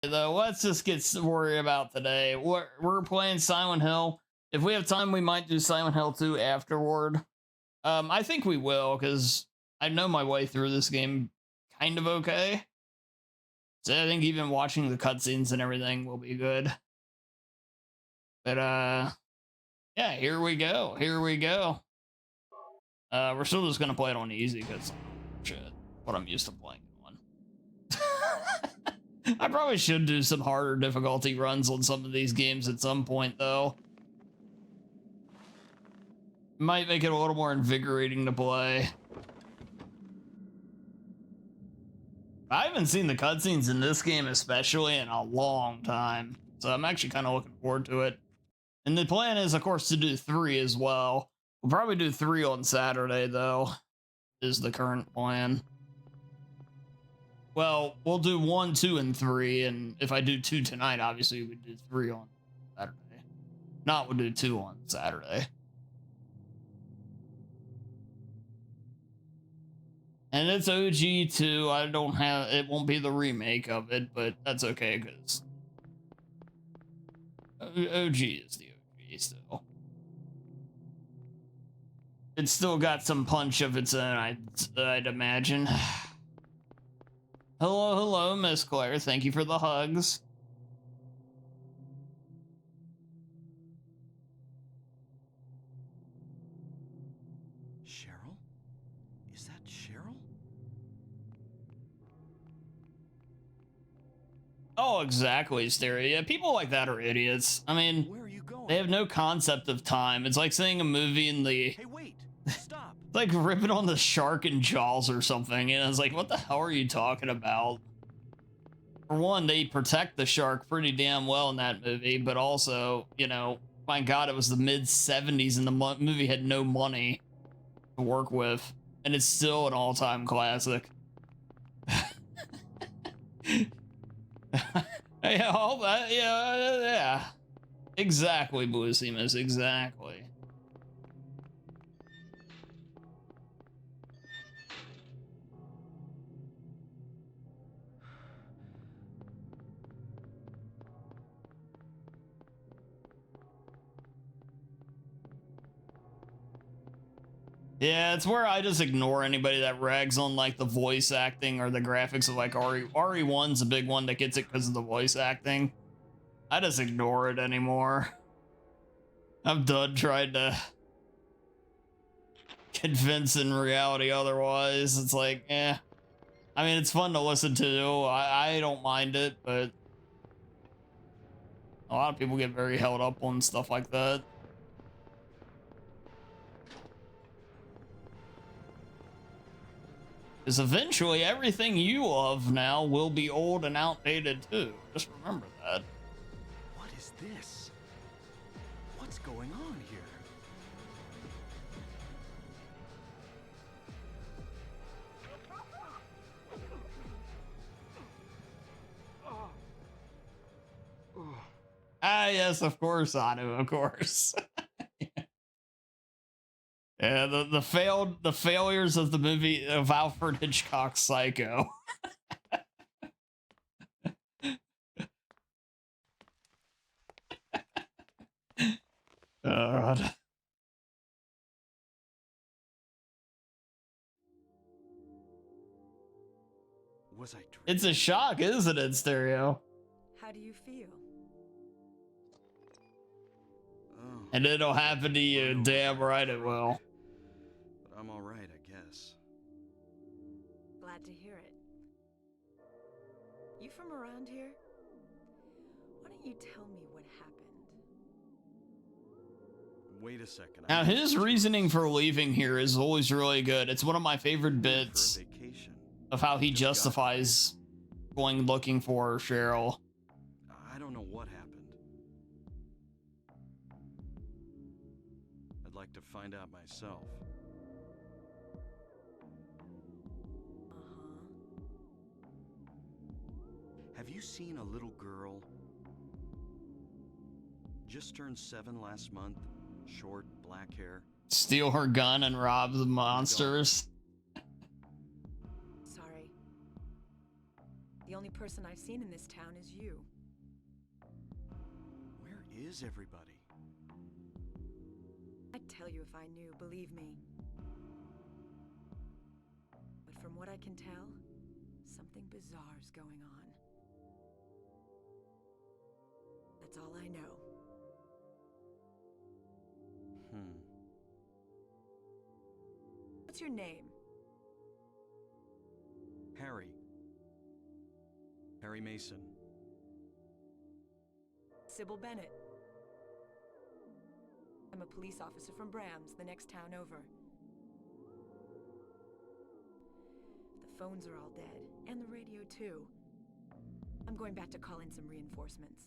Though, let's just get worried about today. We're playing Silent Hill. If we have time, we might do Silent Hill 2 afterward. I think we will, because I know my way through this game kind of okay. So I think even watching the cutscenes and everything will be good. But yeah, here we go. Here we go. We're still just gonna play it on easy because shit, what I'm used to playing on. I probably should do some harder difficulty runs on some of these games at some point, though. Might make it a little more invigorating to play. I haven't seen the cutscenes in this game especially in a long time, so I'm actually kind of looking forward to it. And the plan is, of course, to do 3 as well. We'll probably do 3 on Saturday, though, is the current plan. Well, we'll do 1, 2, and 3, and if I do 2 tonight, obviously we do 3 on Saturday. Not, we'll do 2 on Saturday. And it's OG 2. I don't have, it won't be the remake of it, but that's okay, because OG is the OG still. It's still got some punch of its own, I'd imagine. Hello, hello, Miss Claire. Thank you for the hugs. Cheryl? Is that Cheryl? Oh, exactly, Stereo. Yeah, people like that are idiots. I mean, Where are you going? they have no concept of time. It's like seeing a movie in the... Hey, wait! Stop! It's like ripping on the shark in Jaws or something, and it's like, what the hell are you talking about? For one, they protect the shark pretty damn well in that movie, but also, you know, my God, it was the mid-70s and the movie had no money to work with, and it's still an all-time classic. Yeah, all that, yeah. Exactly, Blue Seamus, exactly. Yeah, it's where I just ignore anybody that rags on like the voice acting or the graphics of like RE1's a big one that gets it because of the voice acting. I just ignore it anymore. I'm done trying to convince in reality otherwise. It's like, eh. I mean, it's fun to listen to. I don't mind it, but a lot of people get very held up on stuff like that. Because eventually everything you love now will be old and outdated too. Just remember that. What is this? What's going on here? Ah, yes, of course, Anu, of course. Yeah, the failures of the movie of Alfred Hitchcock's Psycho. God. Was I dreaming? It's a shock, isn't it, Stereo? How do you feel? Oh, And it'll happen to you. Damn right it will. but I'm all right, I guess. Glad to hear it. You from around here? Why don't you tell me what happened? Wait a second. Now, his reasoning for leaving here is always really good. It's one of my favorite bits For a vacation. of how he Just got justifies going looking for Cheryl. I don't know what happened. I'd like to find out myself. Have you seen a little girl? Just turned 7 last month. Short, black hair. Steal her gun and rob the monsters. Sorry. The only person I've seen in this town is you. Where is everybody? I'd tell you if I knew, believe me. But from what I can tell, something bizarre's going on. That's all I know. What's your name? Harry. Harry Mason. Sybil Bennett. I'm a police officer from Brams, the next town over. The phones are all dead, and the radio too. I'm going back to call in some reinforcements.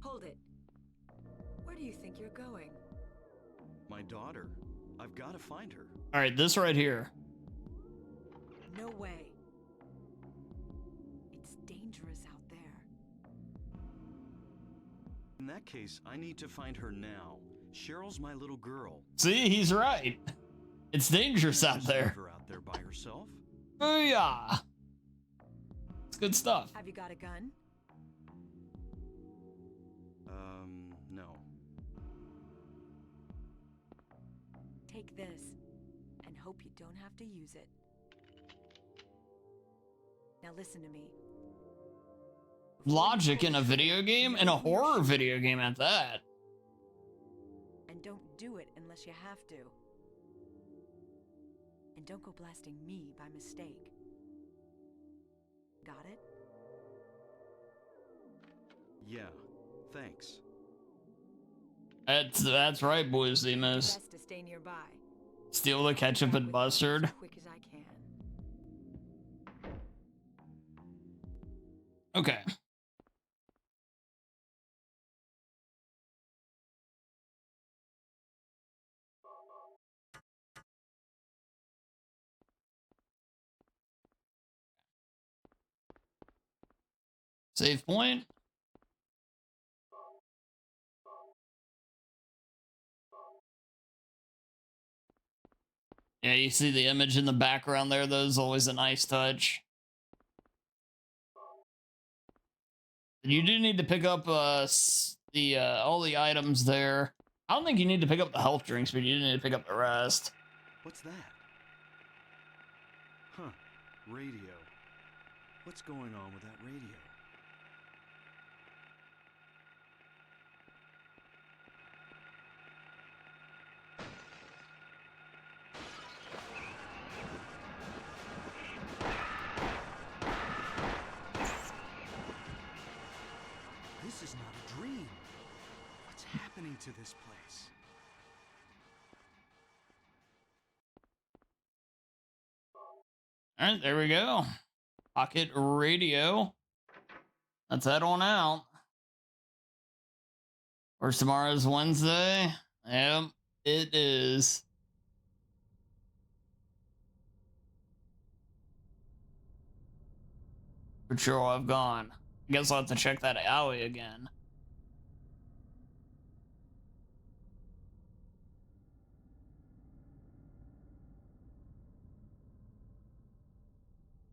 Hold it. Where do you think you're going? My daughter. I've got to find her. All right, this right here. No way. It's dangerous out there. In that case, I need to find her now. Cheryl's my little girl. See, he's right. It's dangerous out Just there. leave her out there by herself. Oh yeah. It's good stuff. Have you got a gun? No. Take this, and hope you don't have to use it. Now listen to me. Logic in a video game, and a horror video game at that. And don't do it unless you have to. And don't go blasting me by mistake. Got it? Yeah, thanks. That's right, boys and miss. Best to stay nearby. Steal the ketchup and mustard. As quick as I can. Okay. Save point. Yeah, you see the image in the background there. That is always a nice touch. You do need to pick up all the items there. I don't think you need to pick up the health drinks, but you do need to pick up the rest. What's that? Huh. Radio. What's going on with that radio? This is not a dream. What's happening to this place? All right, there we go. Pocket radio. Let's head on out. Or tomorrow's Wednesday. Yep, it is. Patrol, I've gone. I guess I'll have to check that alley again.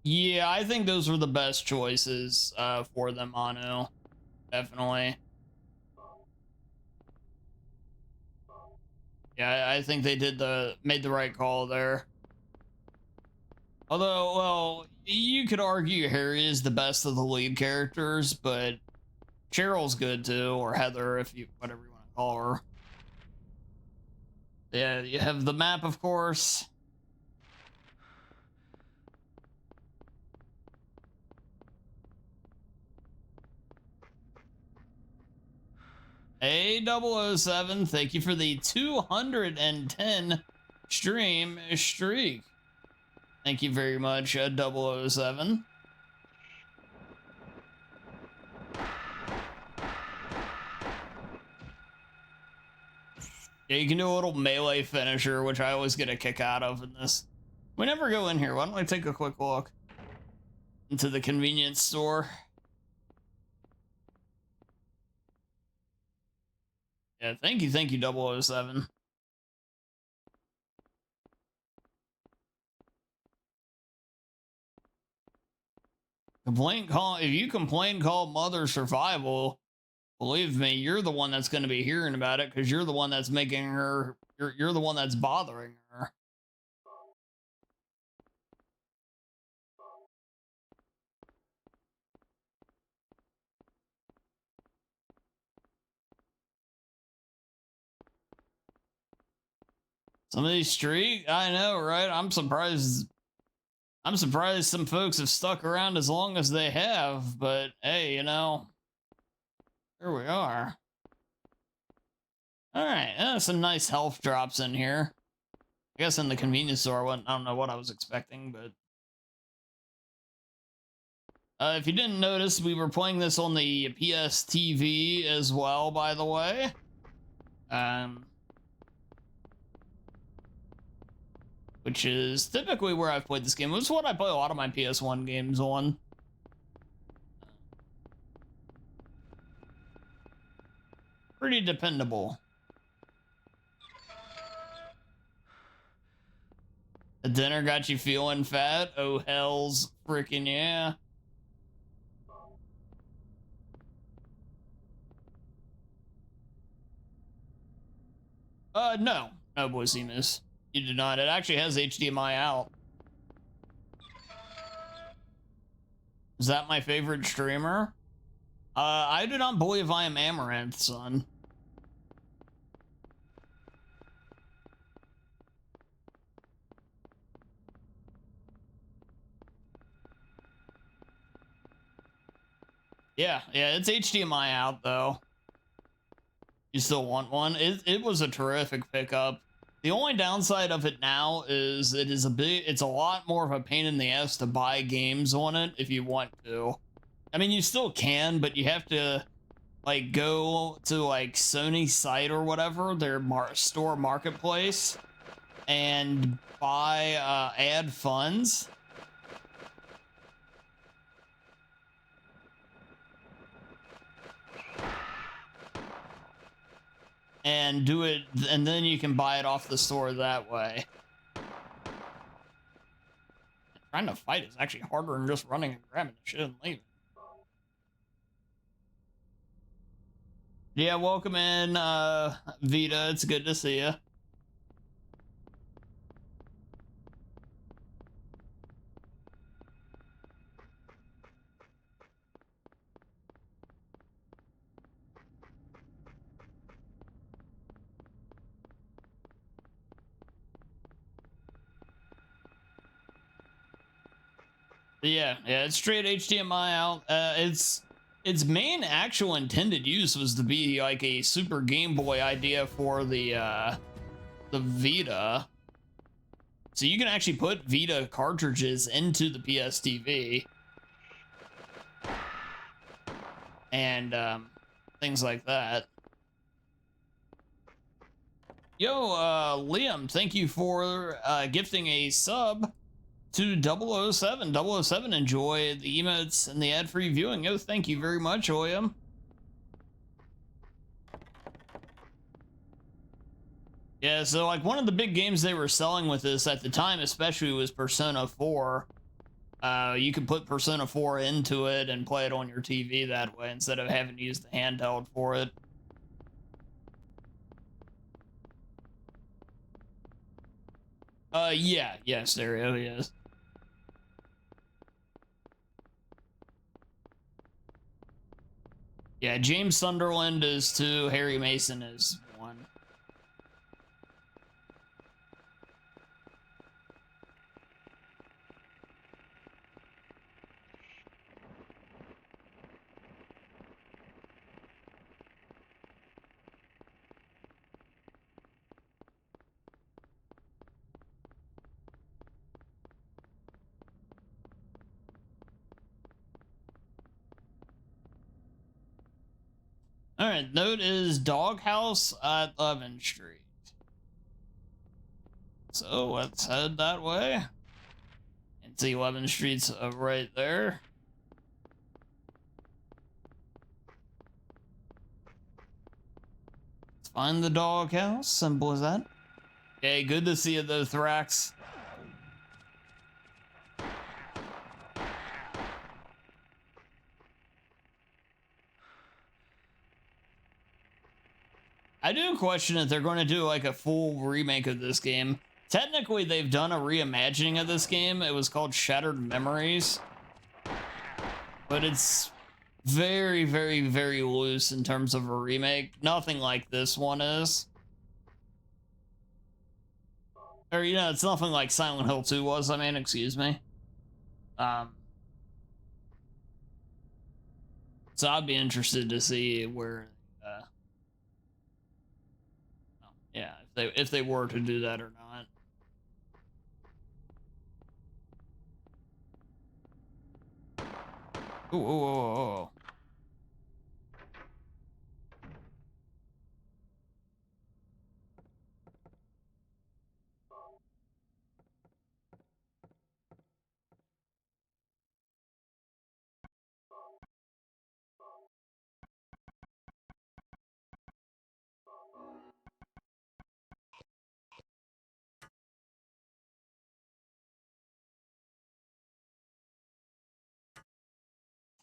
Yeah, I think those were the best choices for them, Manu. Definitely. Yeah, I think they made the right call there. Although, well, you could argue Harry is the best of the lead characters, but Cheryl's good too, or Heather, if you whatever you want to call her. Yeah, you have the map, of course. A007, thank you for the 210 stream streak. Thank you very much, 007. Yeah, you can do a little melee finisher, which I always get a kick out of in this. We never go in here. Why don't I take a quick look into the convenience store? Yeah, thank you, 007. If you complain, call Mother Survival. Believe me, you're the one that's going to be hearing about it because you're the one that's making her. You're the one that's bothering her. Some of these I know, right? I'm surprised some folks have stuck around as long as they have, but hey, you know, here we are. All right, some nice health drops in here. I guess in the convenience store, I don't know what I was expecting, but if you didn't notice, we were playing this on the PS TV as well, by the way. Which is typically where I've played this game. It's what I play a lot of my PS1 games on. Pretty dependable. The dinner got you feeling fat? Oh, hells freaking yeah. No, Boise Miss. You did not. It actually has HDMI out. Is that my favorite streamer? I do not believe I am Amaranth, son. Yeah, it's HDMI out though. You still want one? It was a terrific pickup. The only downside of it now is it's a lot more of a pain in the ass to buy games on it if you want to. I mean, you still can, but you have to like go to like Sony site or whatever, their store marketplace, and buy ad funds. And do it, and then you can buy it off the store that way. Trying to fight is actually harder than just running and grabbing the shit and leaving. Yeah, welcome in, Vita. It's good to see you. Yeah, it's straight HDMI out. Its main actual intended use was to be like a Super Game Boy idea for the Vita. So you can actually put Vita cartridges into the PS TV. And things like that. Yo, Liam, thank you for gifting a sub to 007. 007, enjoy the emotes and the ad-free viewing. Oh, thank you very much, Liam. Yeah, so like one of the big games they were selling with this at the time especially was Persona 4. You could put Persona 4 into it and play it on your TV that way instead of having to use the handheld for it. Yeah, stereo, yes. Yeah, James Sunderland is 2, Harry Mason is 1. All right, note is Doghouse at 11th Street. So let's head that way. And see 11th Street's right there. Let's find the Doghouse. Simple as that. Okay, good to see you though, Thrax. I do question if they're going to do like a full remake of this game. Technically, they've done a reimagining of this game. It was called Shattered Memories. But it's very, very, very loose in terms of a remake. Nothing like this one is. Or, you know, it's nothing like Silent Hill 2 was, I mean, excuse me. So I'd be interested to see where, yeah, if they were to do that or not. Ooh, ooh, ooh, ooh.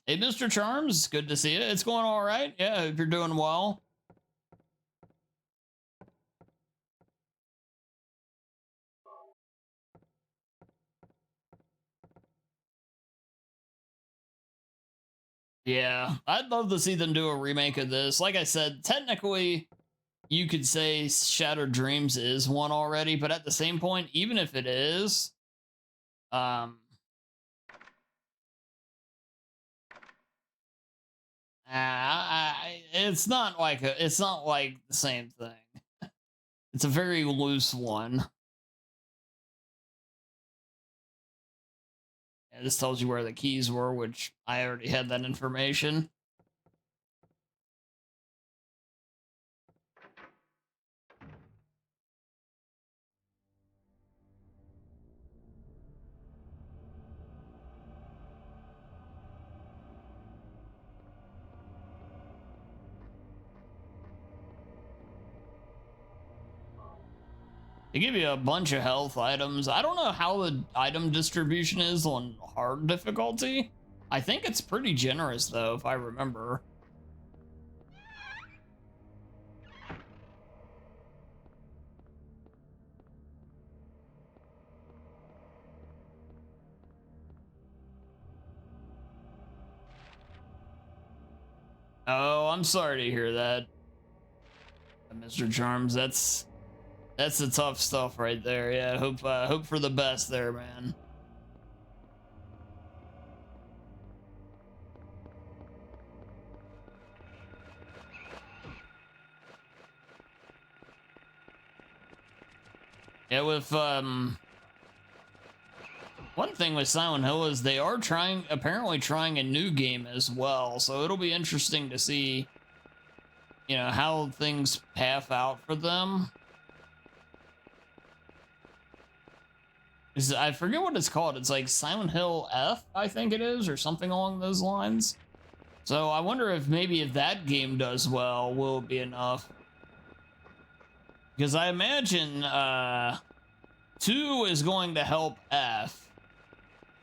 Hey, Mr. Charms, good to see you. It's going all right. Yeah, if you're doing well. Yeah, I'd love to see them do a remake of this. Like I said, technically, you could say Shattered Dreams is one already, but at the same point, even if it is, it's not like the same thing. It's a very loose one. And this tells you where the keys were, which I already had that information. They give you a bunch of health items. I don't know how the item distribution is on hard difficulty. I think it's pretty generous, though, if I remember. Oh, I'm sorry to hear that, Mr. Charms. That's the tough stuff right there. Yeah, hope for the best there, man. Yeah, with one thing with Silent Hill is they are apparently trying a new game as well, so it'll be interesting to see, you know, how things path out for them. I forget what it's called. It's like Silent Hill F, I think it is, or something along those lines. So I wonder if maybe if that game does well, will it be enough? Because I imagine 2 is going to help F,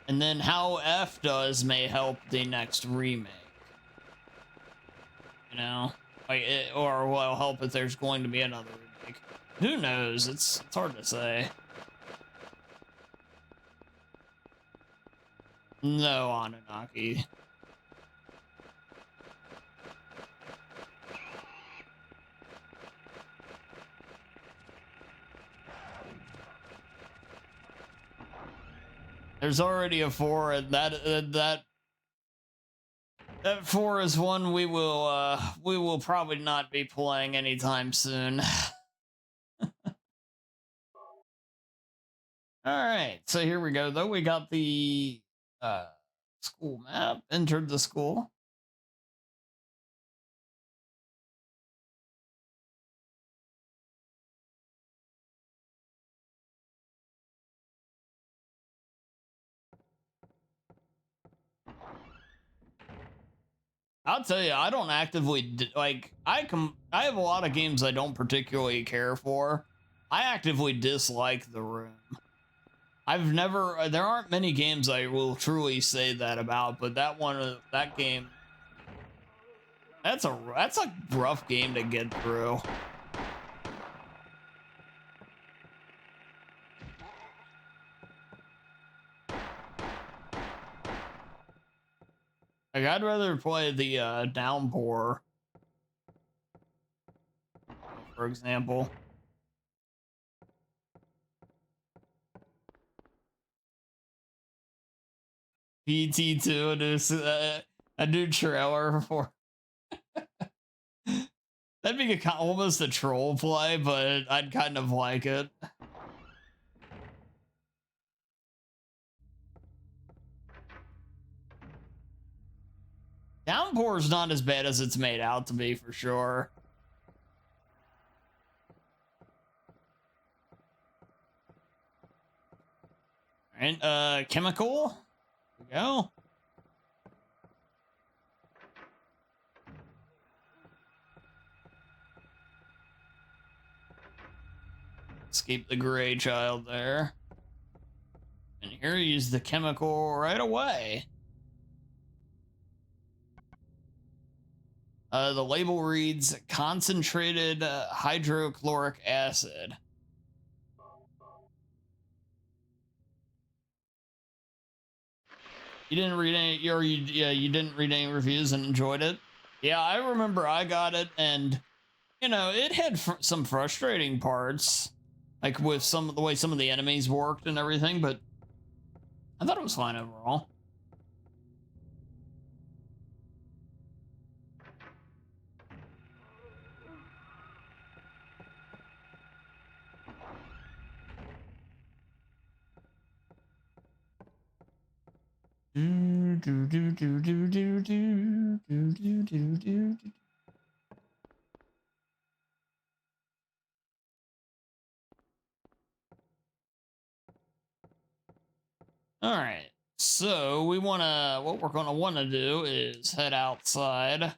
and then how F does may help the next remake. You know, like or will help if there's going to be another remake. Who knows? It's hard to say. No, Anunnaki. There's already a 4, and that 4 is one we will probably not be playing anytime soon. All right, so here we go. Though we got the school map. Entered the school. I'll tell you, I don't actively like. I have a lot of games I don't particularly care for. I actively dislike the room. I've never. There aren't many games I will truly say that about, but that game. That's a rough game to get through. Like, I'd rather play the Downpour, for example. PT2, a new trailer for. That'd be almost a troll play, but I'd kind of like it. Downpour's not as bad as it's made out to be, for sure. Alright, chemical. There we go. Escape the gray child there. And here, use the chemical right away. The label reads concentrated hydrochloric acid. You didn't read any, or you didn't read any reviews and enjoyed it? Yeah, I remember I got it, and you know, it had some frustrating parts, like with some of the way some of the enemies worked and everything, but I thought it was fine overall. All right, so what we're gonna want to do is head outside.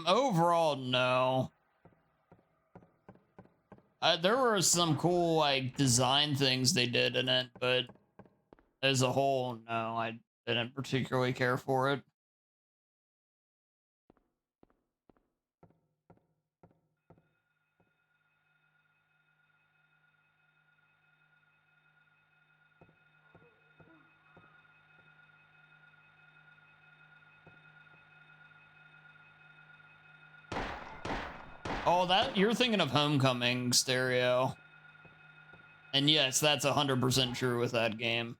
Overall, no. There were some cool, like, design things they did in it, but as a whole, no, I didn't particularly care for it. Oh, that you're thinking of Homecoming stereo. And yes, that's 100% true with that game.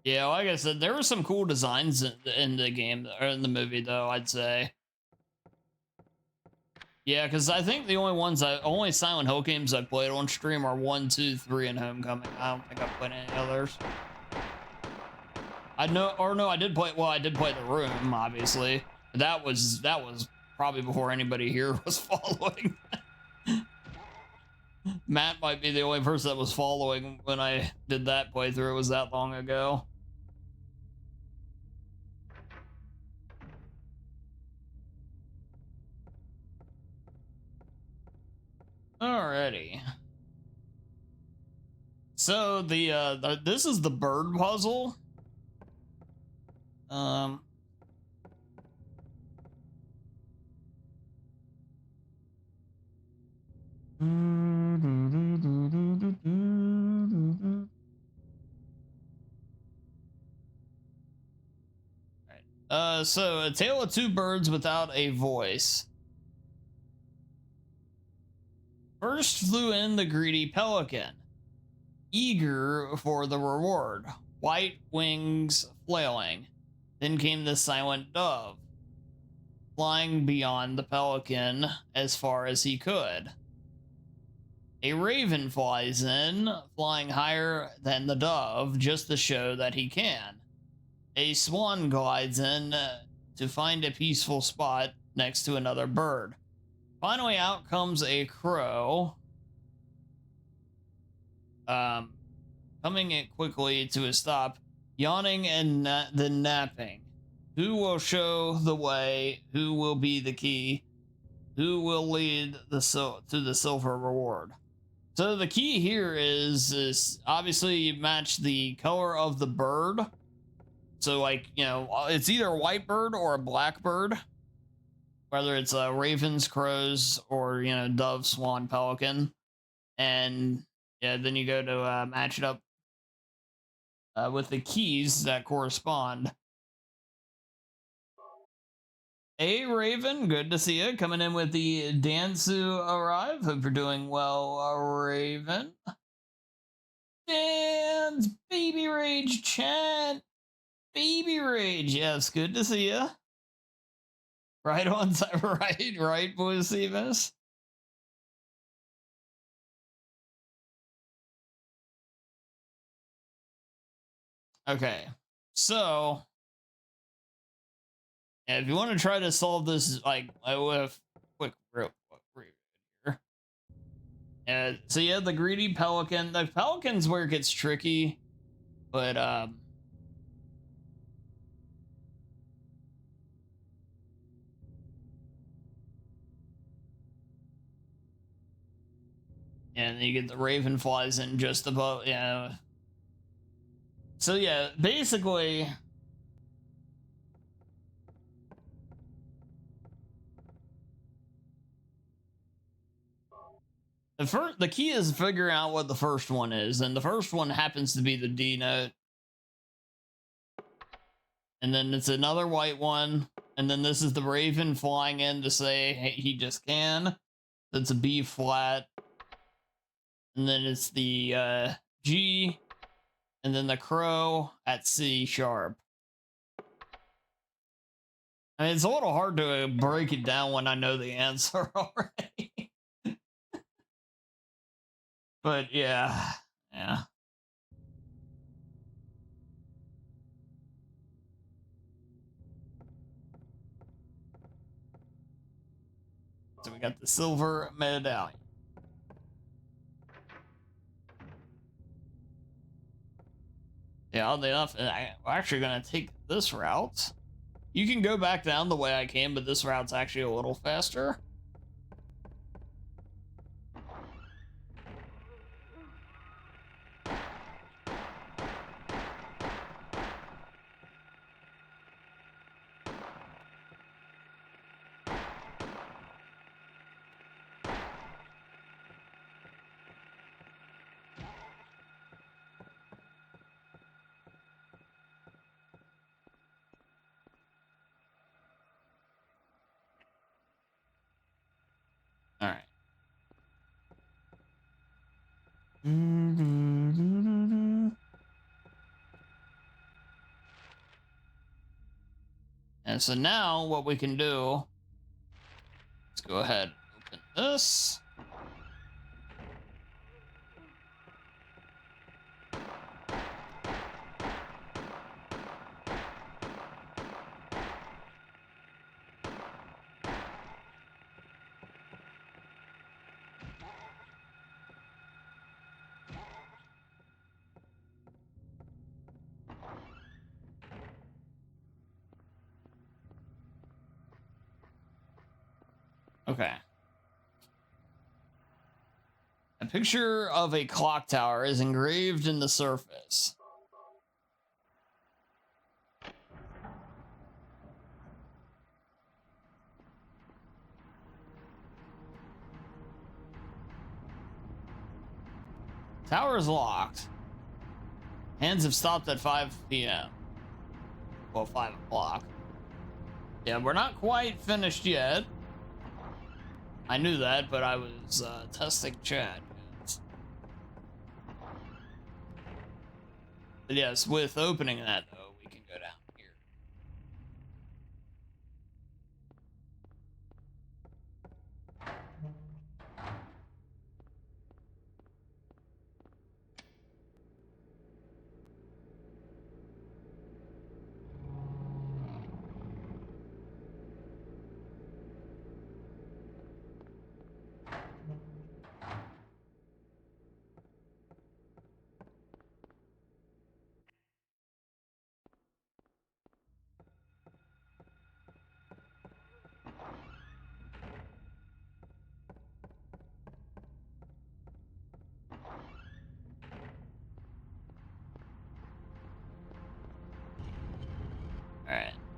Yeah, like I said, there were some cool designs in the game, or in the movie, though, I'd say. Yeah, because I think the only Silent Hill games I played on stream are 1, 2, 3, and Homecoming. I don't think I've played any others. I did play The Room, obviously. That was probably before anybody here was following. Matt might be the only person that was following when I did that playthrough. It was that long ago. Alrighty. So this is the bird puzzle. So A Tale of Two Birds Without a Voice. First flew in the greedy pelican, eager for the reward, white wings flailing. Then came the silent dove, flying beyond the pelican as far as he could. A raven flies in, flying higher than the dove, just to show that he can. A swan glides in to find a peaceful spot next to another bird. Finally, out comes a crow, coming it quickly to a stop, yawning and then napping. Who will show the way? Who will be the key? Who will lead to the silver reward? So the key here is obviously you match the color of the bird. So like, you know, it's either a white bird or a black bird, whether it's ravens, crows, or, you know, dove, swan, pelican. And yeah, then you go to match it up with the keys that correspond. Hey Raven, good to see you. Coming in with the Dansu arrive. Hope you're doing well, Raven. Dan's Baby Rage chat. Baby Rage, yes, good to see you. Right on time, right, boys, see this. Okay, so yeah, if you want to try to solve this, like, with quick real here. So yeah, the greedy pelican. The pelican's where it gets tricky, but and you get the raven flies in just above, yeah. So yeah, basically, the key is figuring out what the first one is, and the first one happens to be the D note. And then it's another white one, and then this is the raven flying in to say, hey, he just can. That's a B flat. And then it's the G, and then the crow at C sharp. I mean, it's a little hard to break it down when I know the answer already. But yeah. So we got the silver medallion. Yeah, oddly enough, I'm actually going to take this route. You can go back down the way I came, but this route's actually a little faster. All right. And so now what we can do, let's go ahead and open this. Okay. A picture of a clock tower is engraved in the surface. Tower is locked. Hands have stopped at 5 p.m. Well, 5 o'clock. Yeah, we're not quite finished yet. I knew that, but I was testing chat. But yes, with opening that, though, we can go down here.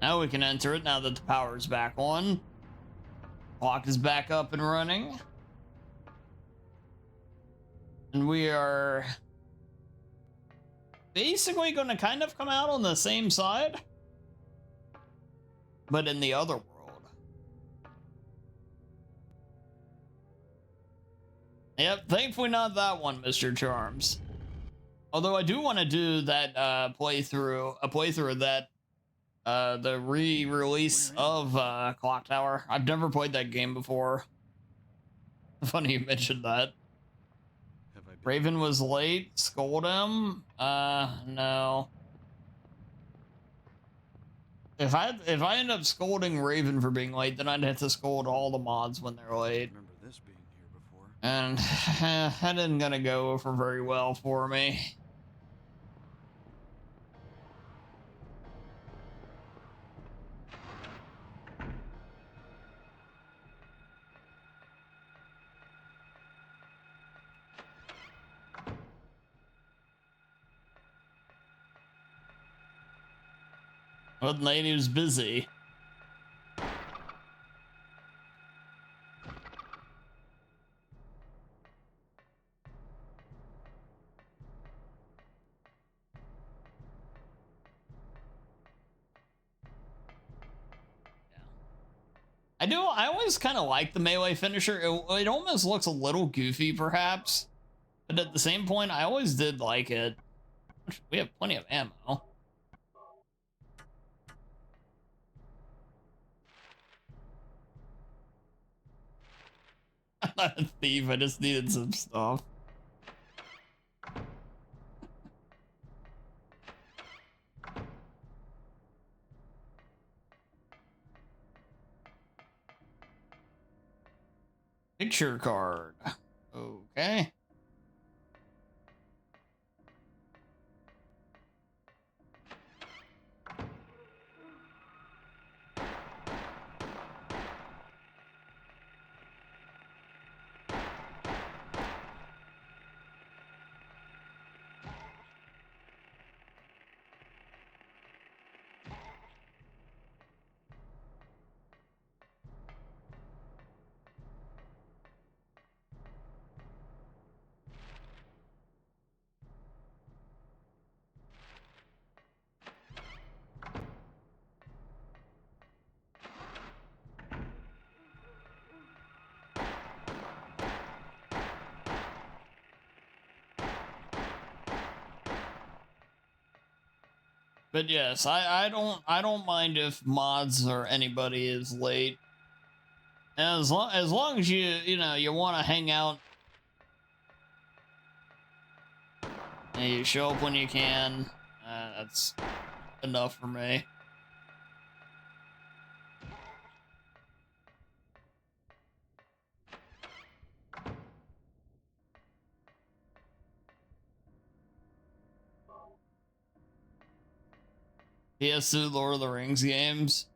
Now we can enter it now that the power is back on. Clock is back up and running. And we are basically going to kind of come out on the same side, but in the other world. Yep, thankfully not that one, Mr. Charms. Although I do want to do that playthrough of that the re-release of Clock Tower. I've never played that game before. Funny you mentioned that. Raven was late. Scold him. No. If I end up scolding Raven for being late, then I'd have to scold all the mods when they're late. Remember this being here before. And that isn't gonna go over very well for me. Well, the lady was busy. I always kind of like the melee finisher. It almost looks a little goofy, perhaps. But at the same point, I always did like it. We have plenty of ammo. I'm not a thief, I just needed some stuff. Picture card. Okay. But yes, I don't mind if mods or anybody is late. And as long as you know you want to hang out and you show up when you can, that's enough for me. PS2 Lord of the Rings games.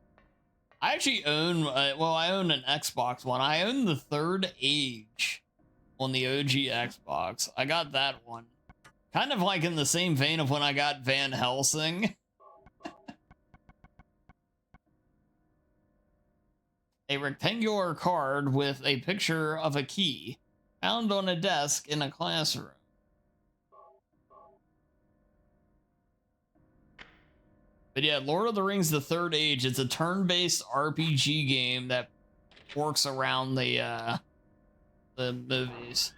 I actually own, I own an Xbox One. I own the Third Age on the OG Xbox. I got that one. Kind of like in the same vein of when I got Van Helsing. A rectangular card with a picture of a key found on a desk in a classroom. But yeah, Lord of the Rings The Third Age, it's a turn-based RPG game that works around the movies.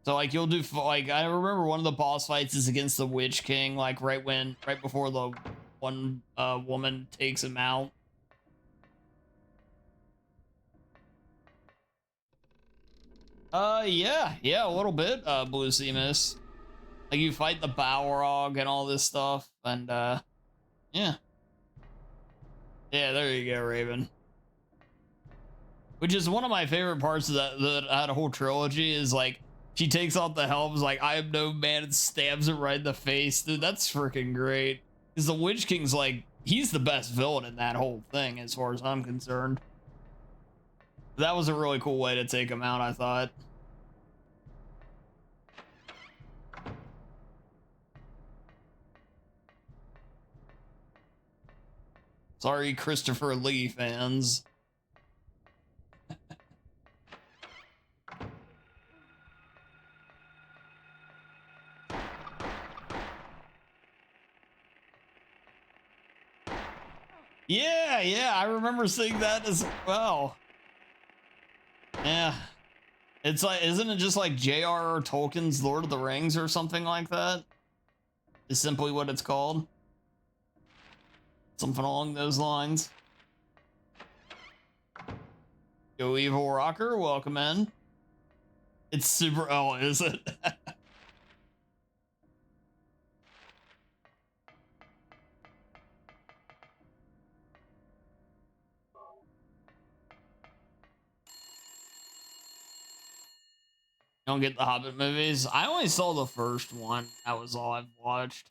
So like you'll do, like, I remember one of the boss fights is against the Witch King, like right before the one woman takes him out. Yeah, a little bit, Blue Sea Miss. Like you fight the Balrog and all this stuff, and yeah. Yeah, there you go, Raven. Which is one of my favorite parts of that whole trilogy is like she takes off the helms like I am no man and stabs it right in the face. Dude, that's freaking great. Because the Witch King's like, he's the best villain in that whole thing as far as I'm concerned. That was a really cool way to take him out, I thought. Sorry, Christopher Lee fans. Yeah, I remember seeing that as well. Yeah. It's like, isn't it just like J.R.R. Tolkien's Lord of the Rings or something like that? Is simply what it's called. Something along those lines. Yo, Evil Rocker, welcome in. It's super, oh, is it? Don't get the Hobbit movies. I only saw the first one. That was all I've watched.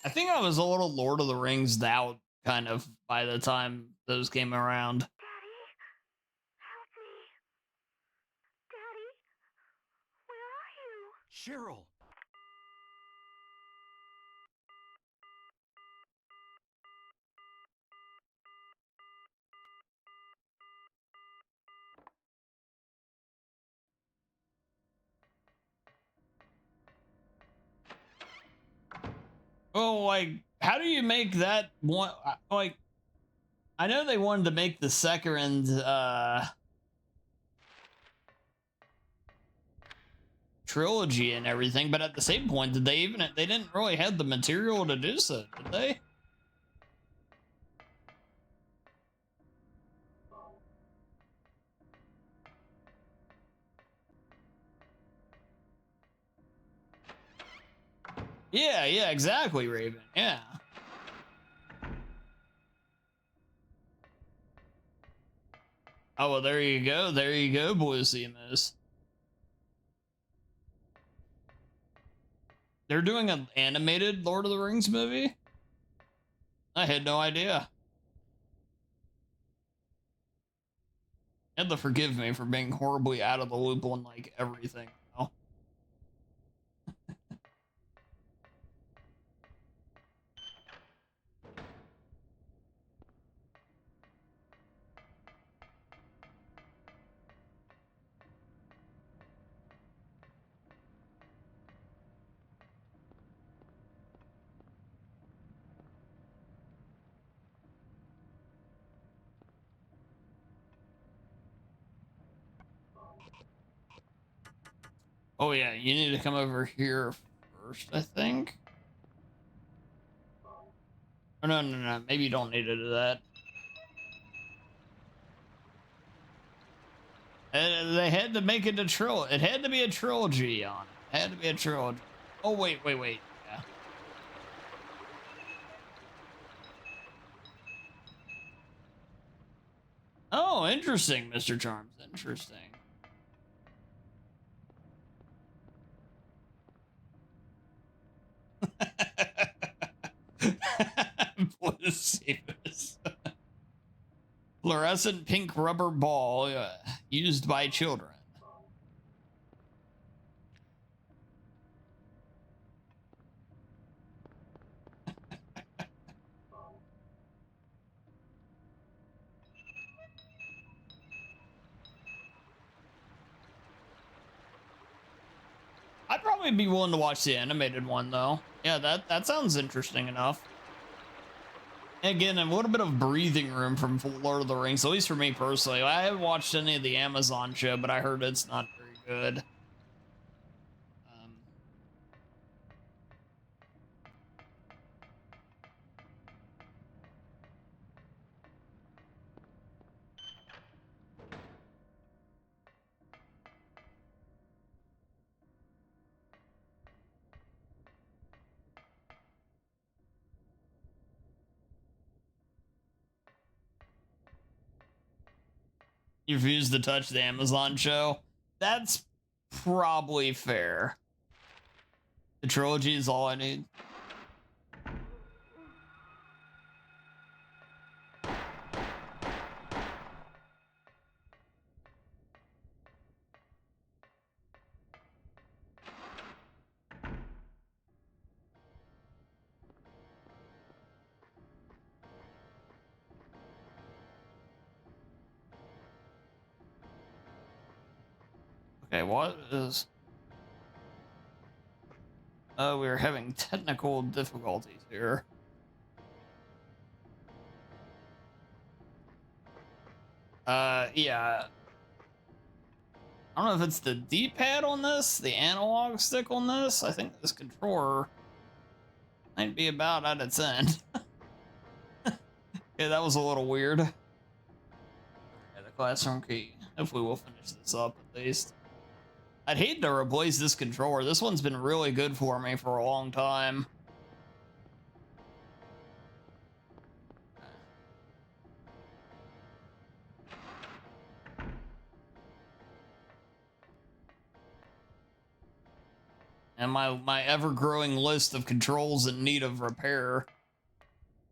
I think I was a little Lord of the Rings out kind of by the time those came around. Daddy, help me. Daddy, where are you? Cheryl! Oh, like, how do you make that one? Like, I know they wanted to make the second, trilogy and everything, but at the same point, they didn't really have the material to do so, did they? Yeah, exactly, Raven. Yeah. Oh, well, there you go. There you go, Blue Seamus. They're doing an animated Lord of the Rings movie? I had no idea. You have to forgive me for being horribly out of the loop on, like, everything, you know? Oh, yeah, you need to come over here first, I think. Oh, no. Maybe you don't need to do that. They had to make it a trilogy. It had to be a trilogy on it. It had to be a trilogy. Oh, wait. Yeah. Oh, interesting, Mr. Charms. Interesting. Blue Seamus. Fluorescent pink rubber ball used by children. I'd probably be willing to watch the animated one, though. Yeah, that sounds interesting enough. Again, a little bit of breathing room from Lord of the Rings, at least for me personally. I haven't watched any of the Amazon show, but I heard it's not very good. You refuse to touch the Amazon show? That's probably fair. The trilogy is all I need. Okay, what is... we're having technical difficulties here. Yeah. I don't know if it's the D-pad on this, the analog stick on this. I think this controller might be about at its end. Yeah, that was a little weird. Okay, the classroom key. Hopefully we'll finish this up at least. I'd hate to replace this controller. This one's been really good for me for a long time. And my ever-growing list of controls in need of repair.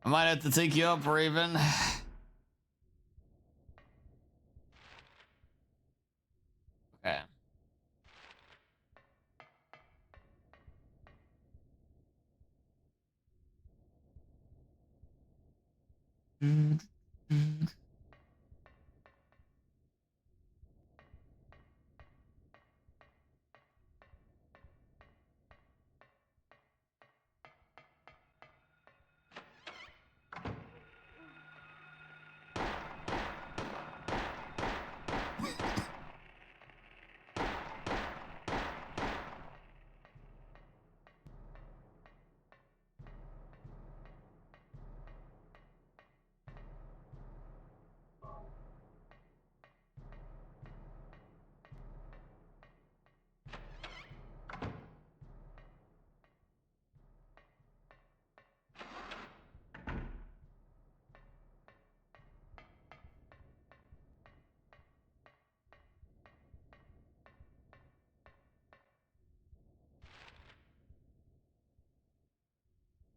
I might have to take you up, Raven. Okay.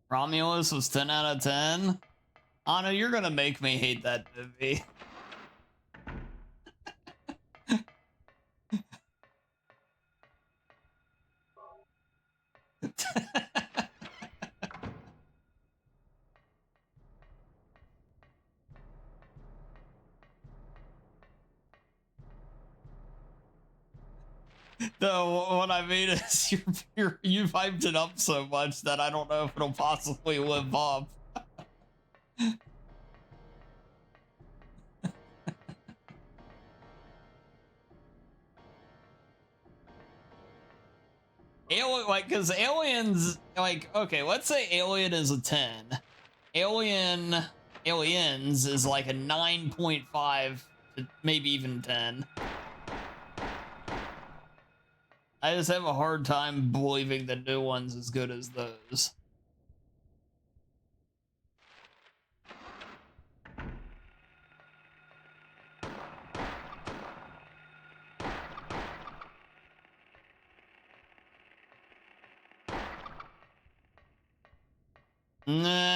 Romulus was 10 out of 10. Anna, you're gonna make me hate that movie. No, what I mean is you've hyped it up so much that I don't know if it'll possibly live up. Alien, like, because Aliens, like, okay, let's say Alien is a 10. Aliens is like a 9.5 to maybe even 10. I just have a hard time believing the new one's as good as those. Nah.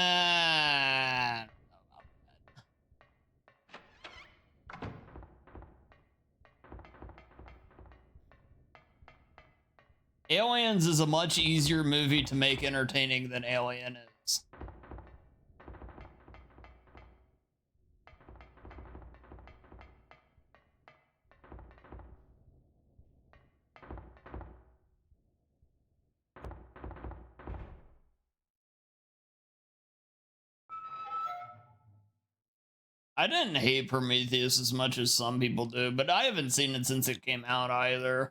Aliens is a much easier movie to make entertaining than Alien is. I didn't hate Prometheus as much as some people do, but I haven't seen it since it came out either.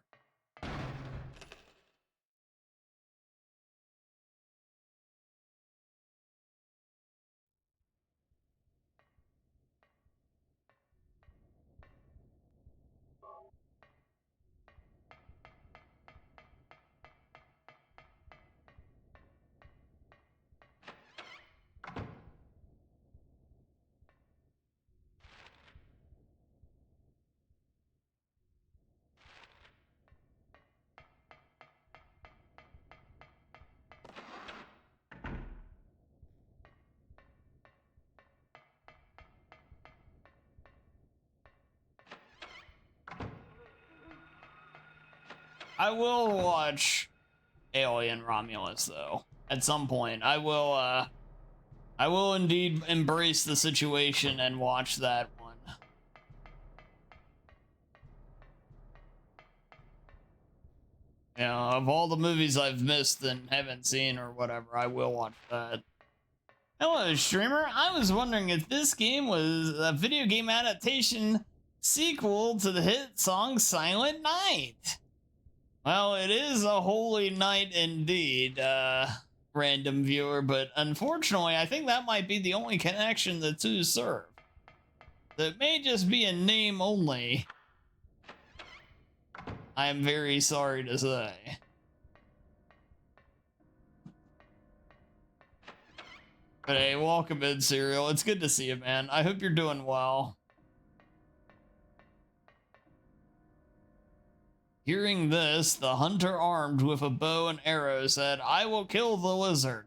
I will watch Alien Romulus though. At some point. I will indeed embrace the situation and watch that one. You know, of all the movies I've missed and haven't seen or whatever, I will watch that. Hello, streamer. I was wondering if this game was a video game adaptation sequel to the hit song Silent Night. Well, it is a holy night indeed, random viewer, but unfortunately, I think that might be the only connection the two serve. That may just be a name only. I am very sorry to say. But hey, welcome in, Serial. It's good to see you, man. I hope you're doing well. Hearing this, the hunter armed with a bow and arrow said, "I will kill the lizard."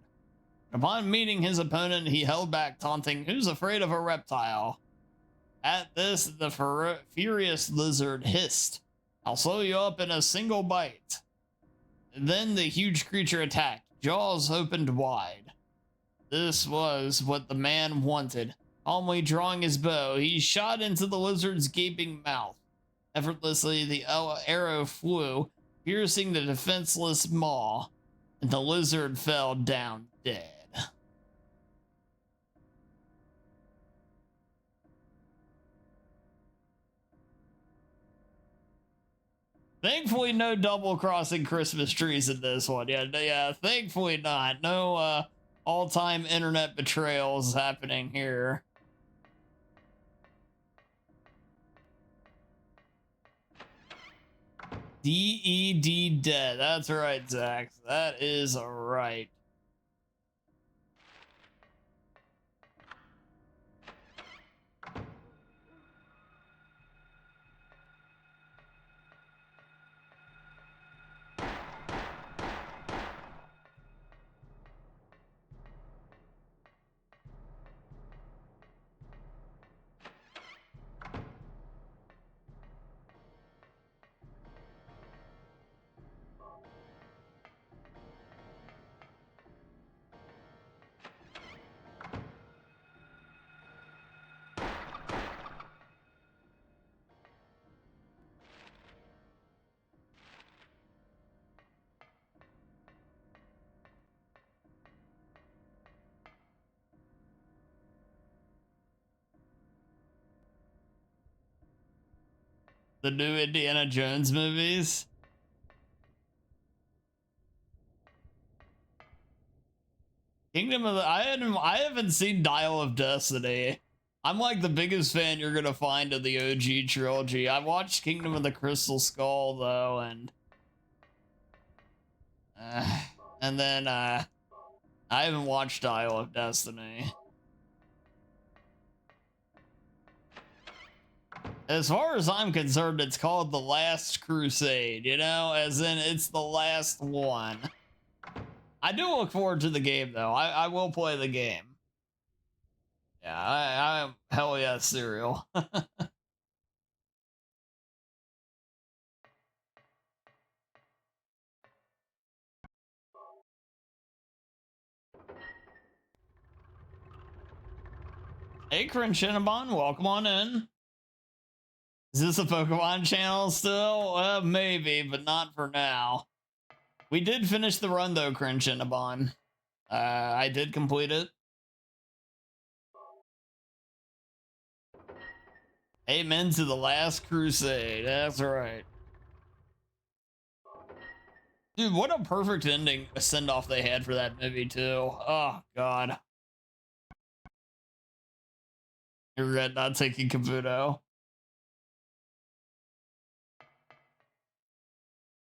Upon meeting his opponent, he held back, taunting, "Who's afraid of a reptile?" At this, the furious lizard hissed, "I'll sew you up in a single bite." Then the huge creature attacked, jaws opened wide. This was what the man wanted. Calmly drawing his bow, he shot into the lizard's gaping mouth. Effortlessly, the arrow flew, piercing the defenseless maw, and the lizard fell down dead. Thankfully, no double-crossing Christmas trees in this one. Yeah, thankfully not. No, all-time internet betrayals happening here. D-E-D dead. That's right, Zach. That is right. The new Indiana Jones movies. Kingdom of the I haven't seen Dial of Destiny. I'm like the biggest fan you're gonna find of the OG trilogy. I watched Kingdom of the Crystal Skull though, and then I haven't watched Dial of Destiny. As far as I'm concerned, it's called The Last Crusade, you know, as in it's the last one. I do look forward to the game, though. I will play the game. Yeah, I'm hell yeah, Serial. Hey, Shinabon, welcome on in. Is this a Pokemon channel still? Maybe, but not for now. We did finish the run, though, Shinabon. I did complete it. Amen to The Last Crusade. That's right. Dude, what a perfect ending, a send-off they had for that movie, too. Oh, God. I regret not taking Kabuto.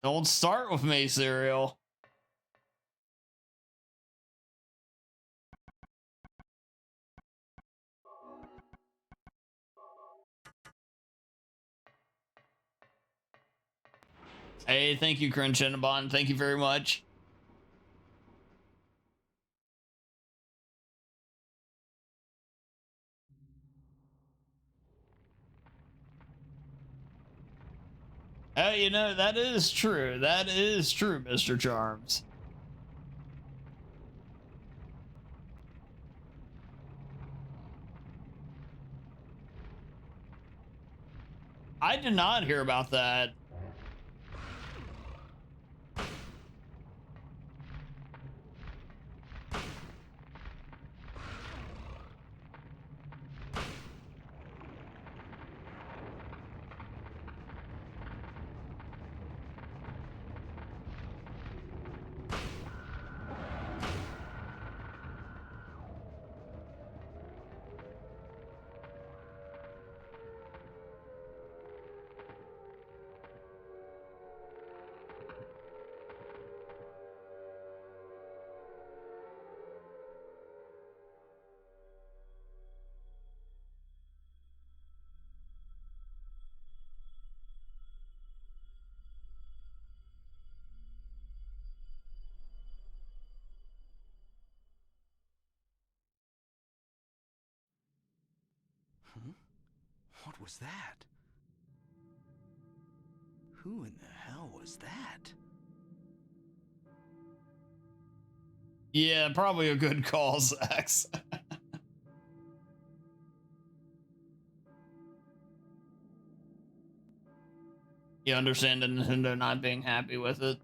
Don't start with me, Serial. Hey, thank you, Shinabon. Thank you very much. You know, that is true. That is true, Mr. Charms. I did not hear about that. Huh? What was that? Who in the hell was that? Yeah, probably a good call, Zax. You understand Nintendo not being happy with it.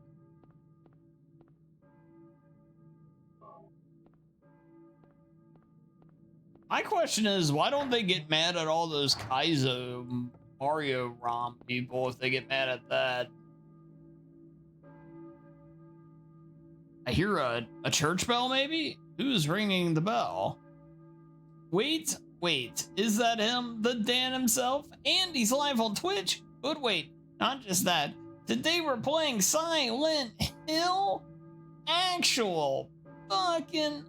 My question is, why don't they get mad at all those Kaizo Mario ROM people if they get mad at that? I hear a church bell, maybe? Who's ringing the bell? Wait, is that him? The Dan himself? And he's live on Twitch? But wait, not just that. Today we're playing Silent Hill? Actual fucking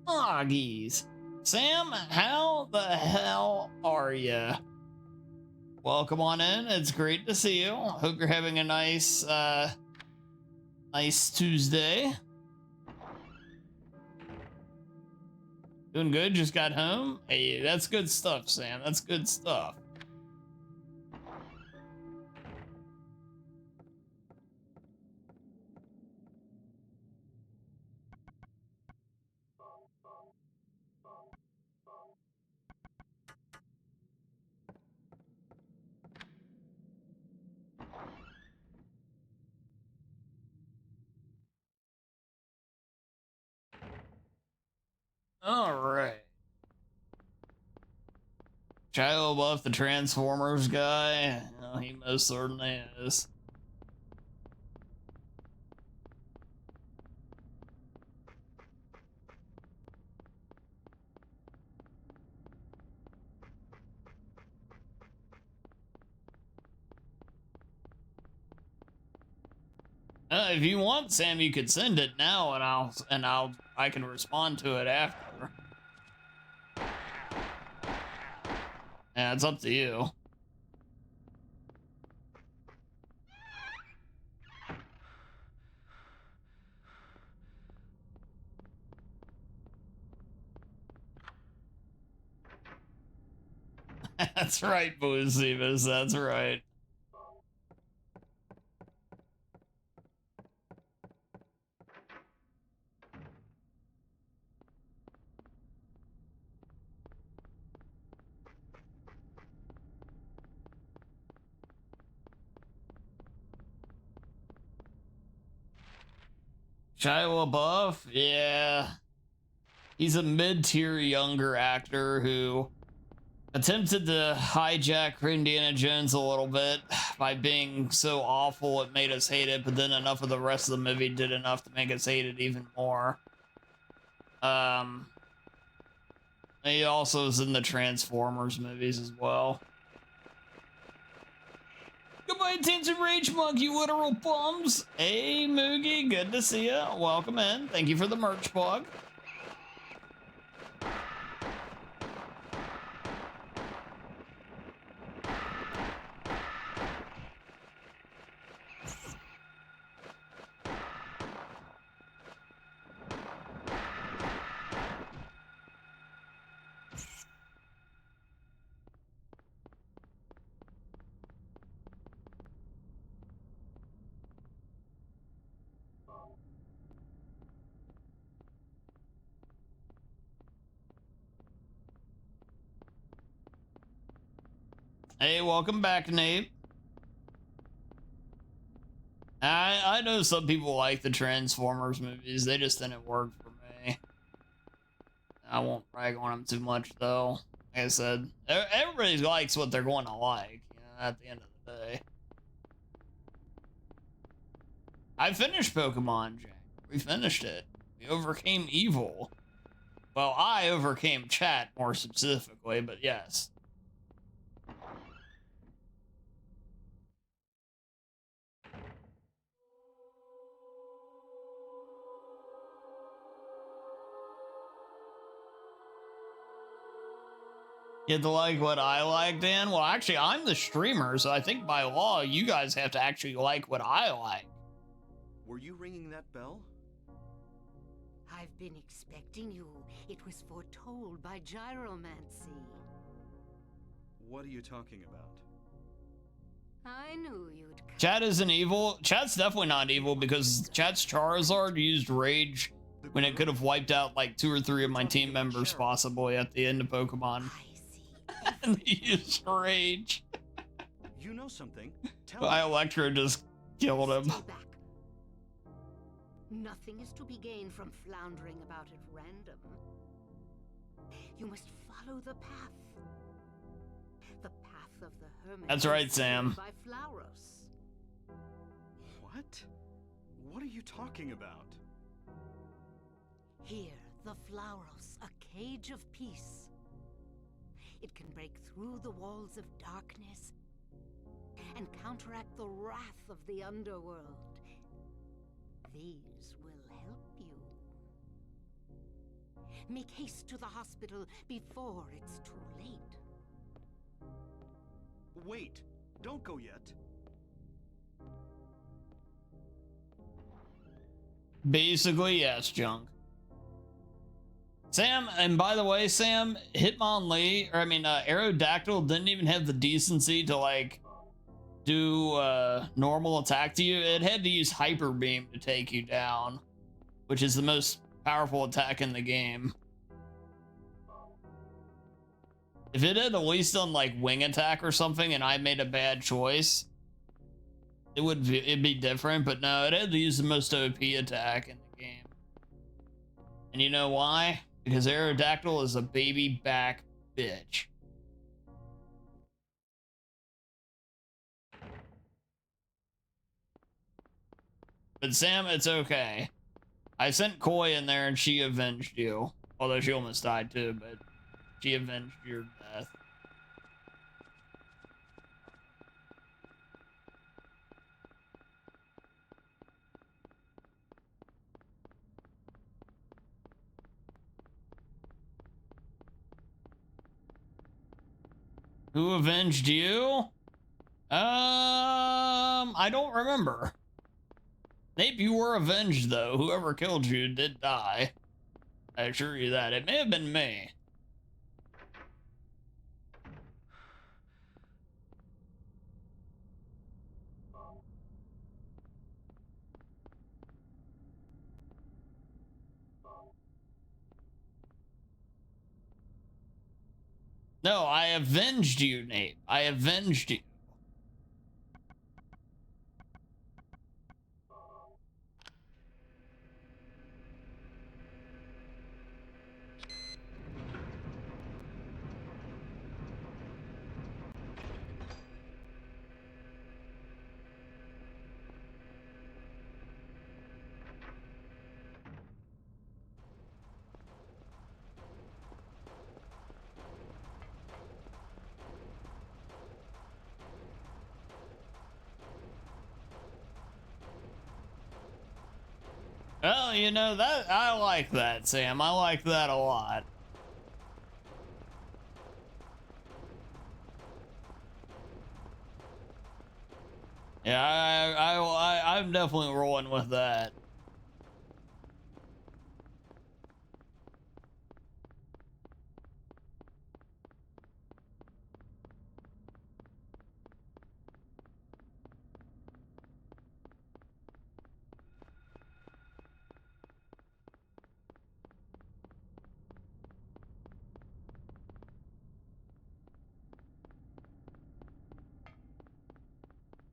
Augies. Sam, how the hell are ya? Welcome on in. It's great to see you. Hope you're having a nice Tuesday. Doing good, just got home. Hey, that's good stuff, Sam. That's good stuff. All right. Shia LaBeouf, the Transformers guy. Oh, he most certainly is. If you want, Sam, you could send it now, and I can respond to it after. Yeah, it's up to you. That's right, Boozebus. That's right. Shia LaBeouf, yeah. He's a mid-tier younger actor who attempted to hijack Indiana Jones a little bit by being so awful it made us hate it, but then enough of the rest of the movie did enough to make us hate it even more. He also is in the Transformers movies as well. Goodbye, attention rage mug, you literal bums. Hey, Moogie, good to see you. Welcome in. Thank you for the merch plug. Hey, welcome back, Nate. I know some people like the Transformers movies. They just didn't work for me. I won't brag on them too much, though. Like I said, everybody likes what they're going to like, you know, at the end of the day. I finished Pokemon, Jack. We finished it. We overcame evil. Well, I overcame chat more specifically, but yes. You have to like what I like, Dan? Well, actually, I'm the streamer, so I think by law, you guys have to actually like what I like. Were you ringing that bell? I've been expecting you. It was foretold by gyromancy. What are you talking about? I knew you'd come. Chat isn't evil. Chat's definitely not evil because Chat's Charizard used Rage when it could have wiped out like 2 or 3 of my team members possibly at the end of Pokemon. I see. And he used Rage. You know something? Tell My me. Electro just killed him. Stay back. Nothing is to be gained from floundering about at random. You must follow the path. The path of the hermit. That's right, Sam. By Flauros. What? What are you talking about? Here, the Flauros, a cage of peace. It can break through the walls of darkness and counteract the wrath of the underworld. These will help you. Make haste to the hospital before it's too late. Wait, don't go yet. Basically, yes, Junk. Sam, and by the way, Sam, Hitmonlee, or I mean, Aerodactyl didn't even have the decency to, like, do normal attack to you. It had to use Hyper Beam to take you down, which is the most powerful attack in the game. If it had at least done, like, Wing Attack or something and I made a bad choice, it'd be different, but no, it had to use the most OP attack in the game. And you know why? Because Aerodactyl is a baby back bitch. But Sam, it's okay. I sent Koi in there and she avenged you. Although she almost died too, but she avenged your death. Who avenged you? I don't remember. Maybe you were avenged though. Whoever killed you did die. I assure you that. It may have been me. No, I avenged you, Nate. I avenged you. Well, you know, that I like that, Sam. I like that a lot. Yeah, I'm definitely rolling with that.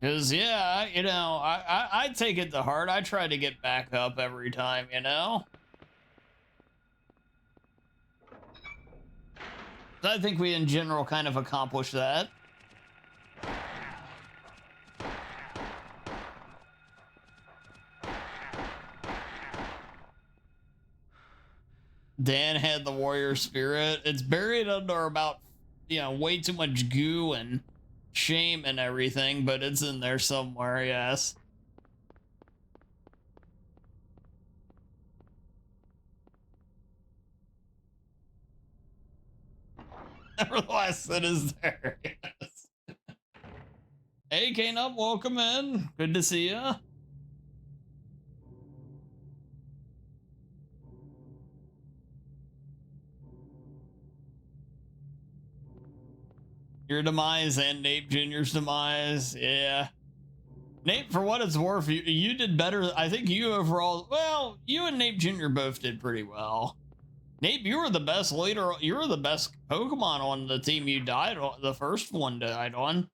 Cause yeah, you know, I take it to heart. I try to get back up every time, you know. I think we in general kind of accomplish that. Dan had the warrior spirit. It's buried under about, you know, way too much goo and shame and everything, but it's in there somewhere, yes. Nevertheless, it is there, yes. Hey, K-Nub, welcome in. Good to see ya. Your demise and Nate Jr.'s demise. Yeah. Nate, for what it's worth, you did better. I think you overall, well, you and Nate Jr. both did pretty well. Nate, you were the best leader. You were the best Pokemon on the team you died on. The first one died on.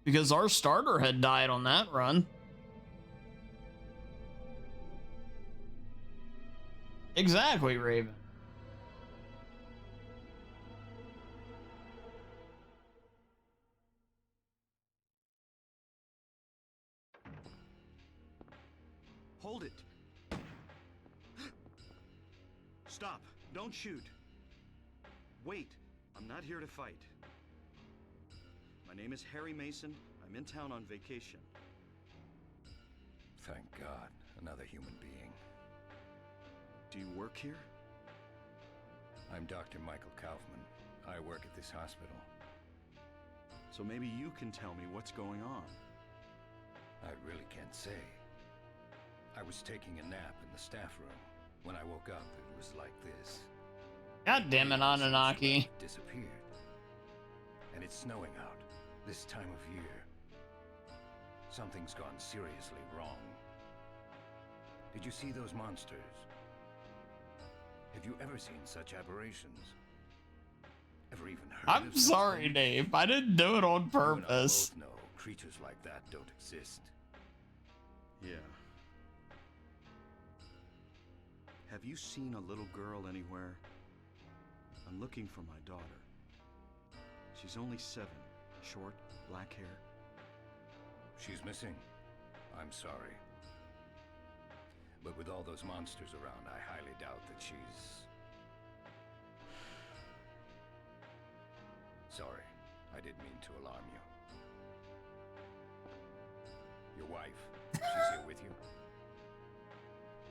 Because our starter had died on that run. Exactly, Raven. Hold it. Stop. Don't shoot. Wait. I'm not here to fight. My name is Harry Mason. I'm in town on vacation. Thank God. Another human being. Do you work here? I'm Dr. Michael Kaufman. I work at this hospital. So maybe you can tell me what's going on. I really can't say. I was taking a nap in the staff room. When I woke up, it was like this. God damn it, Anunnaki. Disappeared. And it's snowing out. This time of year. Something's gone seriously wrong. Did you see those monsters? Have you ever seen such aberrations? Ever even heard I'm of such sorry, things? Dave. I didn't do it on You and I purpose. both know creatures like that don't exist. Yeah. Have you seen a little girl anywhere? I'm looking for my daughter. She's only 7. Short, black hair. She's missing. I'm sorry. But with all those monsters around, I highly doubt that she's... Sorry, I didn't mean to alarm you. Your wife, she's here with you?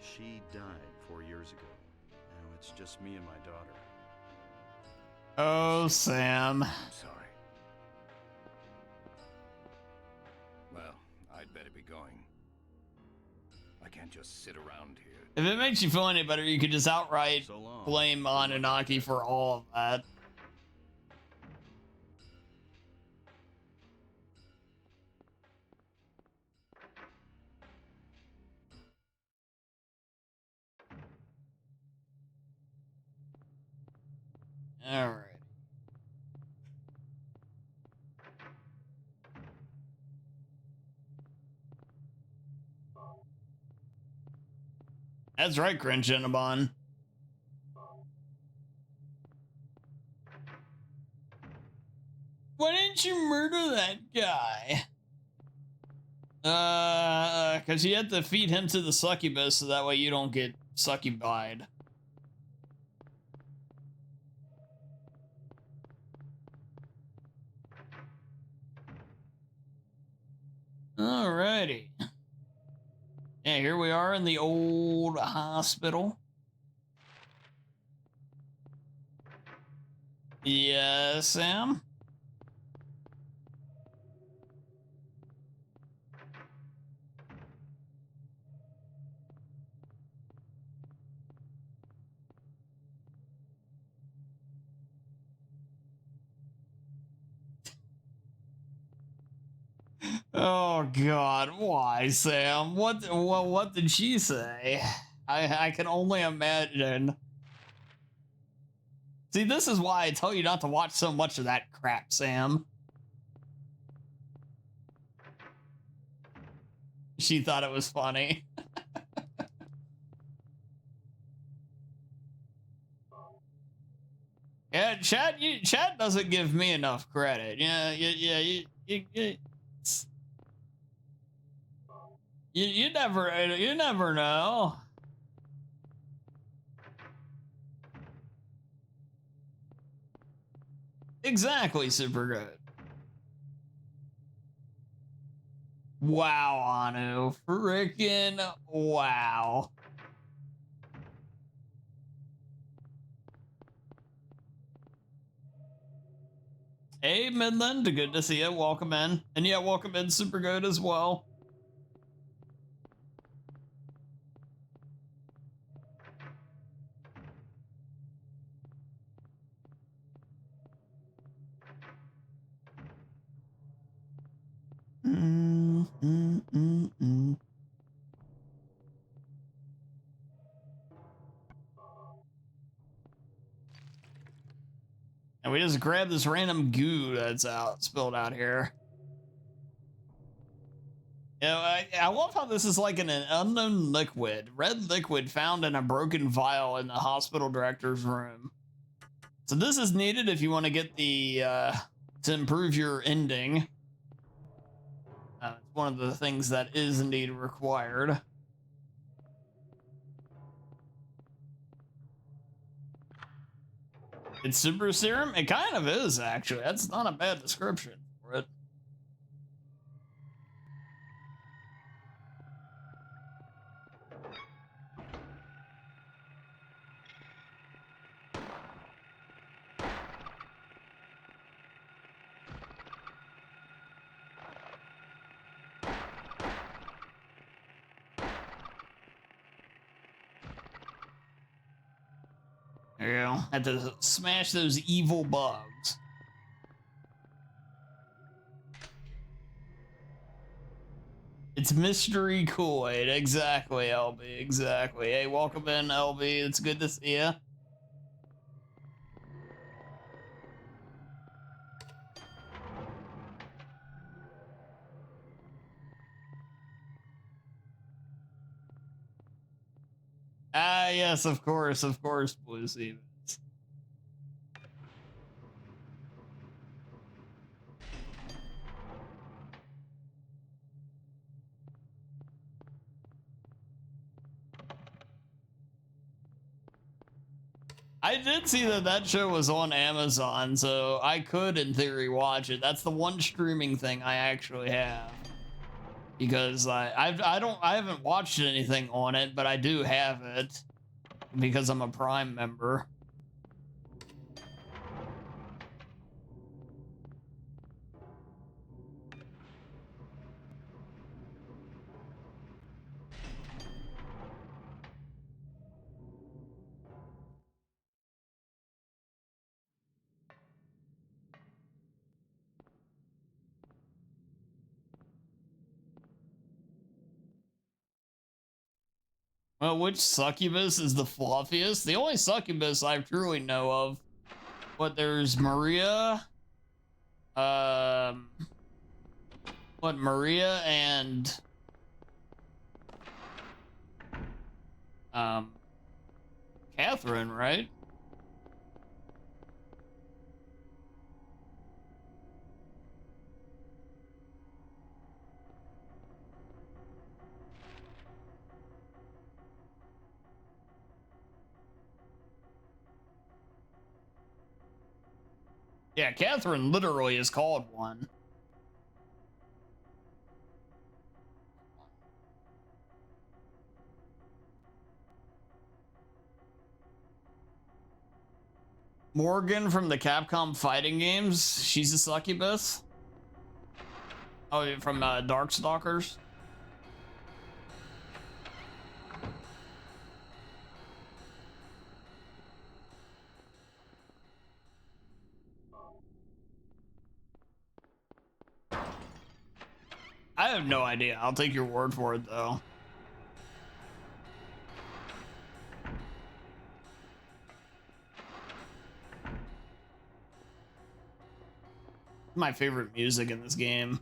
She died 4 years ago. Now it's just me and my daughter. Oh, Sam. I'm sorry. Well, I'd better be going. I can't just sit around here. If it makes you feel any better, you could just outright So long. blame Anunnaki for all of that. All right. That's right, Grinch. Why didn't you murder that guy? Because you had to feed him to the succubus so that way you don't get succubied. Alrighty. Yeah, here we are in the old hospital. Yes, Sam? Oh God, why, Sam? What did she say? I can only imagine. See, this is why I tell you not to watch so much of that crap, Sam. She thought it was funny. Yeah, Chad doesn't give me enough credit. Yeah, you never know. Exactly, super good. Wow, Anu. Frickin' wow. Hey, Midland, good to see you. Welcome in. And yeah, welcome in, super good as well. And we just grab this random goo that's out spilled out here. You know, I love how this is like an unknown liquid. Red liquid found in a broken vial in the hospital director's room. So this is needed if you want to get the, to improve your ending. It's one of the things that is indeed required. It's super serum? It kind of is, actually. That's not a bad description for it. There you go. Had to smash those evil bugs. It's mystery Kool-Aid. Exactly, LB. Exactly. Hey, welcome in, LB. It's good to see you. Ah, yes, of course, Blue Stevens. I did see that that show was on Amazon, so I could, in theory, watch it. That's the one streaming thing I actually have, because I haven't watched anything on it, but I do have it because I'm a Prime member. Well, which succubus is the fluffiest? The only succubus I truly know of. But there's Maria. Maria and Catherine, right? Yeah, Catherine literally is called one. Morgan from the Capcom fighting games. She's a succubus. Oh, from Darkstalkers. I have no idea. I'll take your word for it, though. My favorite music in this game.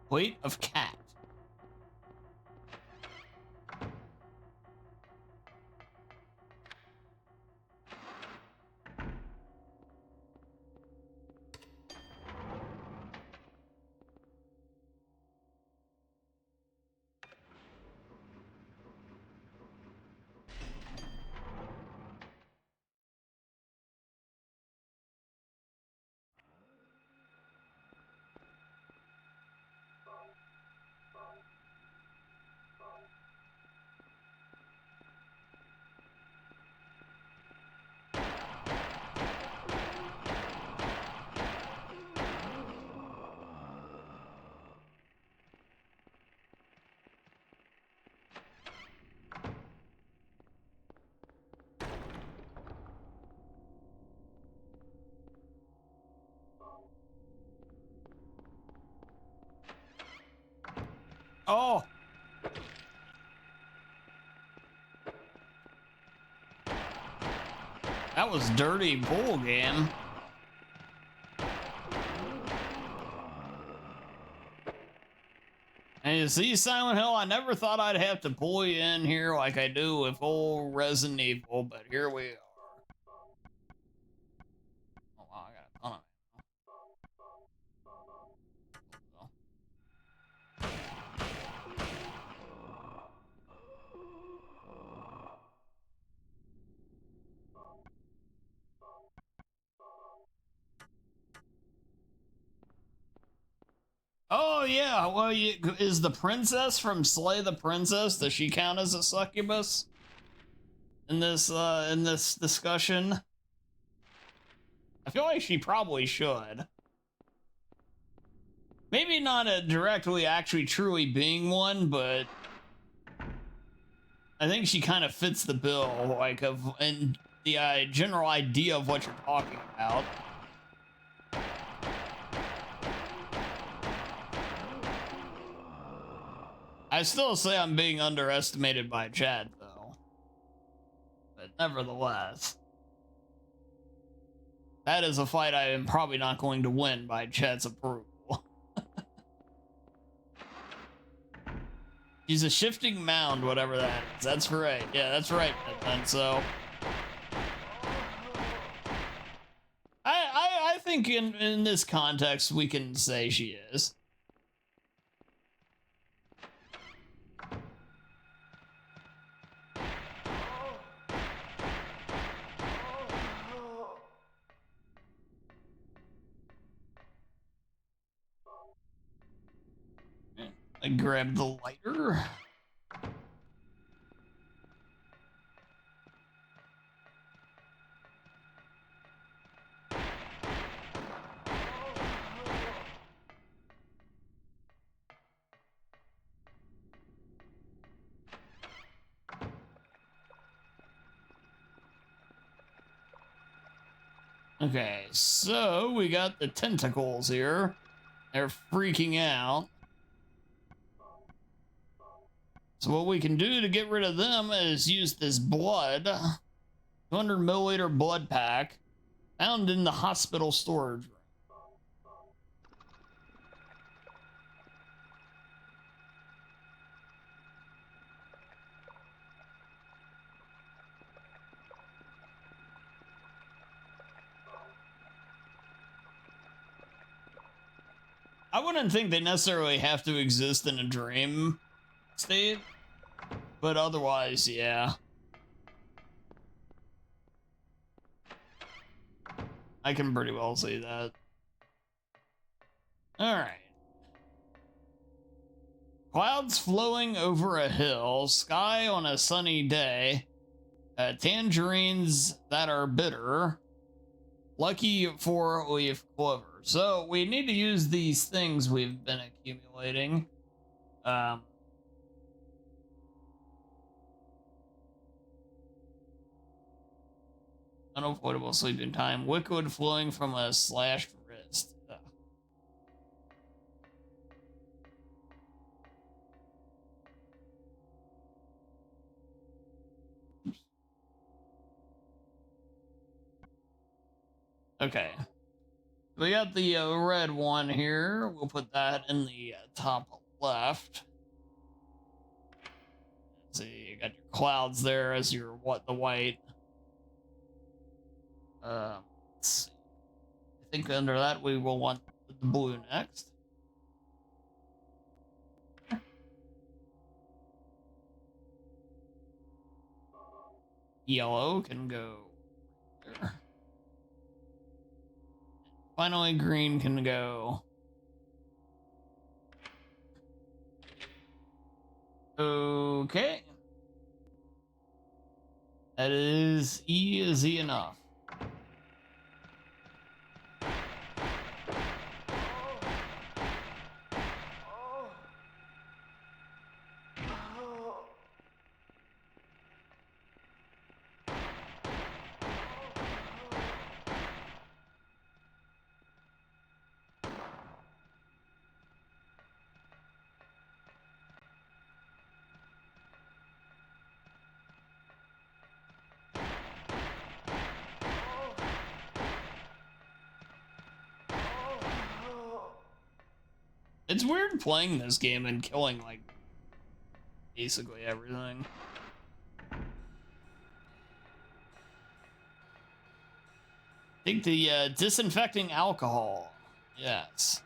Weight of cat. Oh! That was dirty bull game. And you see, Silent Hill, I never thought I'd have to pull you in here like I do with old Resident Evil, but here we are. Oh, wow, I got a ton of it. Oh yeah, well, is the princess from Slay the Princess? Does she count as a succubus in this discussion? I feel like she probably should. Maybe not a directly, actually, truly being one, but I think she kind of fits the bill, like and the general idea of what you're talking about. I still say I'm being underestimated by Chad, though. But nevertheless, that is a fight I am probably not going to win by Chad's approval. She's a shifting mound, whatever that is. That's right. Yeah, that's right. And so, I think in this context we can say she is. I grab the lighter. Okay, so we got the tentacles here. They're freaking out. So what we can do to get rid of them is use this blood, 200 milliliter blood pack, found in the hospital storage room. I wouldn't think they necessarily have to exist in a dream state, but otherwise, yeah. I can pretty well see that. Alright. Clouds flowing over a hill, sky on a sunny day, tangerines that are bitter, lucky four-leaf clover. So we need to use these things we've been accumulating. Unavoidable sleeping time, liquid flowing from a slashed wrist. Okay. We got the red one here. We'll put that in the top left. Let's see, you got your clouds there as your the white. Let's see. I think under that we will want the blue next. Yellow can go there. Finally, green can go. Okay. That is easy enough. It's weird playing this game and killing, like, basically everything. I think the disinfecting alcohol. Yes.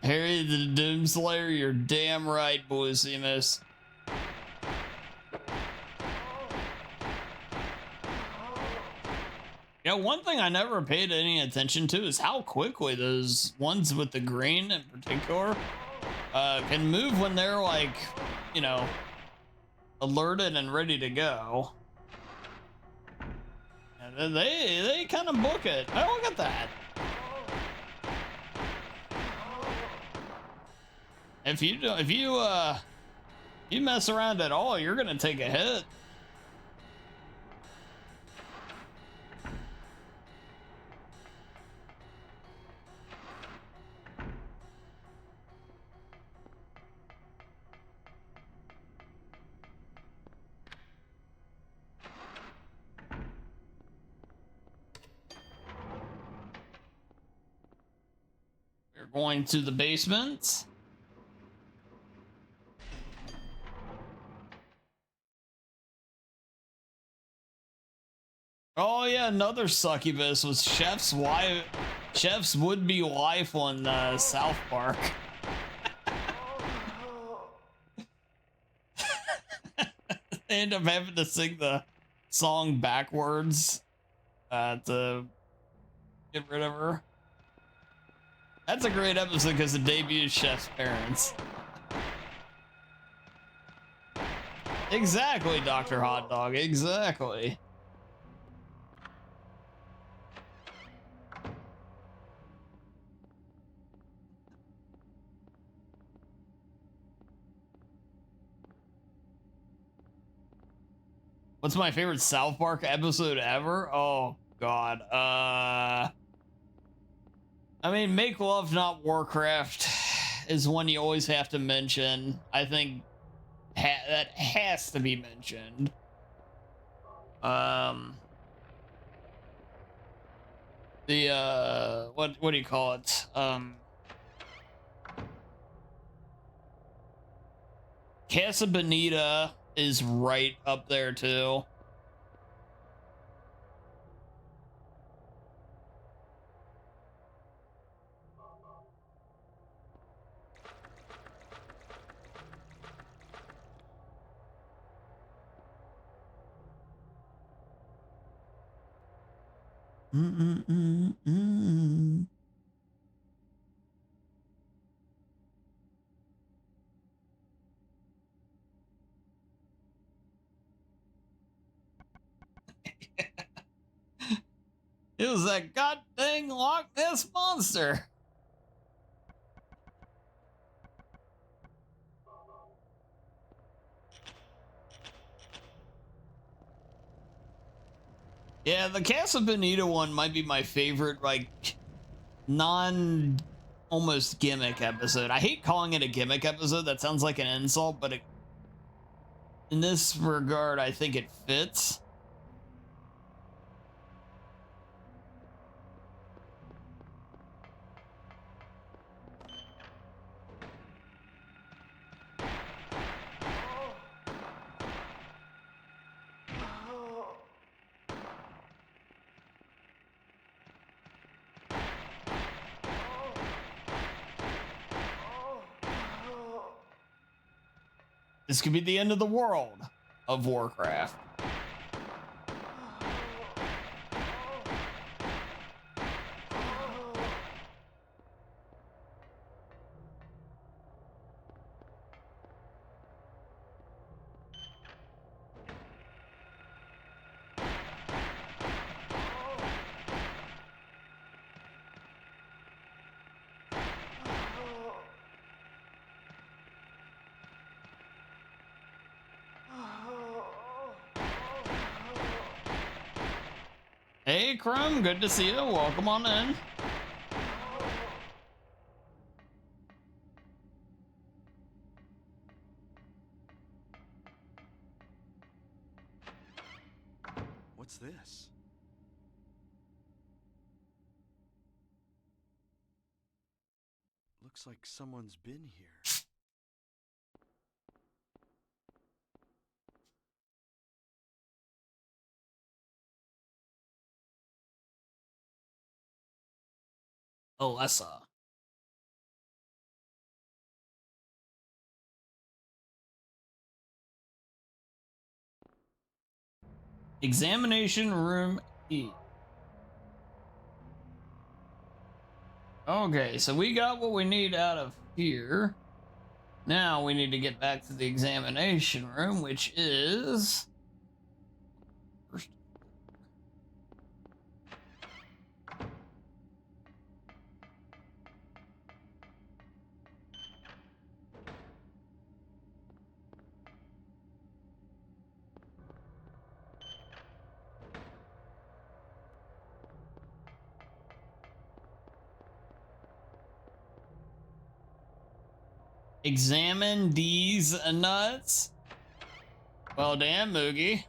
Harry the Doomslayer, you're damn right, Bullisimus. You know, one thing I never paid any attention to is how quickly those ones with the green in particular can move when they're, like, you know, alerted and ready to go. And they kind of book it. Oh, look at that. If you mess around at all, you're gonna take a hit. We're going to the basement. Oh yeah, another succubus was Chef's wife, Chef's would-be wife on South Park. They end up having to sing the song backwards to get rid of her. That's a great episode because it debuts Chef's parents. Exactly, Dr. Hot Dog, exactly. What's my favorite South Park episode ever? Oh God. I mean, Make Love Not Warcraft is one you always have to mention. I think that has to be mentioned. The what do you call it? Casa Bonita is right up there too. It was that god dang Loch Ness monster. Yeah, the Casa Bonita one might be my favorite, like, almost gimmick episode. I hate calling it a gimmick episode. That sounds like an insult, but in this regard, I think it fits. This could be the end of the world of Warcraft. Hey, Crumb, good to see you. Welcome on in. What's this? Looks like someone's been here. Alessa. Examination room E. Okay, so we got what we need out of here. Now we need to get back to the examination room, which is... Examine these nuts. Well, damn, Moogie.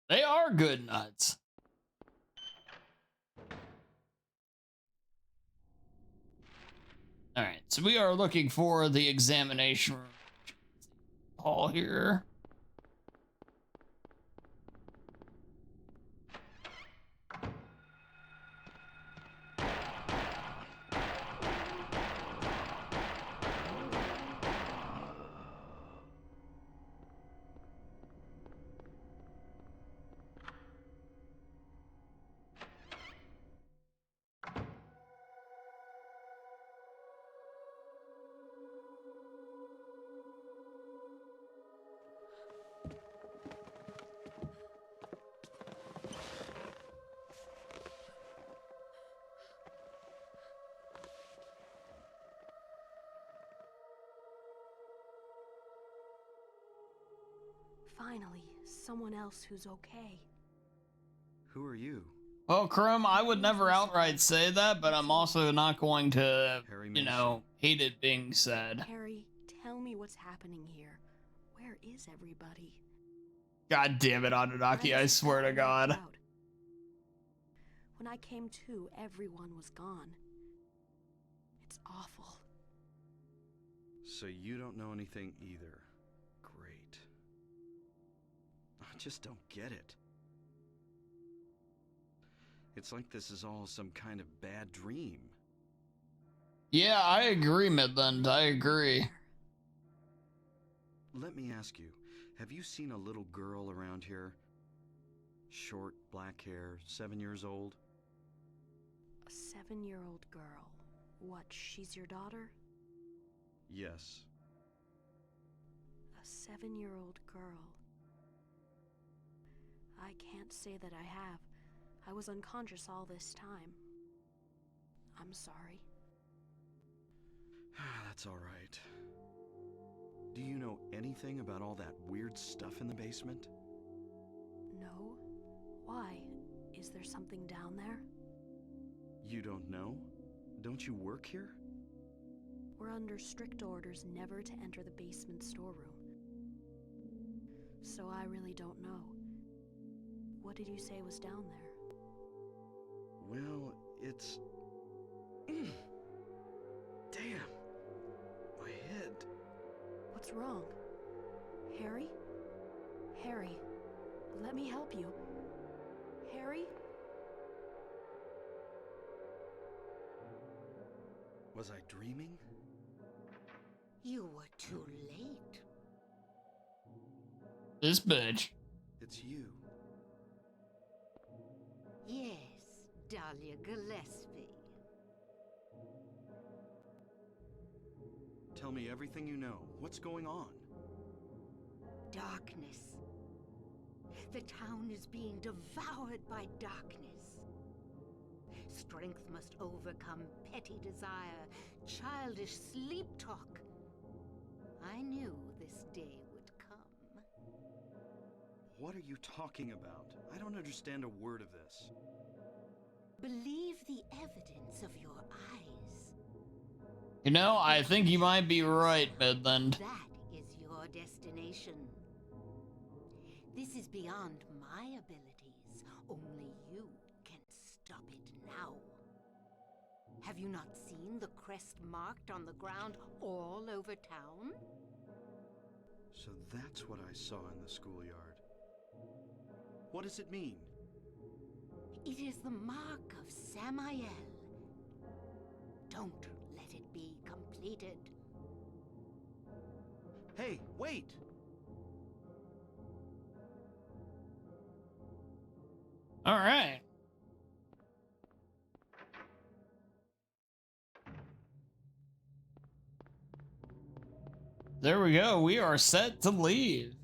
They are good nuts. All right, so we are looking for the examination room hall here. Finally, someone else who's okay. Who are you? Well, Krum, I would never outright say that, but I'm also not going to, you know, hate it being said. Harry, tell me what's happening here. Where is everybody? God damn it, Anunnaki, I swear to God. When I came to, everyone was gone. It's awful. So you don't know anything either. Great. I just don't get it. It's like this is all some kind of bad dream. Yeah, I agree, Midland. I agree. Let me ask you, have you seen a little girl around here? Short, black hair, 7 years old? A 7-year-old girl. What, she's your daughter? Yes. A 7-year-old girl. I can't say that I have. I was unconscious all this time. I'm sorry. That's all right. Do you know anything about all that weird stuff in the basement? No? Why? Is there something down there? You don't know? Don't you work here? We're under strict orders never to enter the basement storeroom. So I really don't know. What did you say was down there? Well, it's... Damn! My head. What's wrong? Harry? Harry, let me help you. Harry? Was I dreaming? You were too late. This bitch. It's you. Yes, Dahlia Gillespie. Tell me everything you know. What's going on? darkness. The town is being devoured by darkness. Strength must overcome petty desire, childish sleep talk. I knew this day would come. What are you talking about? I don't understand a word of this. Believe the evidence of your eyes. You know, I think you might be right, Midland. That is your destination. This is beyond my abilities. Only you can stop it now. Have you not seen the crest marked on the ground all over town? So that's what I saw in the schoolyard. What does it mean? It is the mark of Samael. Don't let it be completed. Hey, wait! All right. There we go. We are set to leave.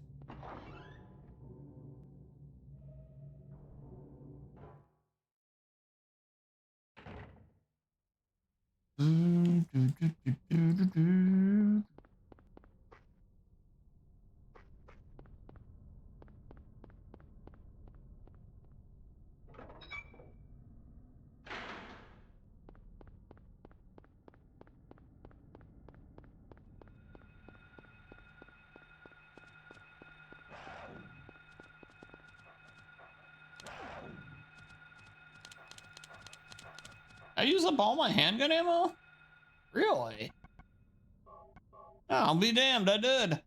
I use up all my handgun ammo? Really? Oh, I'll be damned, I did.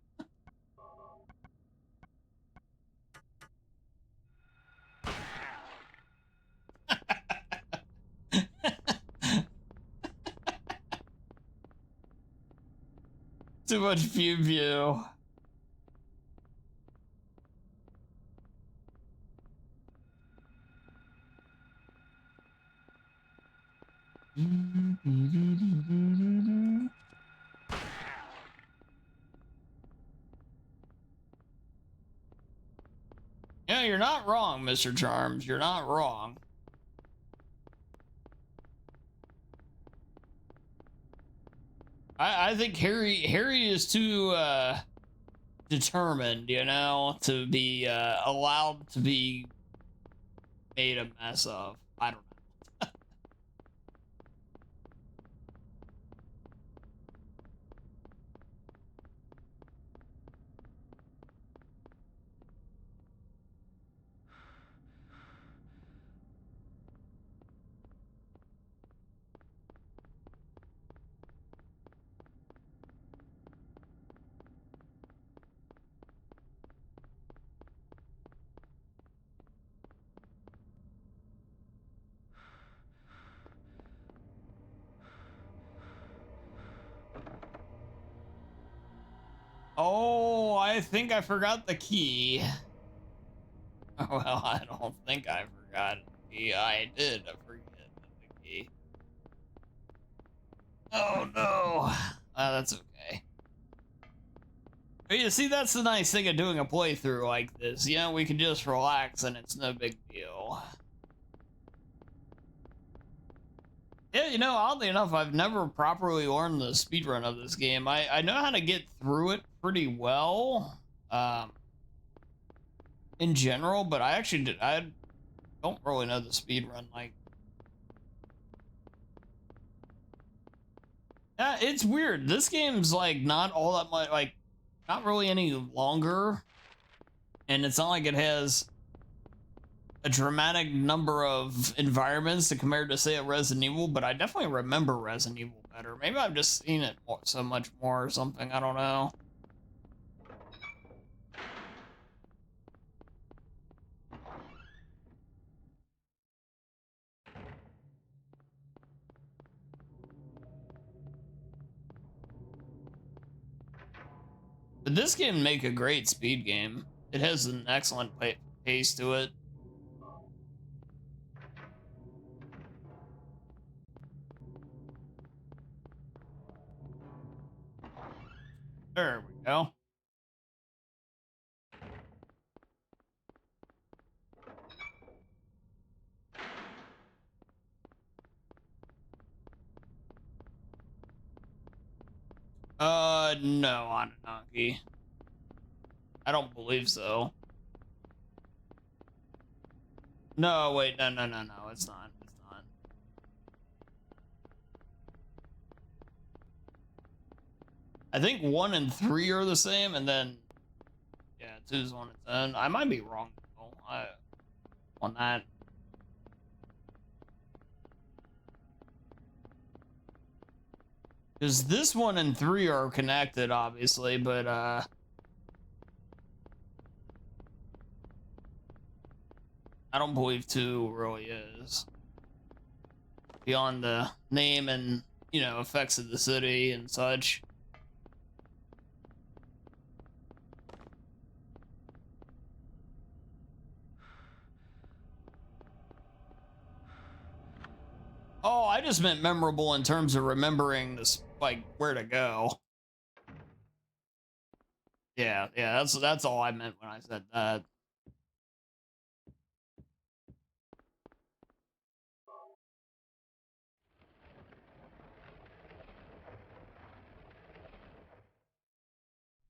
Too much pew pew. Yeah, you're not wrong, Mr. Charms. You're not wrong. I think Harry is too determined, you know, to be allowed to be made a mess of. I don't know. Oh, I think I forgot the key. Well, I don't think I forgot the key. I did forget the key. Oh no. That's okay. But you see, that's the nice thing of doing a playthrough like this. You know, we can just relax and it's no big deal. Yeah, you know, oddly enough, I've never properly learned the speedrun of this game. I know how to get through it pretty well, in general, but I don't really know the speedrun, like. Yeah, it's weird. This game's, like, not all that much, like, not really any longer, and it's not like it has a dramatic number of environments to compare to, say, a Resident Evil, but I definitely remember Resident Evil better. Maybe I've just seen it so much more or something, I don't know. But this game make a great speed game. It has an excellent pace to it. There we go. No, Anunnaki. I don't believe so. No, wait, no, it's not. It's not. I think 1 and 3 are the same, and then, yeah, 2 is on its own. I might be wrong, though, on that. Because this 1 and 3 are connected, obviously, but, I don't believe 2 really is. Beyond the name and, you know, effects of the city and such. Oh, I just meant memorable in terms of remembering this, like, where to go. Yeah, that's all I meant when I said that.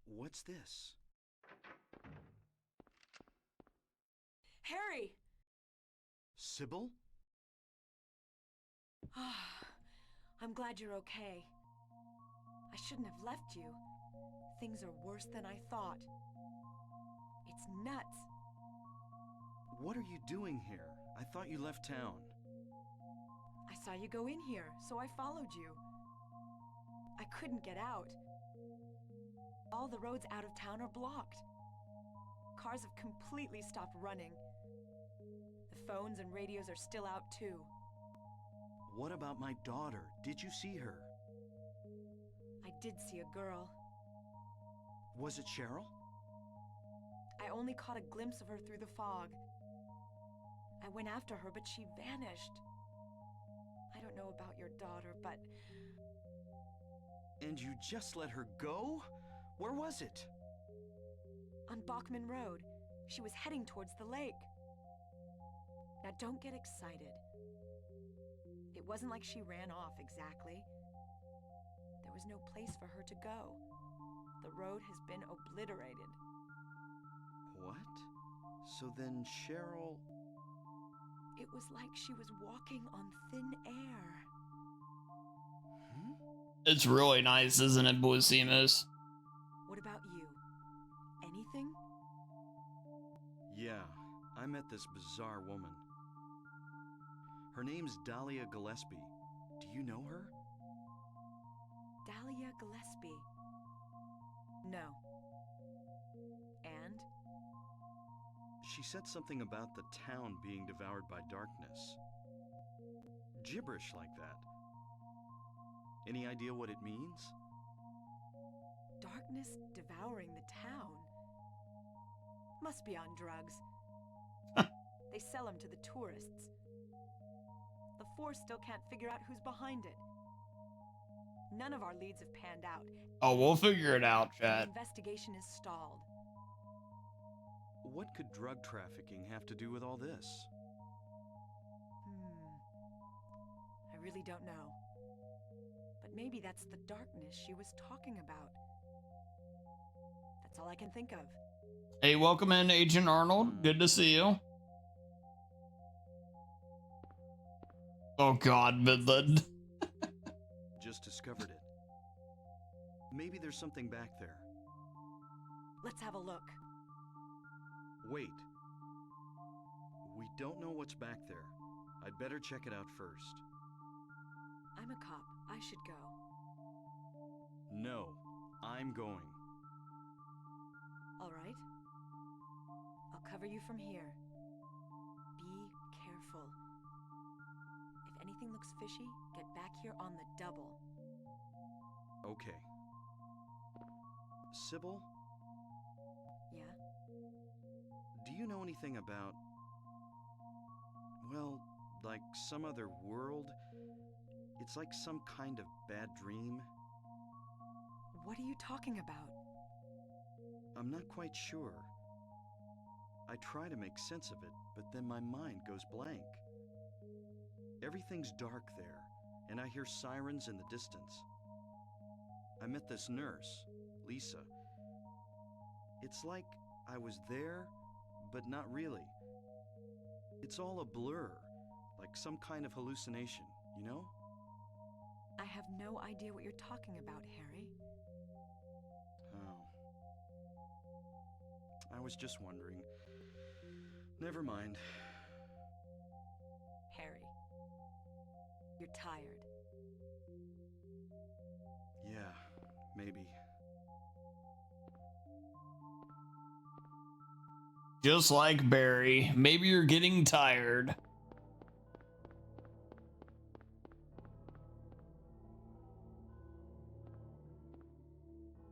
What's this? Harry! Sybil? I'm glad you're okay. I shouldn't have left you. Things are worse than I thought. It's nuts. What are you doing here? I thought you left town. I saw you go in here, so I followed you. I couldn't get out. All the roads out of town are blocked. Cars have completely stopped running. The phones and radios are still out too. What about my daughter? Did you see her? I did see a girl. Was it Cheryl? I only caught a glimpse of her through the fog. I went after her, but she vanished. I don't know about your daughter, but... And you just let her go? Where was it? On Bachman Road. She was heading towards the lake. Now don't get excited. It wasn't like she ran off exactly. There was no place for her to go. The road has been obliterated. What? So then Cheryl... It was like she was walking on thin air. It's really nice, isn't it, Buisimus? What about you? Anything? Yeah, I met this bizarre woman. Her name's Dahlia Gillespie. Do you know her? Dahlia Gillespie. No. And? She said something about the town being devoured by darkness. Gibberish like that. Any idea what it means? Darkness devouring the town. Must be on drugs. They sell them to the tourists. The Force still can't figure out who's behind it. None of our leads have panned out. Oh, we'll figure it out, The chat. investigation is stalled. What could drug trafficking have to do with all this? I really don't know. But maybe that's the darkness she was talking about. That's all I can think of. Hey, welcome in, Agent Arnold. Good to see you. Oh God, Midland. Just discovered it. Maybe there's something back there. Let's have a look. Wait. We don't know what's back there. I'd better check it out first. I'm a cop. I should go. No, I'm going. All right. I'll cover you from here. Be careful. If anything looks fishy, get back here on the double. Okay. Sybil, Yeah? do you know anything about... well, like some other world? It's like some kind of bad dream. What are you talking about? I'm not quite sure. I try to make sense of it, but then my mind goes blank. Everything's dark there, and I hear sirens in the distance. I met this nurse, Lisa. It's like I was there, but not really. It's all a blur, like some kind of hallucination, you know? I have no idea what you're talking about, Harry. Oh. I was just wondering. Never mind. Harry, you're tired. Yeah, maybe. Just like Barry, maybe you're getting tired.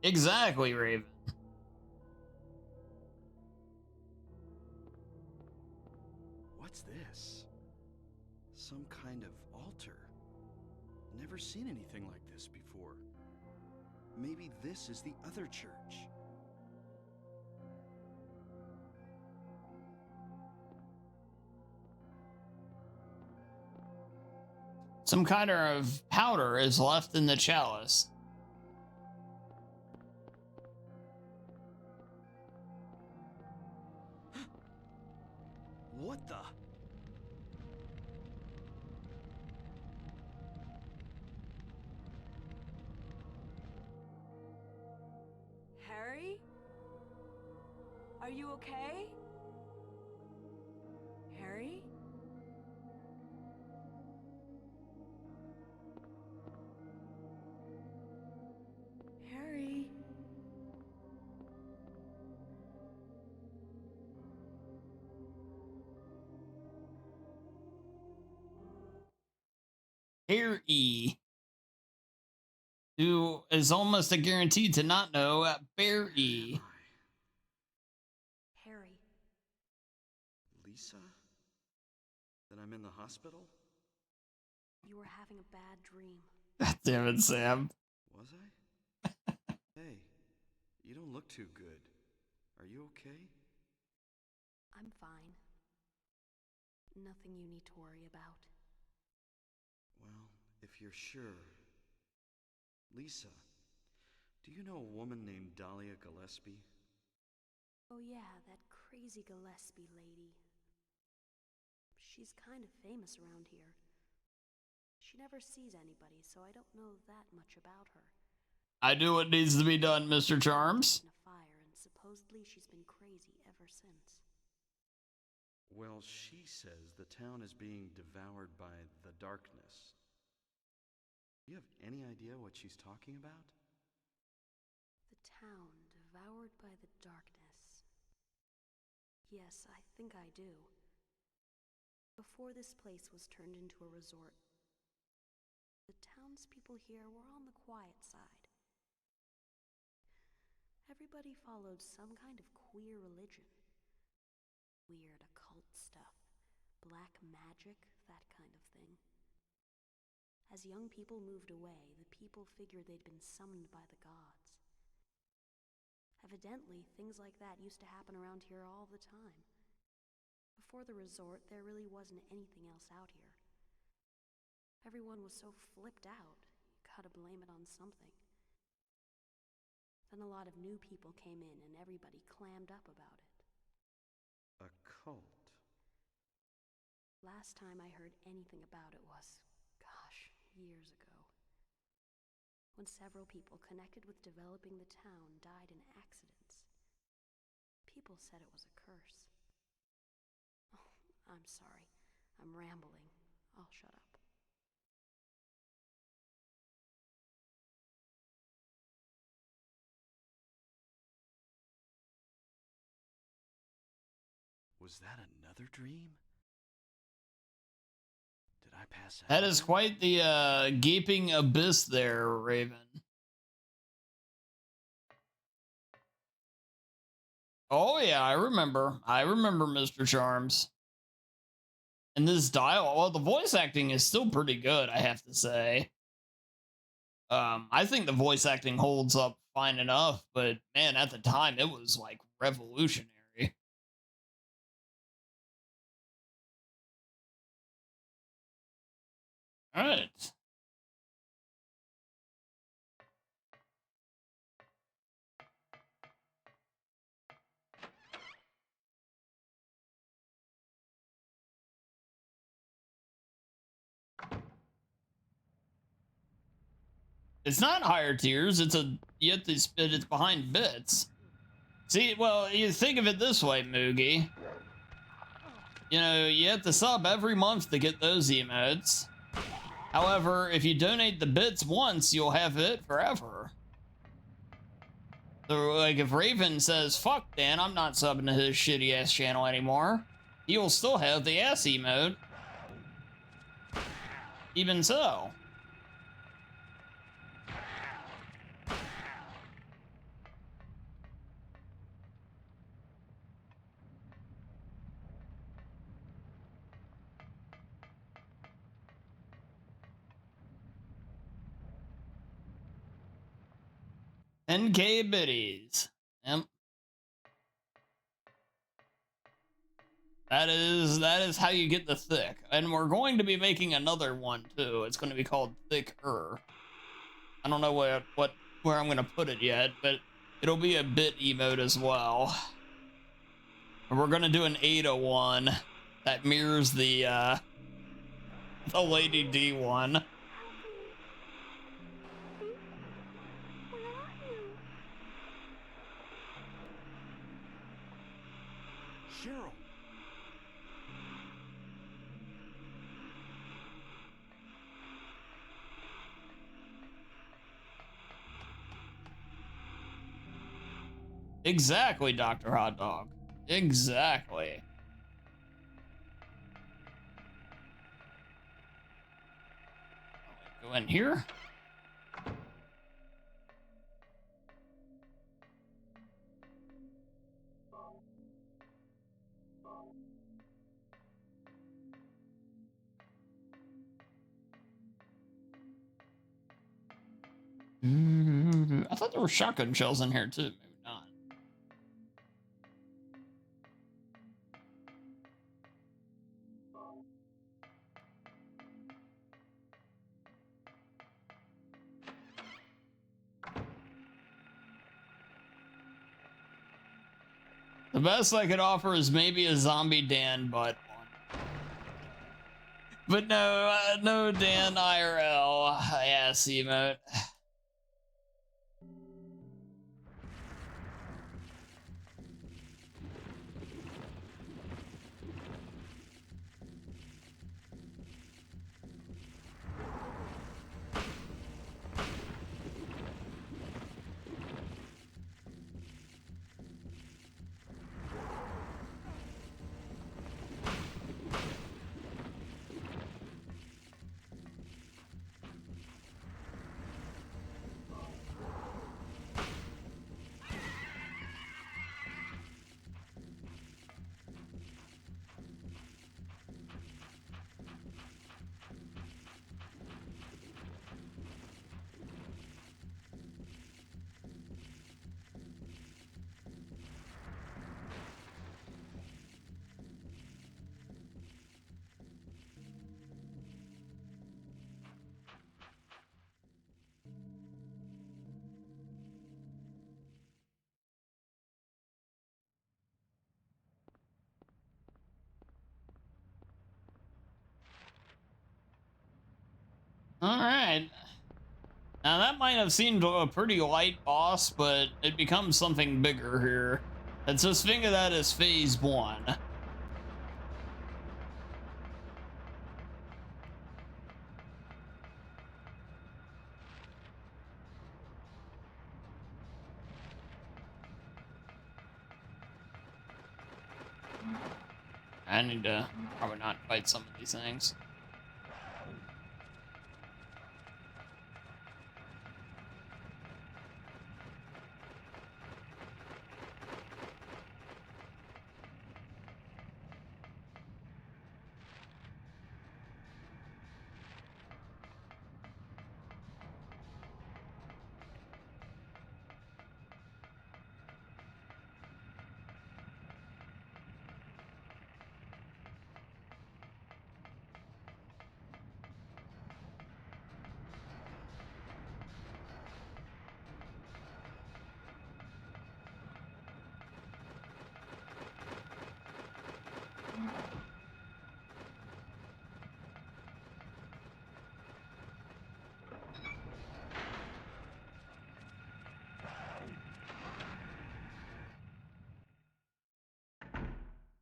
Exactly, Raven. What's this? Some kind of altar. Never seen anything like this before. Maybe this is the other church. Some kind of powder is left in the chalice. What the? Harry? Are you okay? Harry? Harry? Harry, who is almost a guarantee to not know Barry. Harry. Lisa? Then I'm in the hospital? You were having a bad dream. God damn it, Sam. Was I? Hey, you don't look too good. Are you okay? I'm fine. Nothing you need to worry about. Well, if you're sure. Lisa, do you know a woman named Dahlia Gillespie? Oh yeah, that crazy Gillespie lady. She's kind of famous around here. She never sees anybody, so I don't know that much about her. I do what needs to be done, Mr. Charms. In a fire, and supposedly she's been crazy ever since. Well, she says the town is being devoured by the darkness. Do you have any idea what she's talking about? The town devoured by the darkness. Yes, I think I do. Before this place was turned into a resort, the townspeople here were on the quiet side. Everybody followed some kind of queer religion. Weird occult stuff, black magic, that kind of thing. As young people moved away, the people figured they'd been summoned by the gods. Evidently, things like that used to happen around here all the time. Before the resort, there really wasn't anything else out here. Everyone was so flipped out, you gotta blame it on something. Then a lot of new people came in and everybody clammed up about it. A cult? Last time I heard anything about it was, gosh, years ago. When several people connected with developing the town died in accidents. People said it was a curse. Oh, I'm sorry. I'm rambling. I'll shut up. Was that another dream? Did I pass out? That is quite the gaping abyss there, Raven. Oh yeah, I remember. I remember Mr. Charms. And this dialogue, well, the voice acting is still pretty good, I have to say. I think the voice acting holds up fine enough, but man, at the time it was like revolutionary. All right. It's not higher tiers. It's it's behind bits. See, well, you think of it this way, Moogie. You know, you have to sub every month to get those emotes. However, if you donate the bits once, you'll have it forever. So, like, if Raven says, fuck Dan, I'm not subbing to his shitty ass channel anymore, he will still have the ass emote. Even so. NK biddies. Yep. That is how you get the thick. And we're going to be making another one too. It's going to be called Thicker. I don't know where I'm going to put it yet, but it'll be a bit emote as well. And we're going to do an Ada one that mirrors the Lady D one. Cheryl. Exactly, Dr. Hot Dog. Exactly. Go in here. I thought there were shotgun shells in here too. Maybe not. The best I could offer is maybe a zombie Dan butt one. But no, no Dan IRL ass emote. All right. Now that might have seemed a pretty light boss, but it becomes something bigger here. Let's just think of that as phase 1. I need to probably not fight some of these things.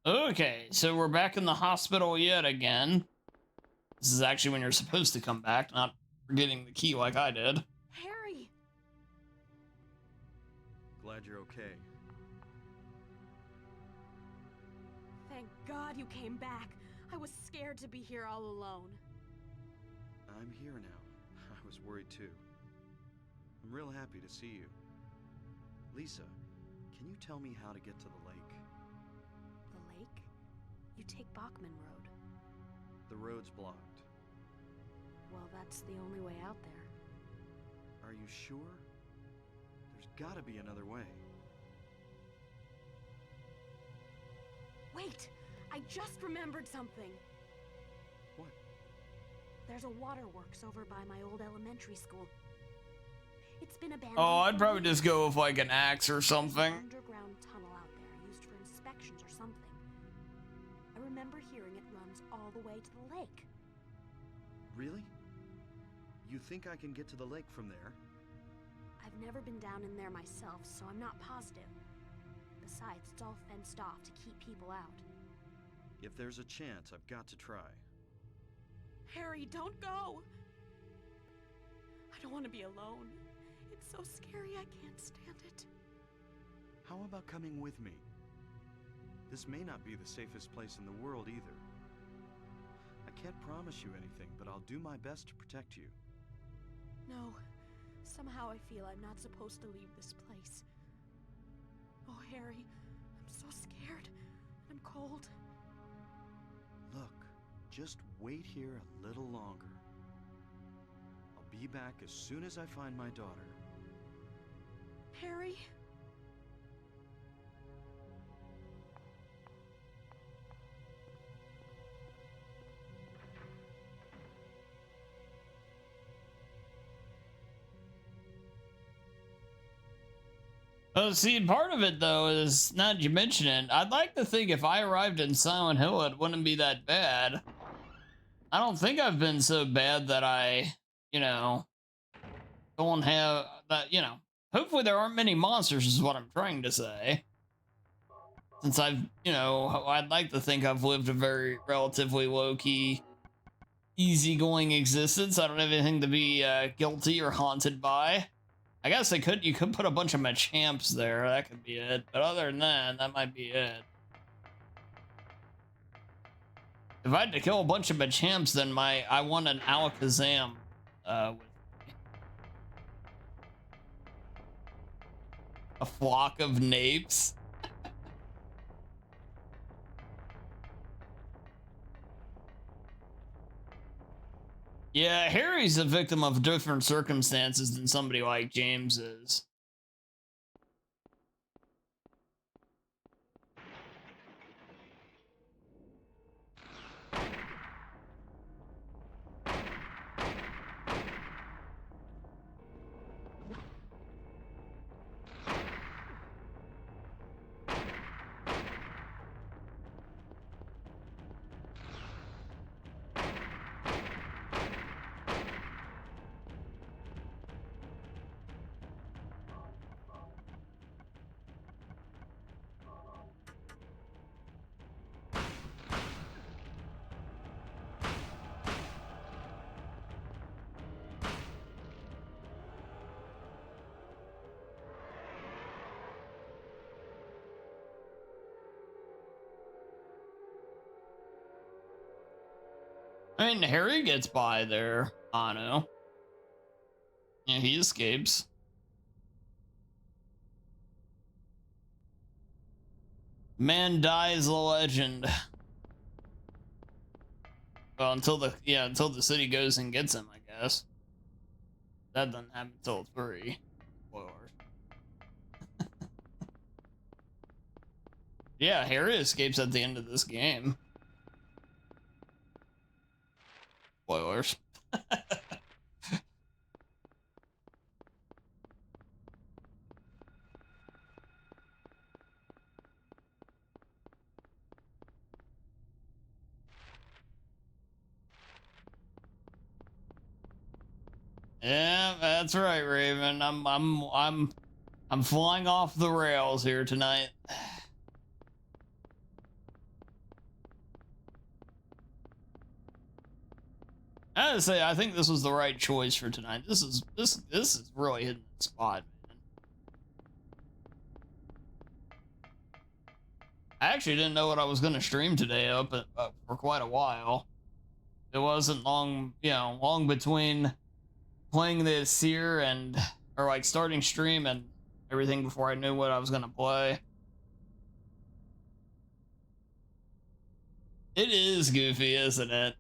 Okay, so we're back in the hospital yet again. This is actually when you're supposed to come back, not forgetting the key like I did. Harry! Glad you're okay. Thank God you came back. I was scared to be here all alone. I'm here now. I was worried too. I'm real happy to see you. Lisa, can you tell me how to get to the lake? The lake? You take Bachman Road. The road's blocked. Well, that's the only way out there. Are you sure? There's gotta be another way. Wait! I just remembered something! What? There's a waterworks over by my old elementary school. It's been abandoned. Oh, I'd for probably years. just go with like an axe or something. Underground tunnel out there used for inspections or something. I remember hearing it runs all the way to the lake. Really? You think I can get to the lake from there? I've never been down in there myself, so I'm not positive. Besides, it's all fenced off to keep people out. If there's a chance, I've got to try. Harry, don't go! I don't want to be alone. It's so scary, I can't stand it. How about coming with me? This may not be the safest place in the world either. I can't promise you anything, but I'll do my best to protect you. No. Somehow I feel I'm not supposed to leave this place. Oh, Harry, I'm so scared. I'm cold. Look, just wait here a little longer. I'll be back as soon as I find my daughter. Harry? Oh, see, part of it though is, now that you mention it, I'd like to think if I arrived in Silent Hill, it wouldn't be that bad. I don't think I've been so bad that I, don't have that, hopefully there aren't many monsters is what I'm trying to say. Since I've, I'd like to think I've lived a very relatively low-key, easygoing existence. I don't have anything to be guilty or haunted by. I guess you could put a bunch of Machamps there. That could be it. But other than that, that might be it. If I had to kill a bunch of Machamps, then I want an Alakazam with me. A flock of Napes. Yeah, Harry's a victim of different circumstances than somebody like James is. I mean, Harry gets by there, Ano. Yeah, he escapes. Man dies a legend. Well, until the city goes and gets him, I guess. That doesn't happen until 3. Spoilers. Yeah, Harry escapes at the end of this game. Spoilers. Yeah, that's right, Raven. I'm flying off the rails here tonight. I gotta say, I think this was the right choice for tonight. This is really hitting the spot, man. I actually didn't know what I was gonna stream today up for quite a while. It wasn't long, long between playing this here or like starting stream and everything before I knew what I was gonna play. It is goofy, isn't it?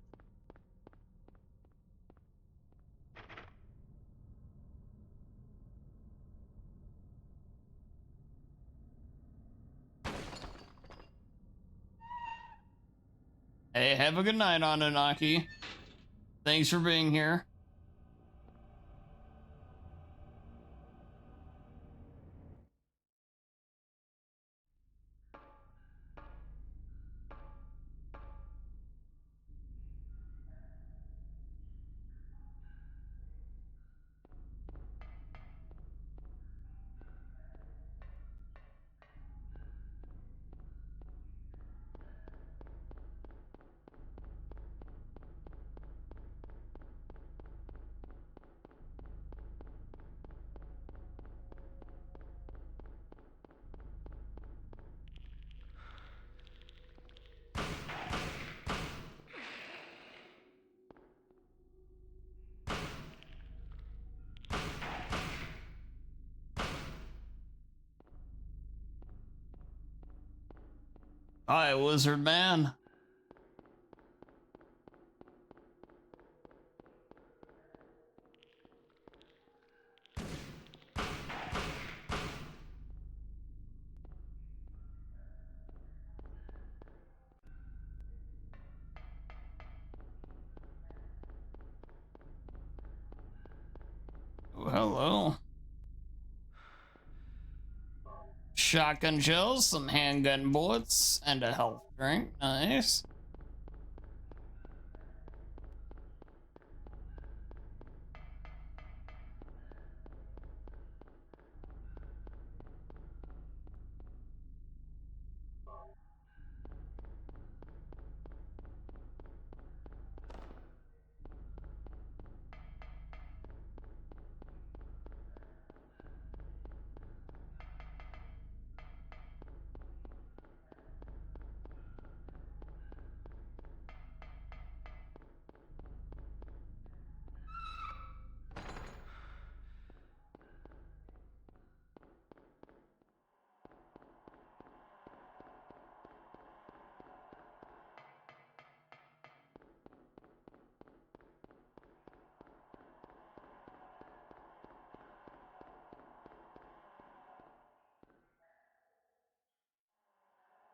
Hey, have a good night, Anunnaki. Thanks for being here. Hi, Lizard Man. Oh, hello. Shotgun shells, some handgun bullets, and a health drink. Nice.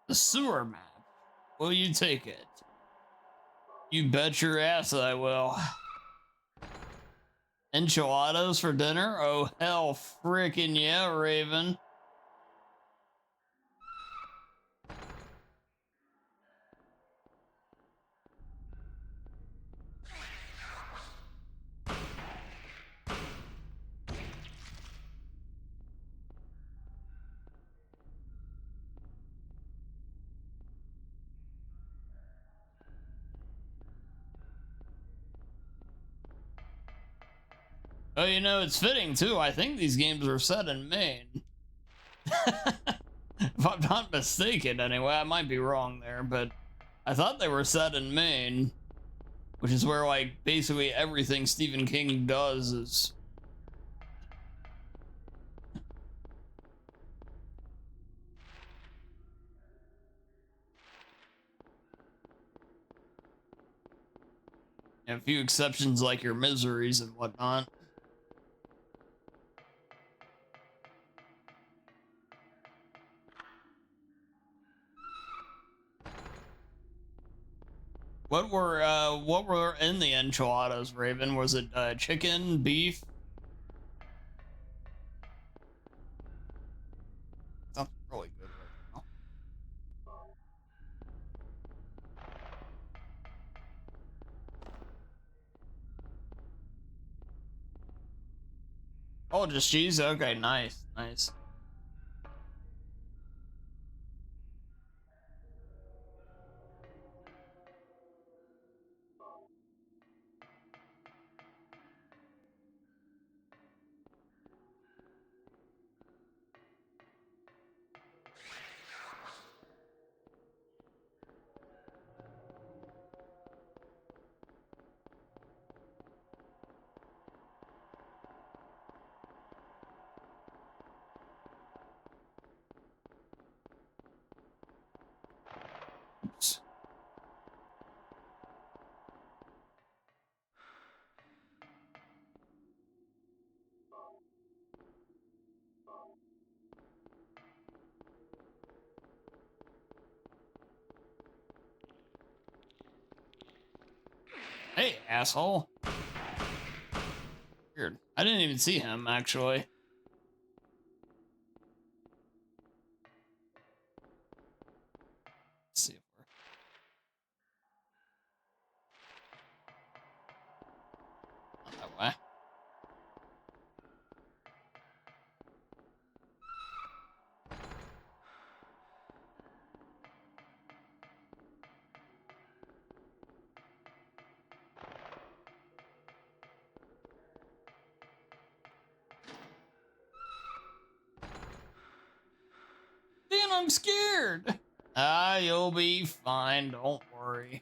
The sewer map. Will you take it? You bet your ass I will. Enchiladas for dinner? Oh, hell frickin' yeah, Raven. Oh, it's fitting too. I think these games are set in Maine. If I'm not mistaken, anyway. I might be wrong there, but I thought they were set in Maine, which is where, like, basically everything Stephen King does is. A few exceptions like your miseries and whatnot. What were in the enchiladas, Raven? Was it chicken, beef? Sounds really good right now. Oh, just cheese? Okay, nice, nice. Hey, asshole. Weird. I didn't even see him, actually. Let's see if we're... Not that way. Dan, I'm scared. Ah, you'll be fine. Don't worry.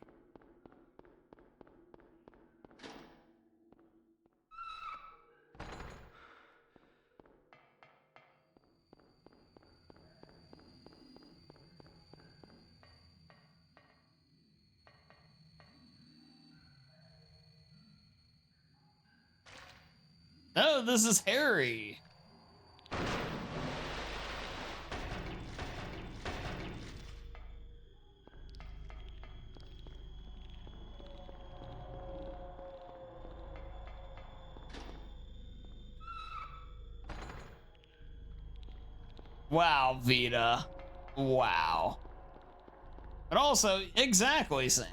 No, this is Harry. Wow, Vita. Wow. But also, exactly, Sam.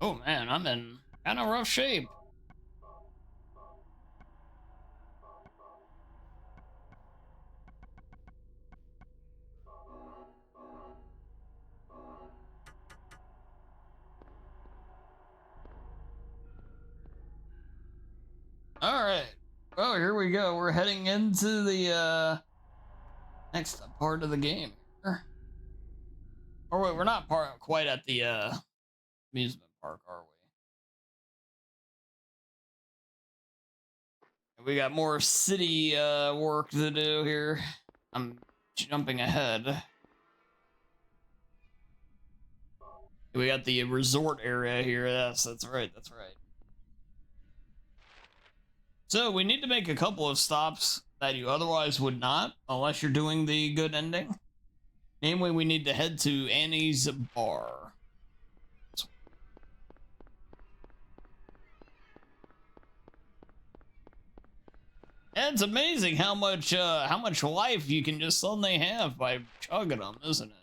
Oh man, I'm in kind of rough shape. All right. Oh, here we go. We're heading into the next part of the game here. Or wait, we're not quite at the amusement park, are we? We got more city work to do here. I'm jumping ahead. We got the resort area here. Yes, that's right. That's right. So we need to make a couple of stops that you otherwise would not, unless you're doing the good ending. Namely, we need to head to Annie's bar. And it's amazing how much life you can just suddenly have by chugging them, isn't it?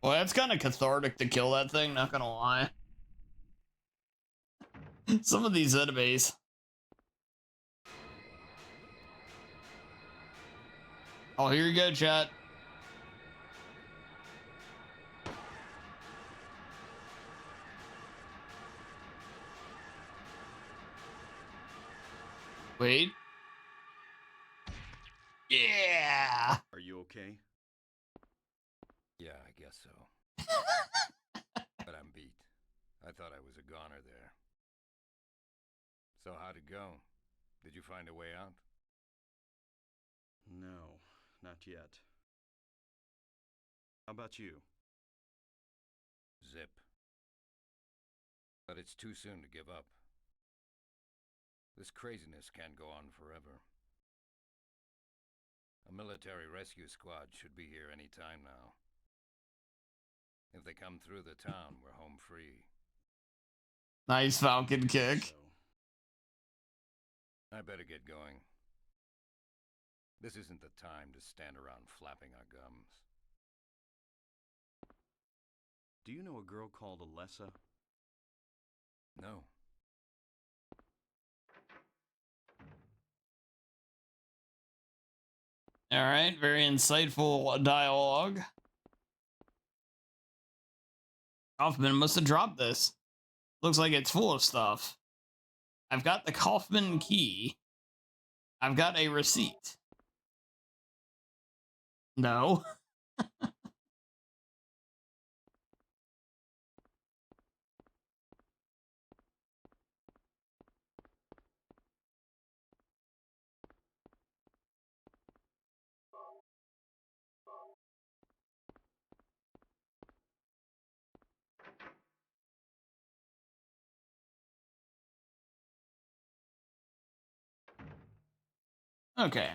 Well, that's kind of cathartic to kill that thing, not gonna lie. Some of these enemies. Oh, here you go, chat. Wait. Yeah. Are you okay? Yeah, I guess so. But I'm beat. I thought I was a goner there. So how'd it go? Did you find a way out? No, not yet. How about you? Zip. But it's too soon to give up. This craziness can't go on forever. A military rescue squad should be here any time now. If they come through the town, we're home free. Nice Falcon kick. So, I better get going. This isn't the time to stand around flapping our gums. do you know a girl called Alessa? No. All right, very insightful dialogue. Kaufman must have dropped this. Looks like it's full of stuff. I've got the Kaufman key. I've got a receipt. No. Okay.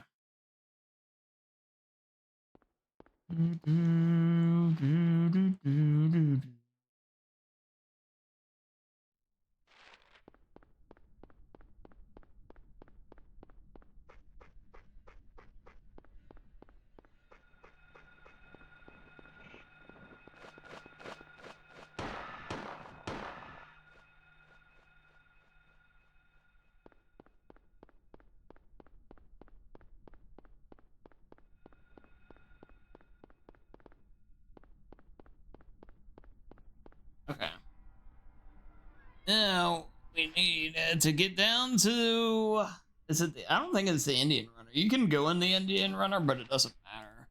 Okay. Now we need to get down to. Is it? I don't think it's the Indian Runner. You can go in the Indian Runner, but it doesn't matter.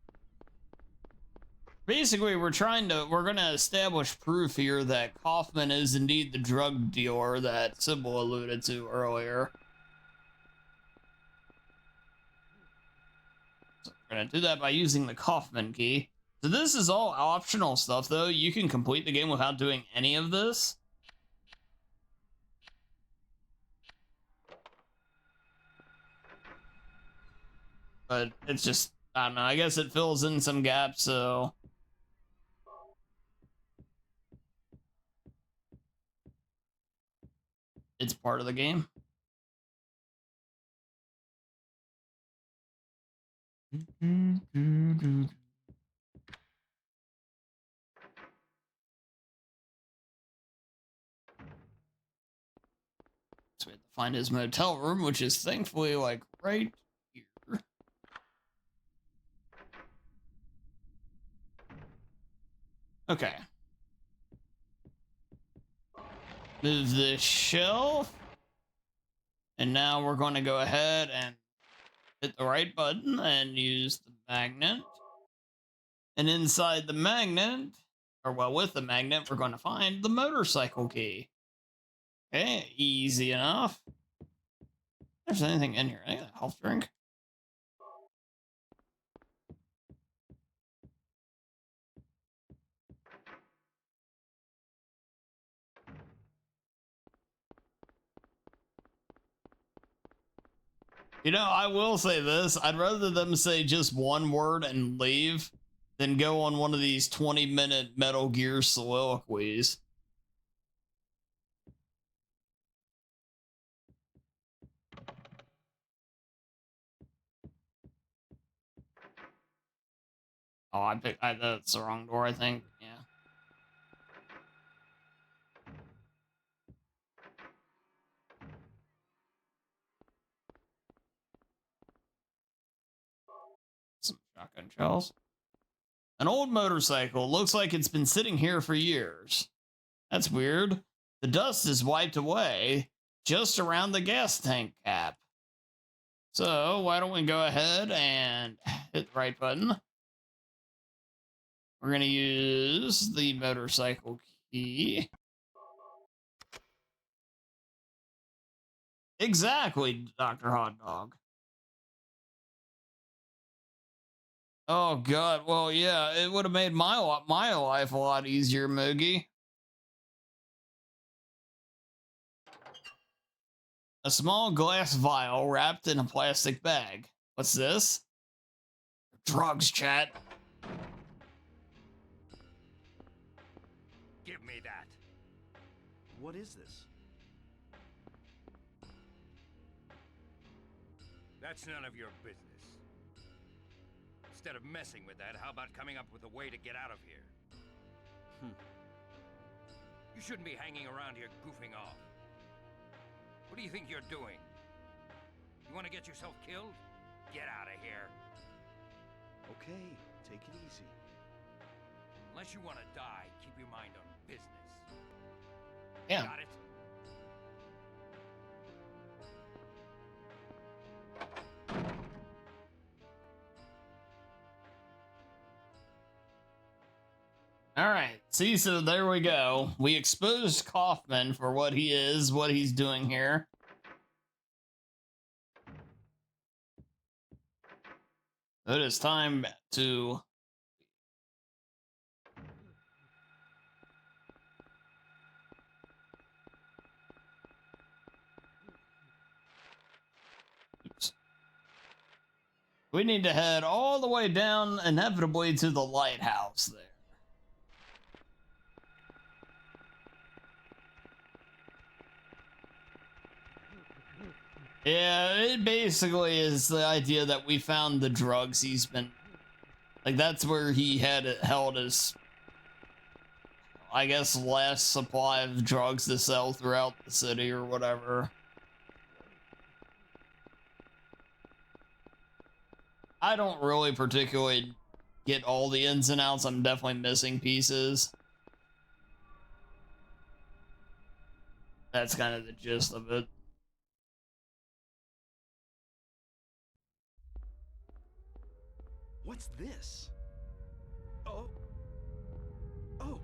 Basically, we're gonna establish proof here that Kaufman is indeed the drug dealer that Sybil alluded to earlier. So we're gonna do that by using the Kaufman key. So this is all optional stuff, though. You can complete the game without doing any of this. But it's just, I don't know, I guess it fills in some gaps, so. It's part of the game. So we have to find his motel room, which is thankfully like right here. Okay. Move this shelf. And now we're going to go ahead and hit the right button and use the magnet. And inside the magnet, or well, with the magnet, we're going to find the motorcycle key. Okay, easy enough. If there's anything in here, I got a health drink. You know, I will say this. I'd rather them say just one word and leave than go on one of these 20-minute Metal Gear soliloquies. Oh, that's the wrong door, I think. Yeah. Some shotgun shells. An old motorcycle. Looks like it's been sitting here for years. That's weird. The dust is wiped away just around the gas tank cap. So why don't we go ahead and hit the right button? We're going to use the motorcycle key. Exactly, Dr. Hot Dog. Oh, God. Well, yeah, it would have made my life a lot easier, Moogie. A small glass vial wrapped in a plastic bag. What's this? Drugs, chat. Give me that. What is this? That's none of your business. Instead of messing with that, how about coming up with a way to get out of here? You shouldn't be hanging around here goofing off. What do you think you're doing? You want to get yourself killed? Get out of here. Okay, take it easy. Unless you want to die, keep your mind on business. Yeah. Got it? All right. See, so there we go. We exposed Kaufman for what he is, what he's doing here. It is time to... Oops. We need to head all the way down, inevitably, to the lighthouse there. Yeah, it basically is the idea that we found the drugs he's been... Like, that's where he had it held his, I guess, last supply of drugs to sell throughout the city or whatever. I don't really particularly get all the ins and outs. I'm definitely missing pieces. That's kind of the gist of it. What's this? Oh. Oh.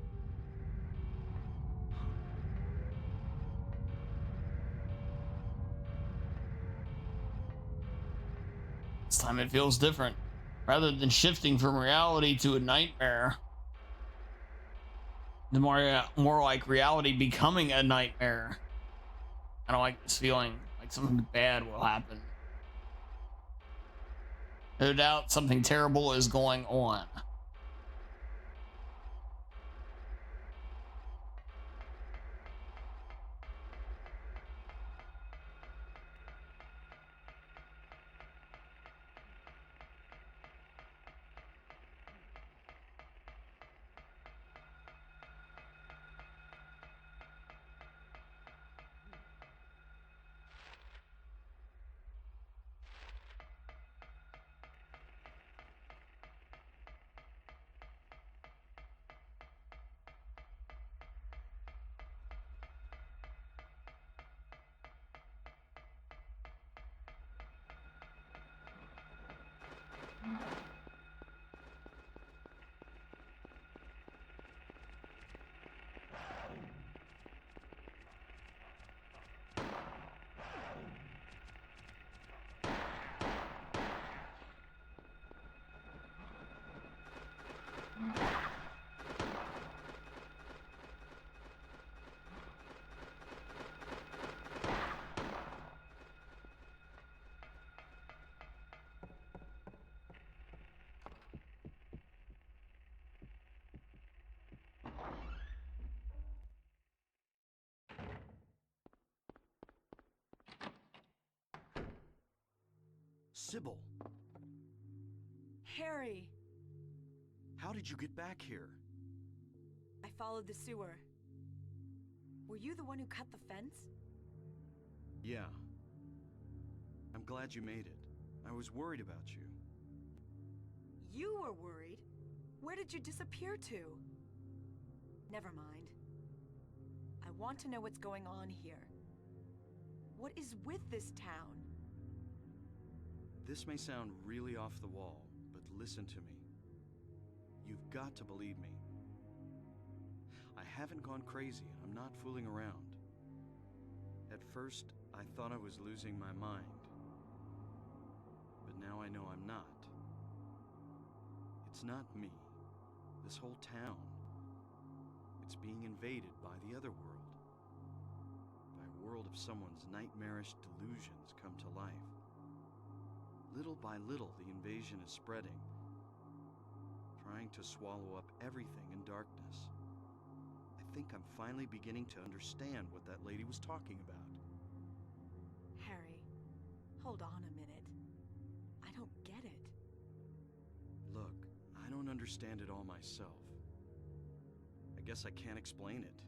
This time it feels different. Rather than shifting from reality to a nightmare, the more like reality becoming a nightmare. I don't like this feeling like something bad will happen. No doubt something terrible is going on. Sybil, Harry! how did you get back here? I followed the sewer. Were you the one who cut the fence? Yeah. I'm glad you made it. I was worried about you. You were worried? Where did you disappear to? Never mind. I want to know what's going on here. What is with this town? This may sound really off the wall, but listen to me. You've got to believe me. I haven't gone crazy. I'm not fooling around. At first, I thought I was losing my mind. But now I know I'm not. It's not me. This whole town. It's being invaded by the other world. By a world of someone's nightmarish delusions come to life. Little by little, the invasion is spreading, trying to swallow up everything in darkness. I think I'm finally beginning to understand what that lady was talking about. Harry, hold on a minute. understand it all myself. I guess I can't explain it.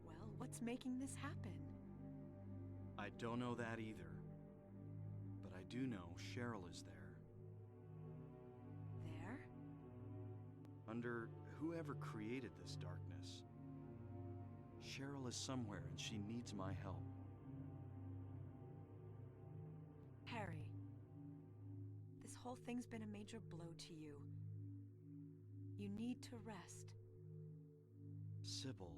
Well, what's making this happen? I don't know that either. But I do know Cheryl is there. There? Under whoever created this darkness. Cheryl is somewhere and she needs my help. Harry, this whole thing's been a major blow to you. You need to rest. Sybil,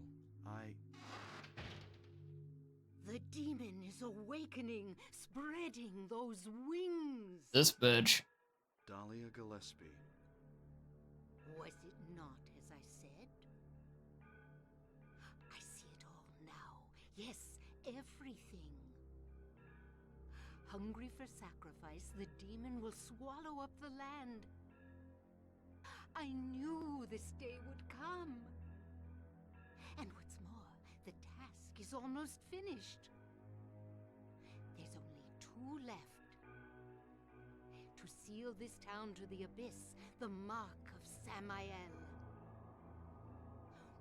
The demon is awakening, spreading those wings. This bitch. Dahlia Gillespie. Was it not as I said? I see it all now. Yes, everything. Hungry for sacrifice, the demon will swallow up the land. I knew this day would come. And what's more, the task is almost finished. There's only 2 left. To seal this town to the abyss, the mark of Samael.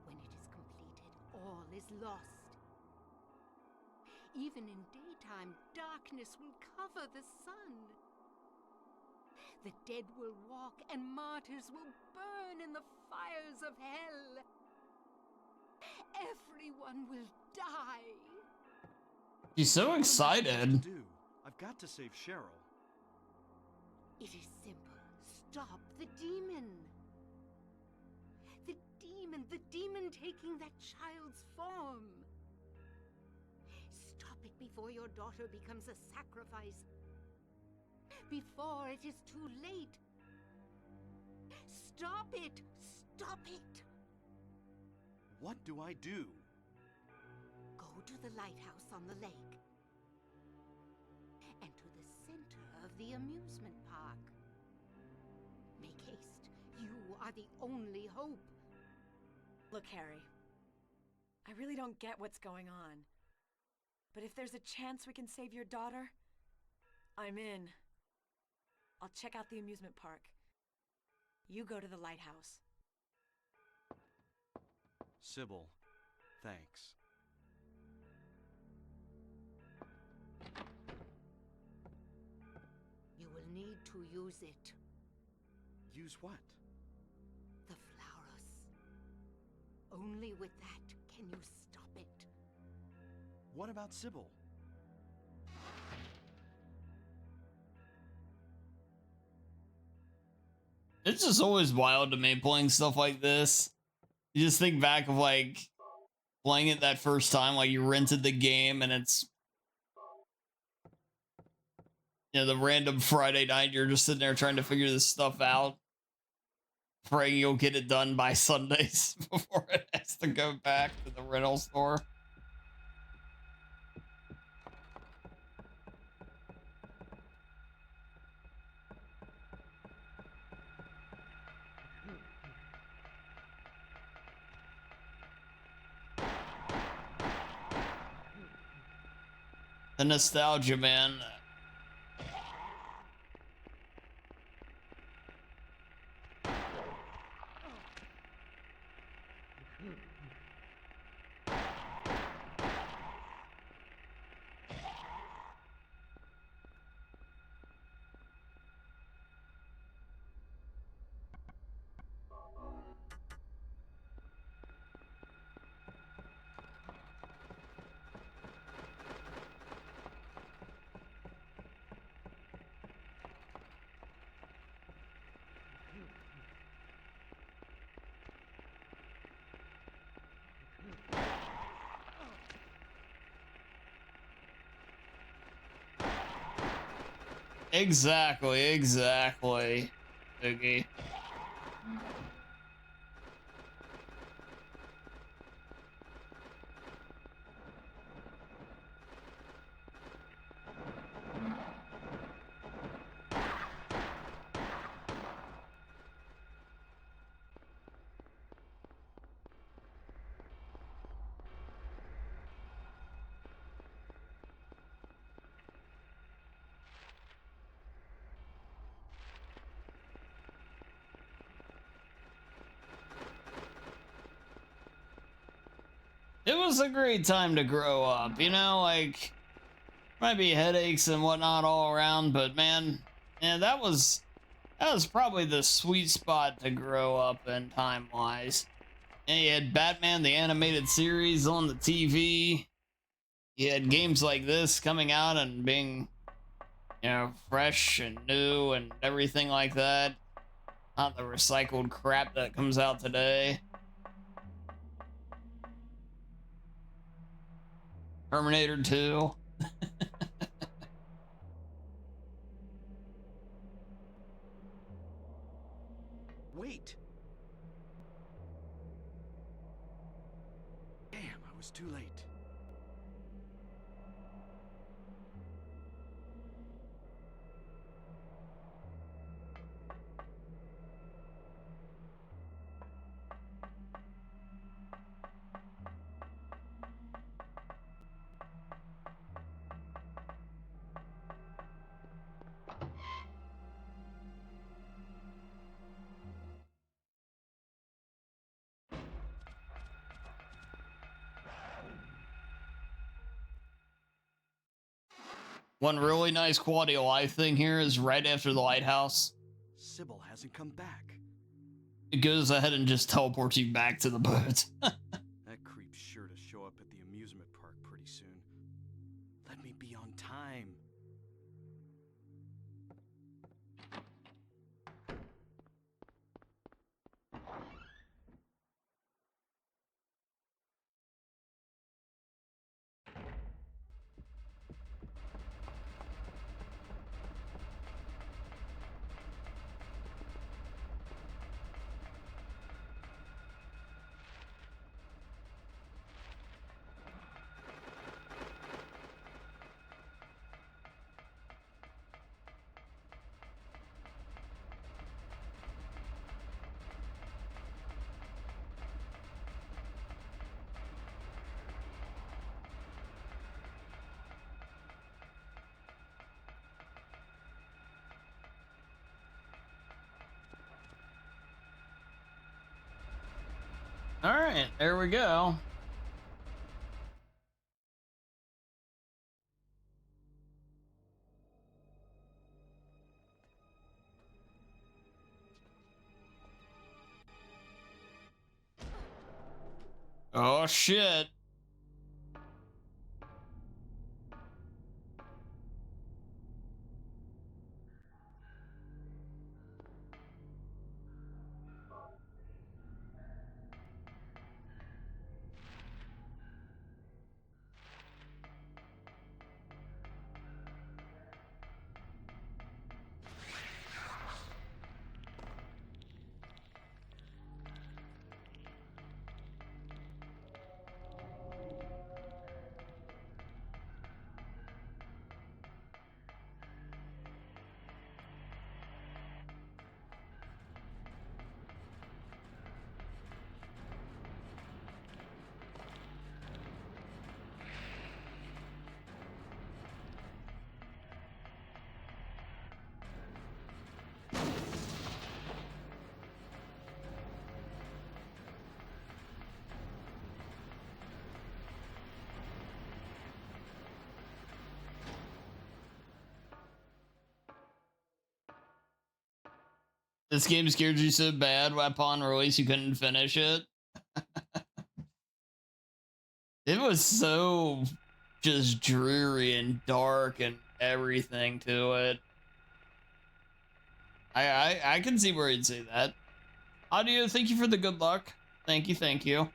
When it is completed, all is lost. Even in daytime, darkness will cover the sun. The dead will walk and martyrs will burn in the fires of hell. Everyone will die. She's so What am I supposed excited. to do? I've got to save Cheryl. It is simple. Stop the demon. The demon taking that child's form. Stop it before your daughter becomes a sacrifice. Before it is too late. Stop it! Stop it! What do I do? Go to the lighthouse on the lake. And to the center of the amusement park. Make haste. You are the only hope. Look, Harry, I really don't get what's going on. But if there's a chance we can save your daughter, I'm in. I'll check out the amusement park. You go to the lighthouse. Sybil, thanks. You will need to use it. Use what? The flowers. Only with that can you stop it. What about Sybil? It's just always wild to me playing stuff like this. You just think back of like playing it that first time, like you rented the game and it's, you know, the random Friday night you're just sitting there trying to figure this stuff out, praying you'll get it done by Sundays before it has to go back to the rental store. The nostalgia, man. Exactly. Biggie. It was a great time to grow up, you know, like, might be headaches and whatnot all around, but man, yeah, that was probably the sweet spot to grow up in time-wise. And you had Batman the animated series on the TV. You had games like this coming out and being, you know, fresh and new and everything like that. Not the recycled crap that comes out today. Terminator 2. Wait! Damn, I was too late. One really nice quality of life thing here is right after the lighthouse, Sybil hasn't come back. it goes ahead and just teleports you back to the boat. That creep's sure to show up at the amusement park pretty soon. Let me be on time. All right, there we go. Oh shit. This game scared you so bad upon release you couldn't finish it. It was so just dreary and dark and everything to it. I can see where you'd say that. Audio, thank you for the good luck. Thank you, thank you.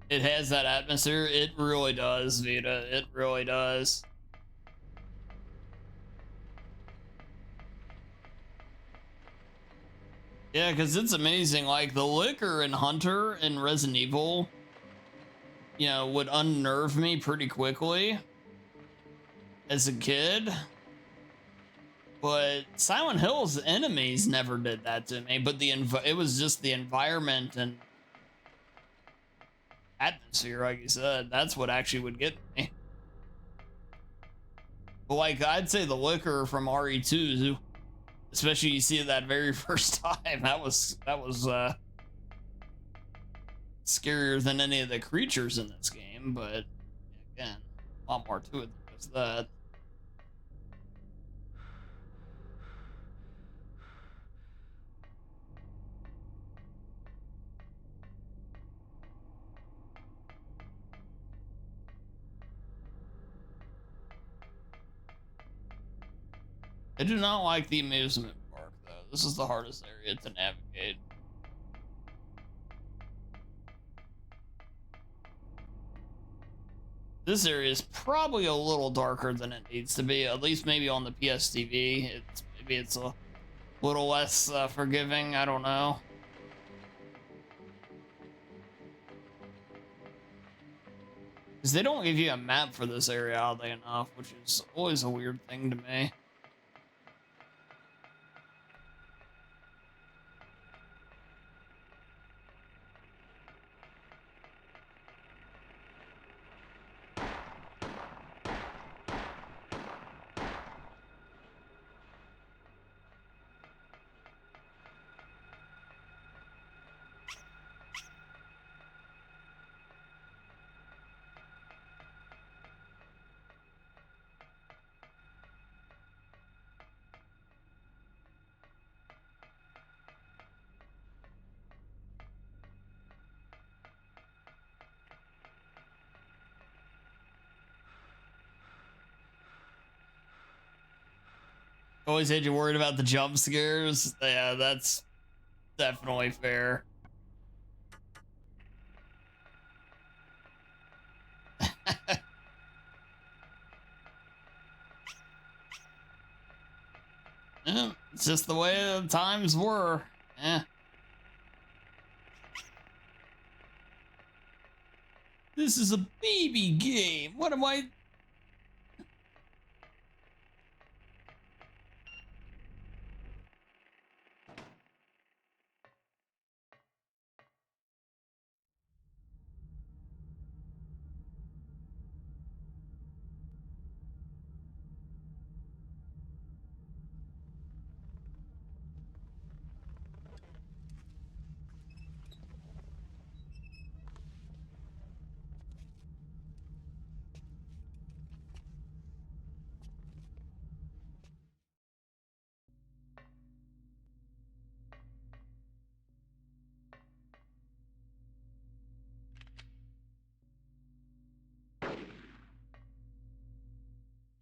It has that atmosphere. It really does, Vita. It really does. Yeah, because it's amazing. Like, the liquor and Hunter in Resident Evil, you know, would unnerve me pretty quickly as a kid. But Silent Hill's enemies never did that to me. But it was just the environment and atmosphere, like you said. That's what actually would get me. But, like, I'd say the liquor from RE2, especially you see it that very first time, that was scarier than any of the creatures in this game. But again, a lot more to it than just that. I do not like the amusement park, though. This is the hardest area to navigate. This area is probably a little darker than it needs to be, at least maybe on the PS TV. Maybe it's a little less forgiving, I don't know. Because they don't give you a map for this area, oddly enough, which is always a weird thing to me. Always had you worried about the jump scares. Yeah, that's definitely fair. Yeah, it's just the way the times were. Eh. This is a baby game. What am I?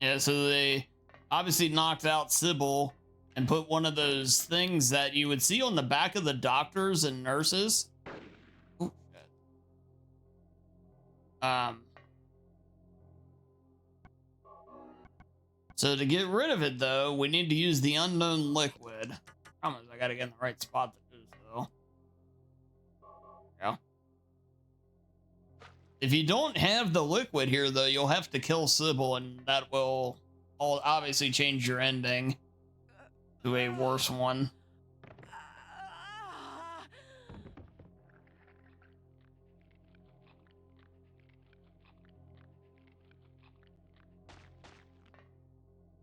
Yeah, so they obviously knocked out Sybil and put one of those things that you would see on the back of the doctors and nurses. Ooh, shit. So to get rid of it, though, we need to use the unknown liquid. Promise, I gotta get in the right spot to do so. Yeah. If you don't have the liquid here, though, you'll have to kill Sybil, and that will obviously change your ending to a worse one.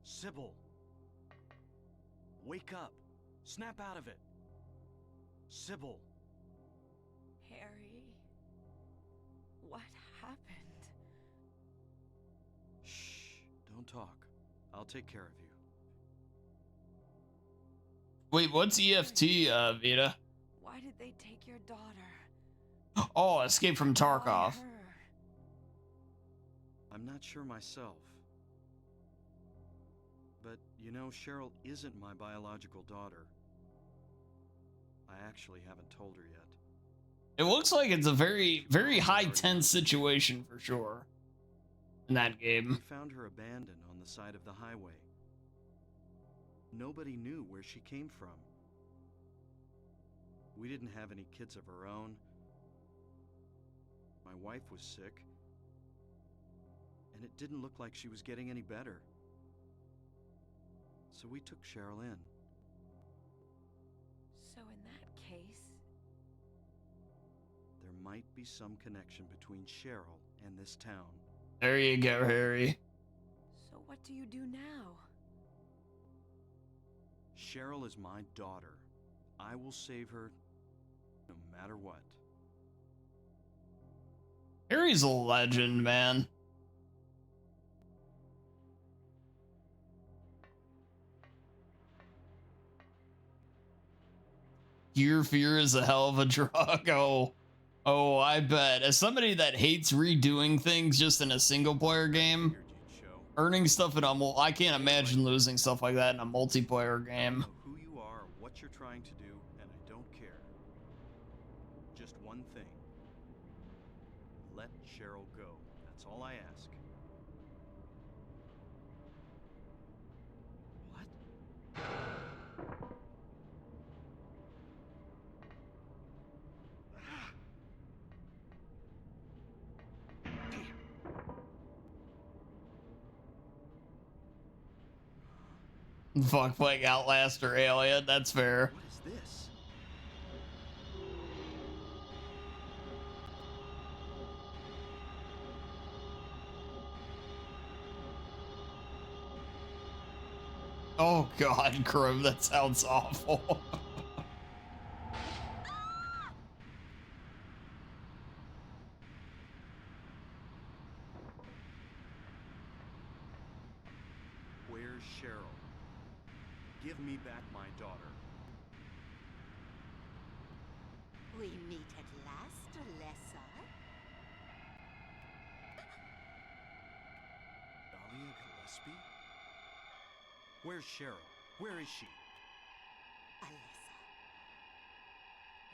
Sybil. Wake up. Snap out of it. Sybil. Harry, what happened? Shh. Don't talk. I'll take care of you. Wait, what's EFT, Vita? Why did they take your daughter? Oh, Escape from Tarkov. Why her? I'm not sure myself. But, you know, Cheryl isn't my biological daughter. I actually haven't told her yet. It looks like it's a very, very high tense situation for sure in that We game. found her abandoned on the side of the highway. Nobody knew where she came from. We didn't have any kids of our own. My wife was sick, and it didn't look like she was getting any better. So we took Cheryl in. So in that case... There might be some connection between Cheryl and this town. There you go, Harry. So what do you do now? Cheryl is my daughter. I will save her no matter what. Harry's a legend, man. Gear fear is a hell of a drug. Oh, I bet. As somebody that hates redoing things just in a single player game, earning stuff in a I can't imagine losing stuff like that in a multiplayer I game. know who you are, what you're trying to do, and I don't care. Just one thing. Let Cheryl go. That's all I ask. What? Fuck playing Outlast or Alien, that's fair. What is this? Oh god, Crow, that sounds awful. Where's Cheryl? Give me back my daughter. We meet at last, Alessa. Dahlia Gillespie? Where's Cheryl? Where is she? Alessa,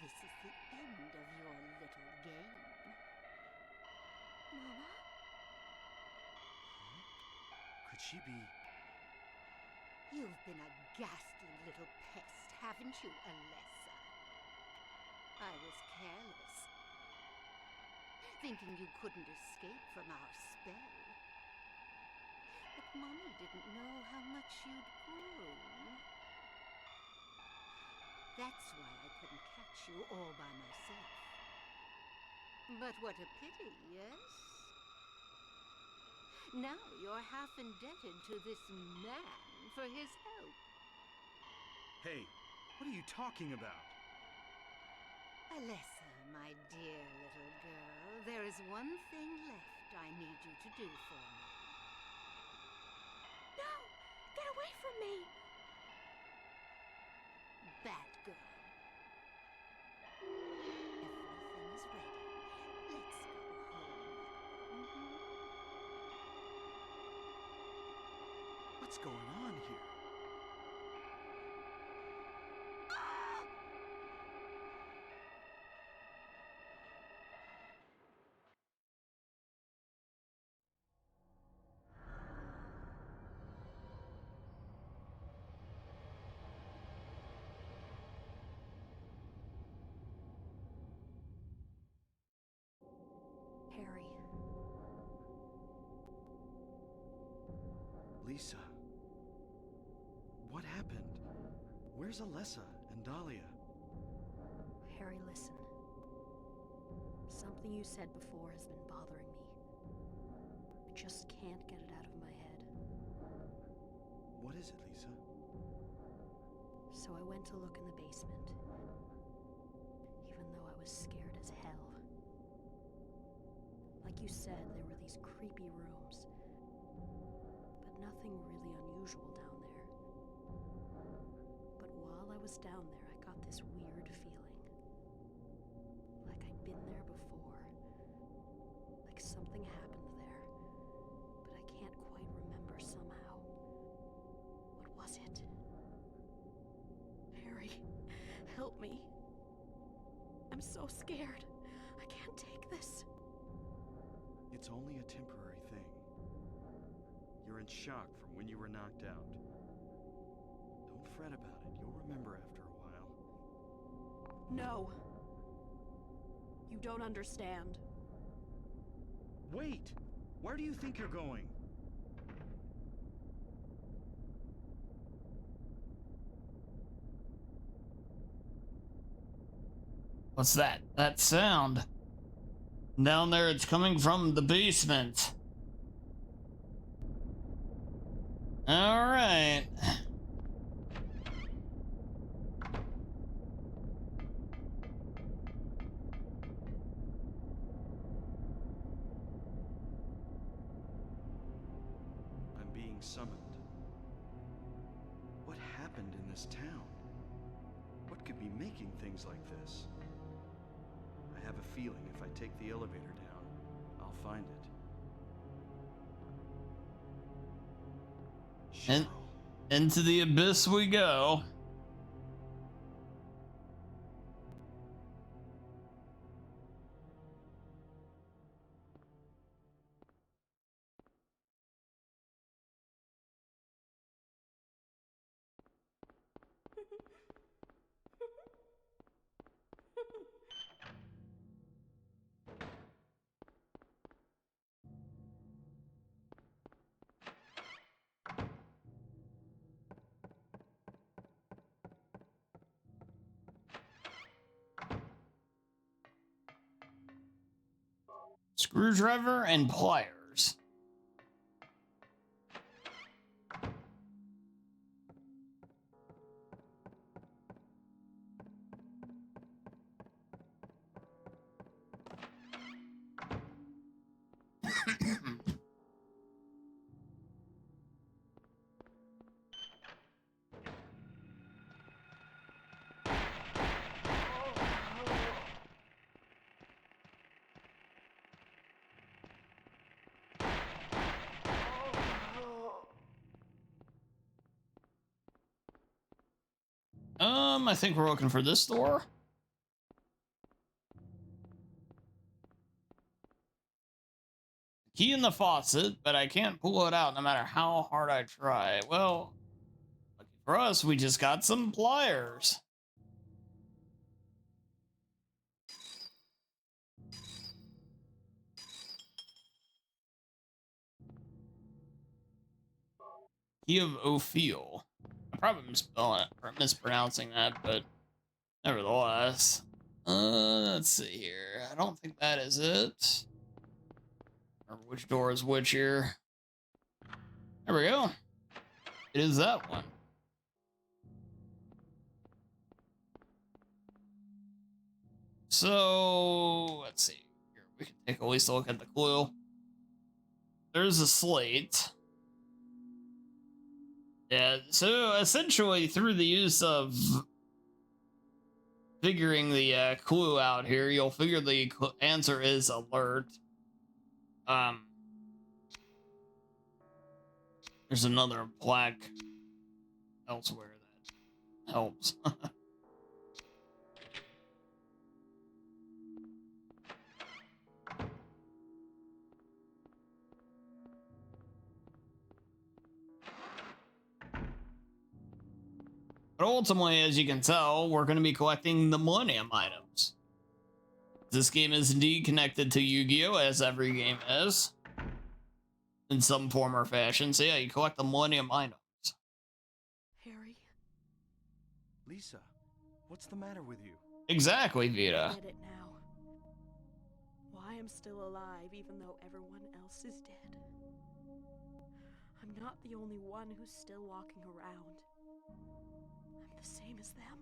this is the end of your little game. Mama? Could she be... You've been a ghastly little pest, haven't you, Alessa? I was careless, thinking you couldn't escape from our spell. But Mommy didn't know how much you'd grown. That's why I couldn't catch you all by myself. But what a pity, yes? Now you're half indebted to this man for his help. Hey, what are you talking about? Alessa, my dear little girl, there is one thing left I need you to do for me. No! Get away from me! Bad girl. Everything is ready. Let's go home. What's going on here? Harry. Lisa. What happened? Where's Alessa and Dahlia? Harry, listen. Something you said before has been bothering me. I just can't get it out of my head. What is it, Lisa? So I went to look in the basement, even though I was scared as hell. Like you said, there were these creepy rooms, but nothing really unusual down there. But while I was down there, I got this weird feeling. Like I'd been there before. Like something happened there, but I can't quite remember somehow. What was it? Harry, help me. I'm so scared. I can't take this. It's only a temporary thing. You're in shock from when you were knocked out. Don't fret about it. You'll remember after a while. No. You don't understand. Wait! Where do you think you're going? What's that? That sound. Down there, it's coming from the basement. All right. I'm being summoned. What happened in this town? What could be making things like this? I have a feeling if I take the elevator down, I'll find it. And Cheryl. into the abyss we go. Screwdriver and pliers. I think we're looking for this door. Key in the faucet, but I can't pull it out no matter how hard I try. Well, lucky for us, we just got some pliers. Key of Ophiel. I'm probably mispronouncing that, but nevertheless. Let's see here. I don't think that is it. Or which door is which here? There we go. It is that one. So let's see. Here we can take at least a look at the clue. There's a slate. Yeah, so essentially through the use of figuring the clue out here, you'll figure the answer is alert. There's another plaque elsewhere that helps. But ultimately, as you can tell, we're going to be collecting the Millennium items. This game is indeed connected to Yu-Gi-Oh! As every game is. In some form or fashion. So yeah, you collect the Millennium items. Harry, Lisa, what's the matter with you? Exactly, I Vita. get it now. Why I'm still alive even though everyone else is dead. I'm not the only one who's still walking around. I'm the same as them.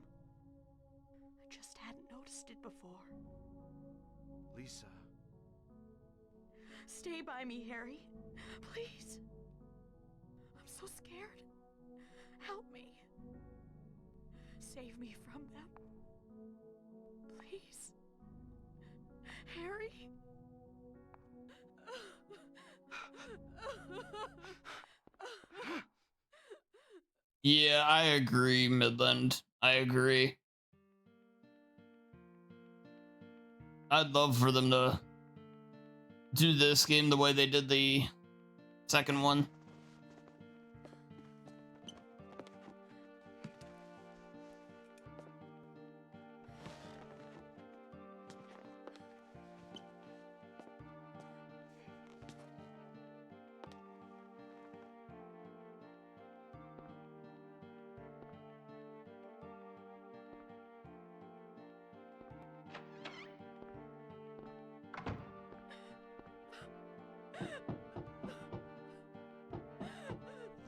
I just hadn't noticed it before. Lisa. Stay by me, Harry. Please. I'm so scared. Help me. Save me from them. Please. Harry? Yeah, I agree, Midland. I agree. I'd love for them to do this game the way they did the second one.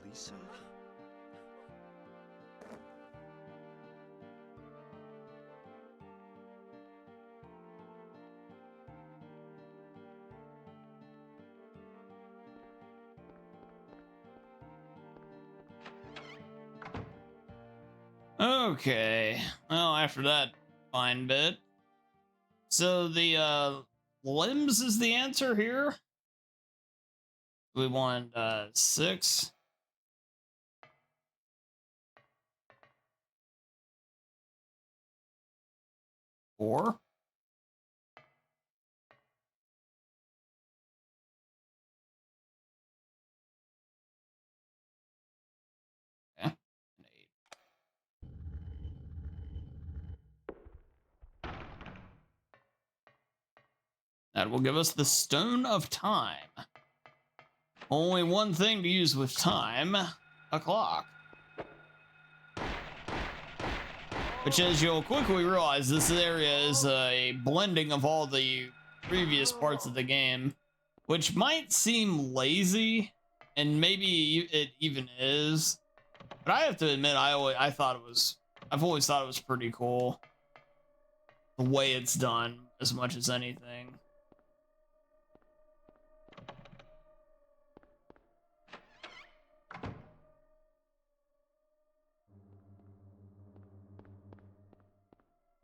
Lisa? Okay. Well, after that fine bit. So the limbs is the answer here. We want 6. 4. Okay. And 8. That will give us the Stone of Time. Only one thing to use with time, a clock. Which, as you'll quickly realize, this area is a blending of all the previous parts of the game, which might seem lazy, and maybe it even is. But I have to admit, I've always thought it was pretty cool, the way it's done, as much as anything.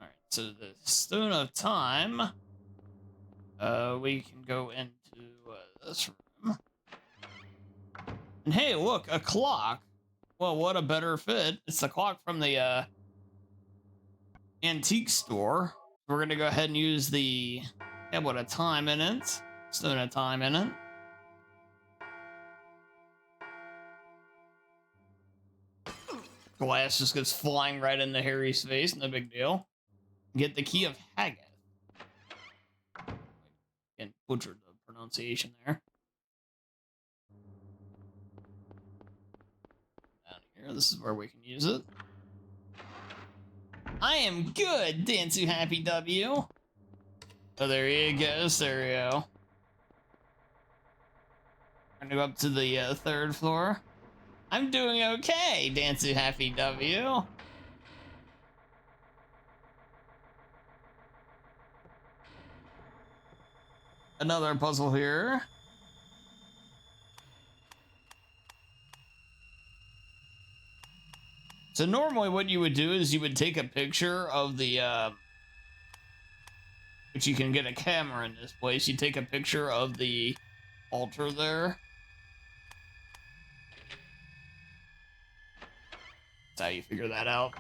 All right, so the Stone of Time. We can go into this room. And hey, look, a clock. Well, what a better fit. It's the clock from the antique store. We're gonna go ahead and use the Tablet of Time in it. Stone of Time in it. Glass just goes flying right into Harry's face, no big deal. Get the Key of Haggith. And butchered the pronunciation there. Down here, this is where we can use it. I am good, Dansu Happy W. Oh, there you go, Stereo. We're gonna go up to the 3rd floor. I'm doing okay, Dansu Happy W. Another puzzle here. So normally what you would do is you would take a picture of the, which you can get a camera in this place. You take a picture of the altar there. That's how you figure that out.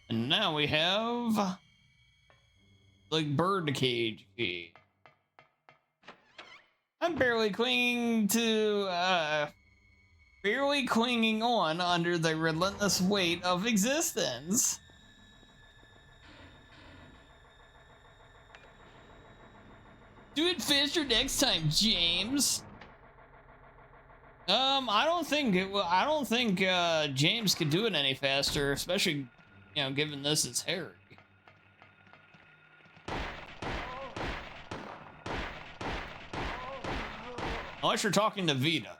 And now we have, like, bird cage key. I'm barely clinging on under the relentless weight of existence. Do it faster next time, James. I don't think James could do it any faster, especially, you know, given this is Harry. Unless you're talking to Vita.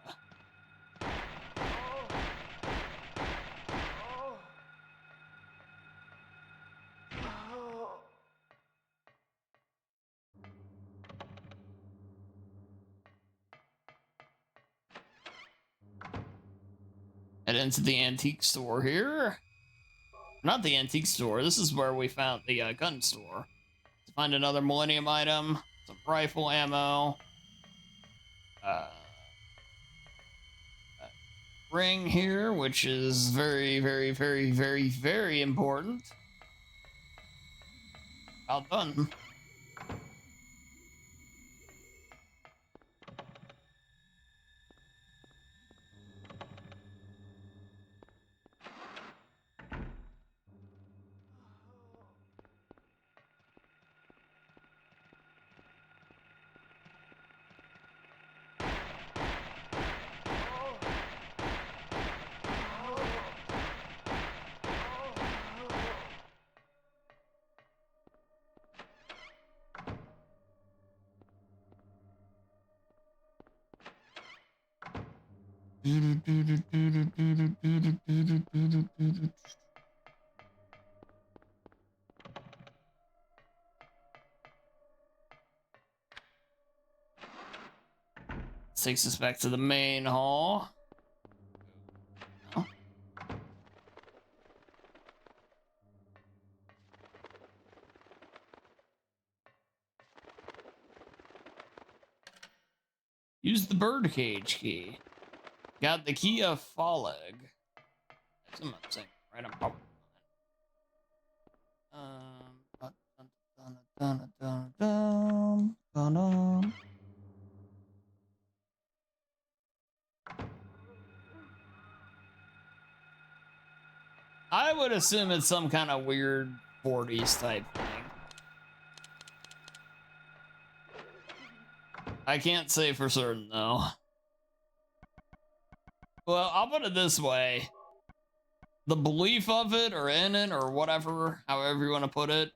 Head into the antique store here. Not the antique store. This is where we found the gun store. To find another Millennium item, some rifle ammo, ring here, which is very, very, very, very, very important. Well done. Takes us back to the main hall. Oh. Use the birdcage key. Got the key of Folleg. That's what I'm saying. Right, I'm probably on. I would assume it's some kind of weird 40s type thing. I can't say for certain though. Well, I'll put it this way. The belief of it or in it or whatever, however you want to put it,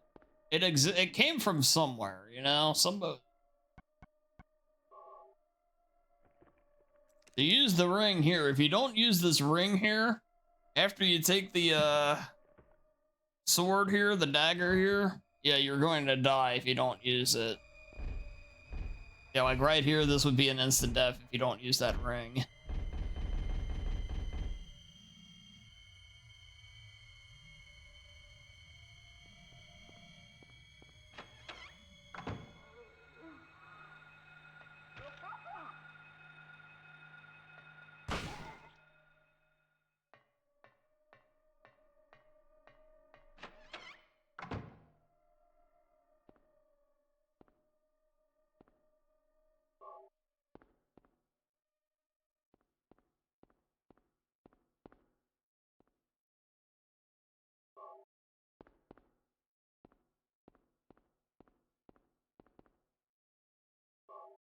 it came from somewhere, you know? Somebody. To use the ring here, if you don't use this ring here, after you take the sword here, the dagger here, yeah, you're going to die if you don't use it. Yeah, like right here, this would be an instant death if you don't use that ring.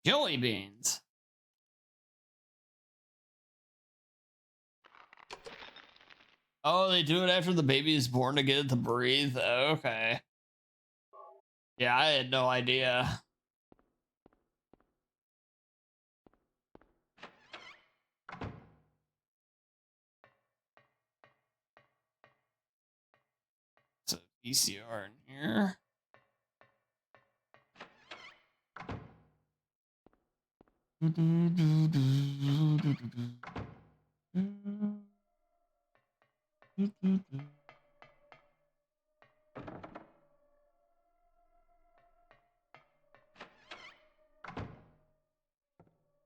Jelly beans. Oh, they do it after the baby is born to get it to breathe? Okay. Yeah, I had no idea. So VCR in here.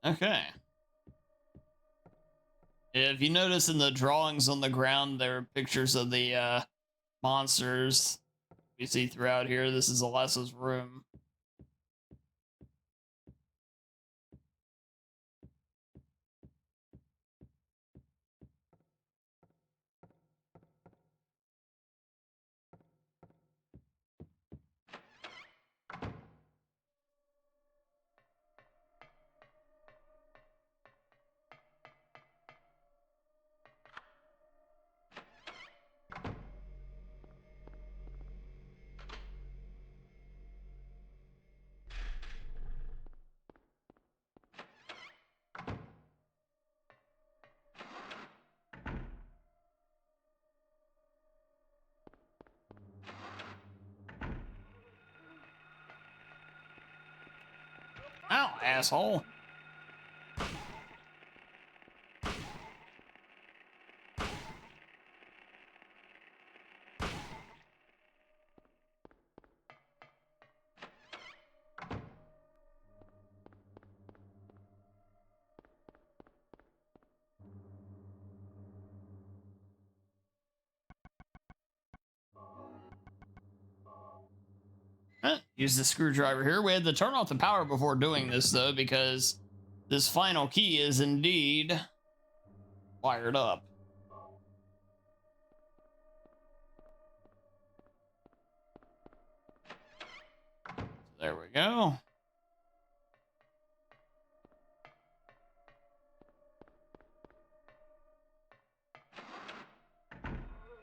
Okay. If you notice in the drawings on the ground, there are pictures of the monsters you see throughout here. This is Alessa's room. Ow, asshole. Use the screwdriver here. We had to turn off the power before doing this, though, because this final key is indeed wired up. There we go.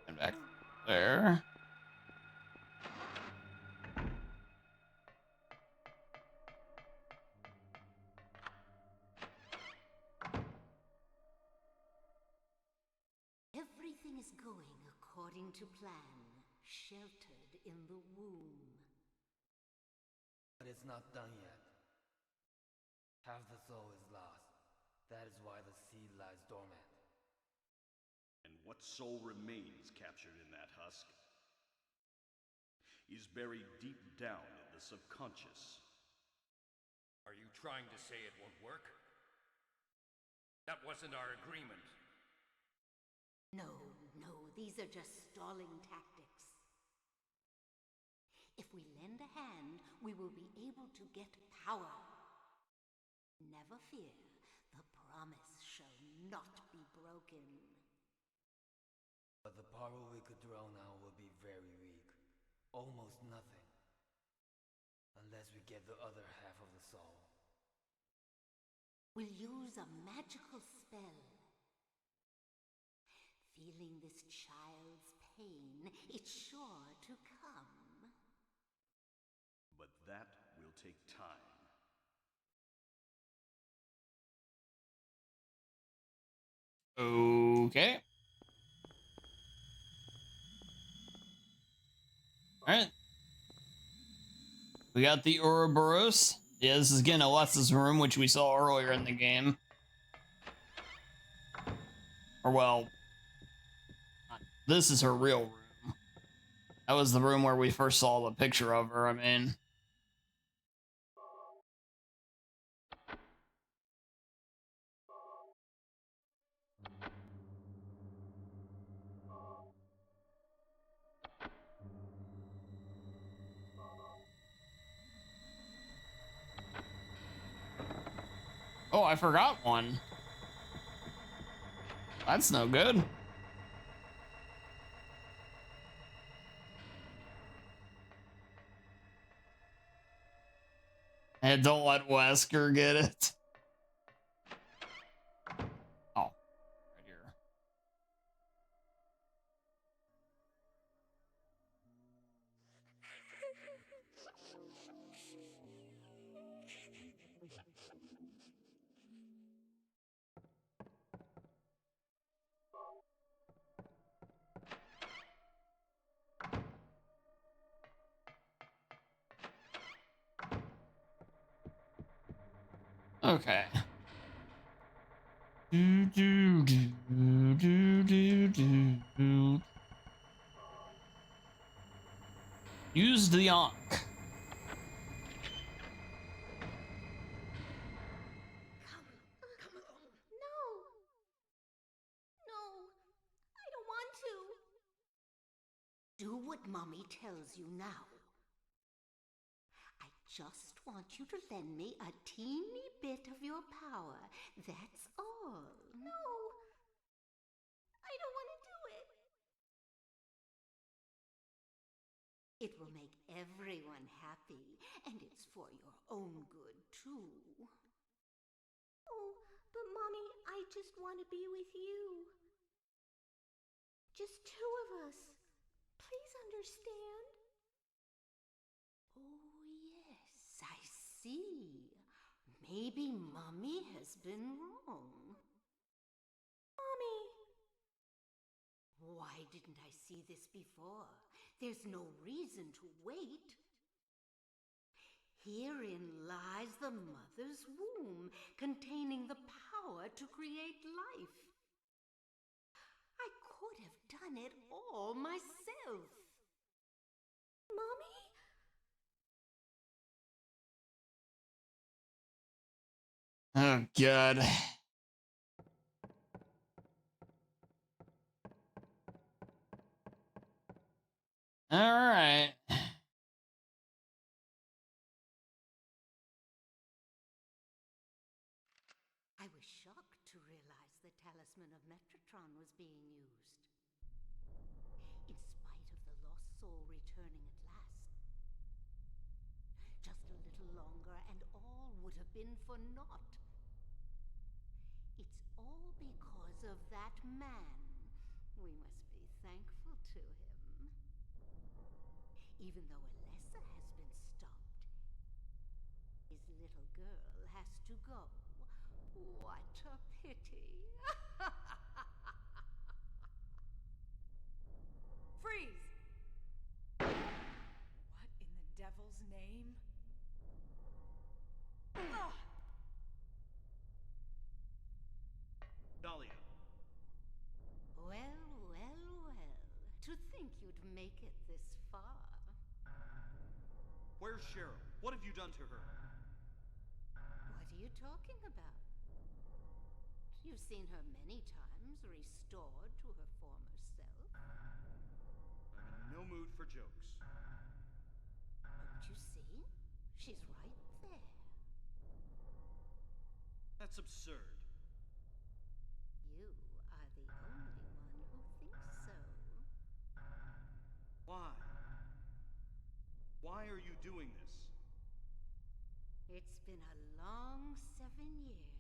And back there. to plan, sheltered in the womb. But it's not done yet. Half the soul is lost. That is why the seed lies dormant. And what soul remains captured in that husk is buried deep down in the subconscious. Are you trying to say it won't work? That wasn't our agreement. No, these are just stalling tactics. If we lend a hand, we will be able to get power. Never fear, the promise shall not be broken. But the power we could draw now will be very weak. Almost nothing. Unless we get the other half of the soul. We'll use a magical spell. Feeling this child's pain, it's sure to come. But that will take time. Okay. Alright. We got the Ouroboros. Yeah, this is again Alessa's room, which we saw earlier in the game. Or, well, this is her real room. That was the room where we first saw the picture of her, I mean. Oh, I forgot one. That's no good. And don't let Wesker get it. Oh, right here. Okay. Do do do do do do do. Use the Ankh. Come along. No, I don't want to. Do what Mommy tells you now. I just want you to lend me a teeny bit of your power. That's all. No, I don't want to do it. It will make everyone happy, and it's for your own good, too. Oh, but Mommy, I just want to be with you. Just two of us. Please understand. Oh, yes, I see. Maybe Mommy has been wrong. Mommy! Why didn't I see this before? There's no reason to wait. Herein lies the mother's womb, containing the power to create life. I could have done it all myself. Mommy? Oh, God. All right. I was shocked to realize the talisman of Metatron was being used. In spite of the lost soul returning at last. Just a little longer and all would have been for naught. It's all because of that man. We must be thankful to him. Even though Alessa has been stopped, his little girl has to go. What a pity. Freeze! What in the devil's name? Ugh. Dahlia. Well, well, well. To think you'd make it this far. Where's Cheryl? What have you done to her? What are you talking about? You've seen her many times, restored to her former self. I'm in no mood for jokes. Don't you see? She's right there. That's absurd. You are the only one who thinks so. Why? Why are you doing this? It's been a long 7 years.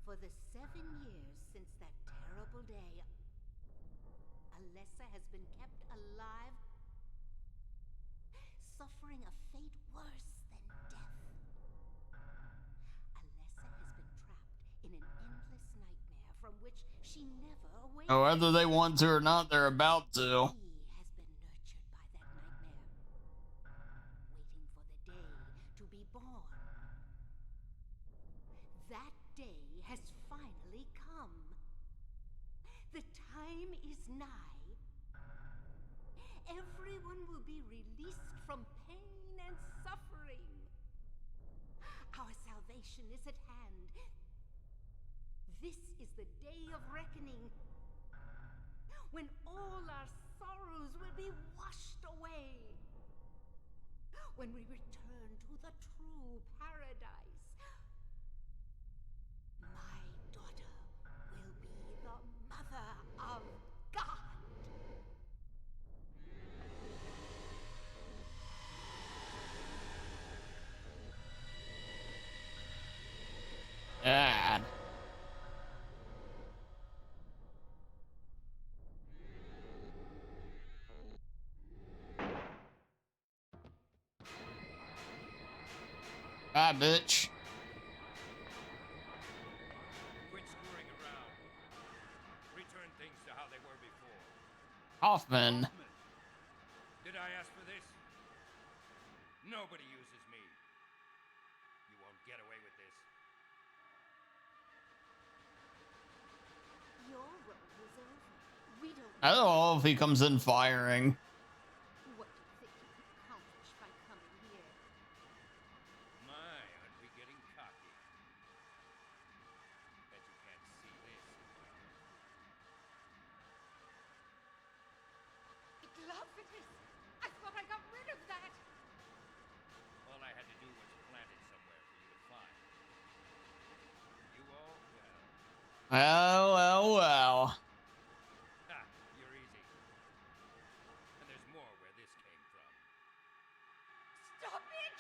For the 7 years since that terrible day, Alessa has been kept alive, suffering a fate worse than death. Alessa has been trapped in an endless nightmare from which she never awakens. Oh, whether they want to or not, they're about to. He has been nurtured by that nightmare, waiting for the day to be born. That day has finally come. The time is nigh. Everyone will be released from pain and suffering. Our salvation is at hand. This is the day of reckoning, when all our sorrows will be washed away. When we return to the true paradise. My daughter will be the mother of God. God. Bye, bitch. Quit screwing around. Return things to how they were before. Hoffman. Did I ask for this? Nobody uses me. You won't get away with this. Your role is over. We don't I don't know if he comes in firing. What do you think you could accomplish by coming here? My, aren't we getting cocky? Bet you can't see this. Glove-it-is! I thought I got rid of that! All I had to do was plant it somewhere for you to find. You all, well, Well. ha, you're easy. And there's more where this came from. Stop it!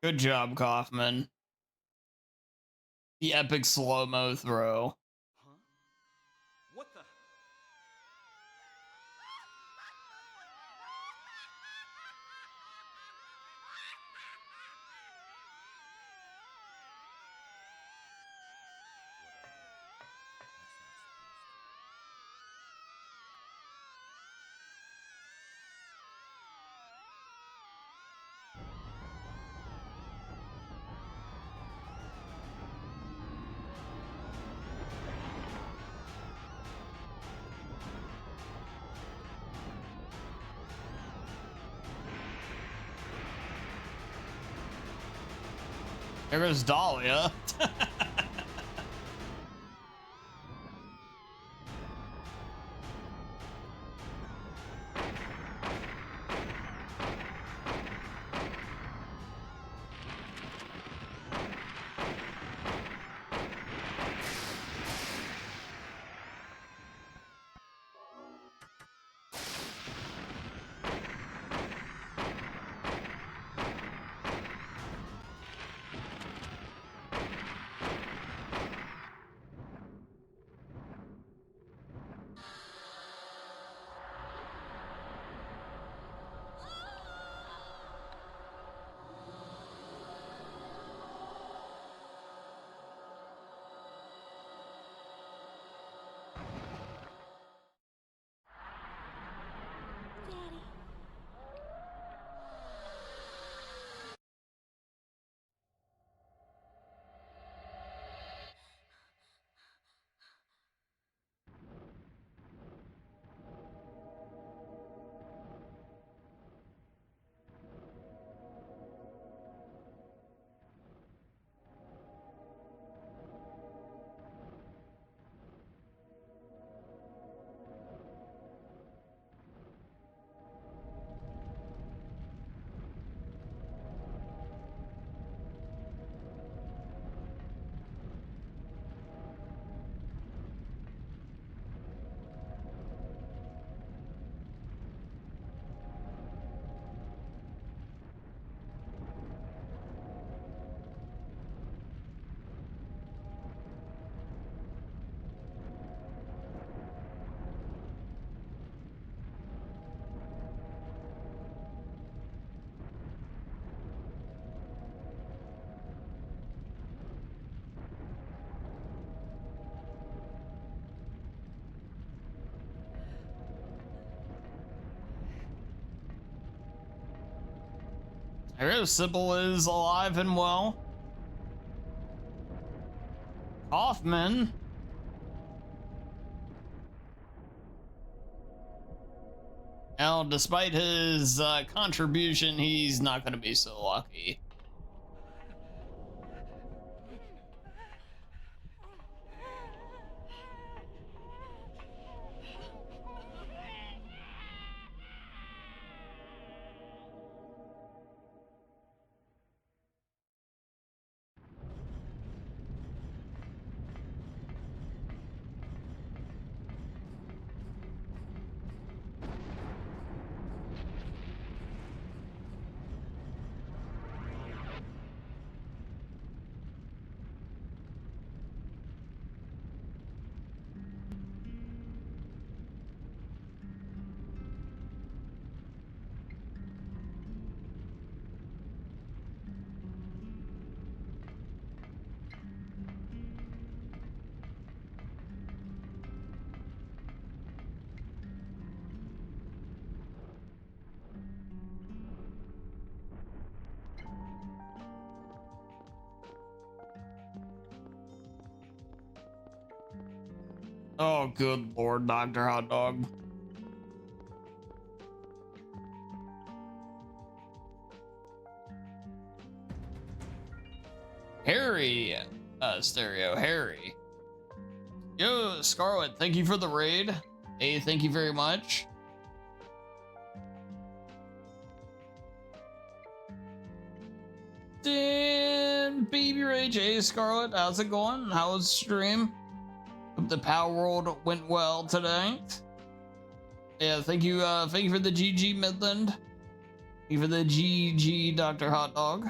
Good job, Kaufman. The epic slow-mo throw. Huh? What the? There goes Dahlia. I hear Sybil is alive and well. Hoffman. Now, despite his contribution, he's not going to be so lucky. Oh, good Lord, Dr. Hot Dog. Harry, Stereo, Harry. Yo, Scarlet, thank you for the raid. Hey, thank you very much. Then, Baby Rage, hey, Scarlet, how's it going? How's the stream? Hope the Power World went well tonight. Yeah, thank you for the GG Midland. Thank you for the GG Dr. Hot Dog.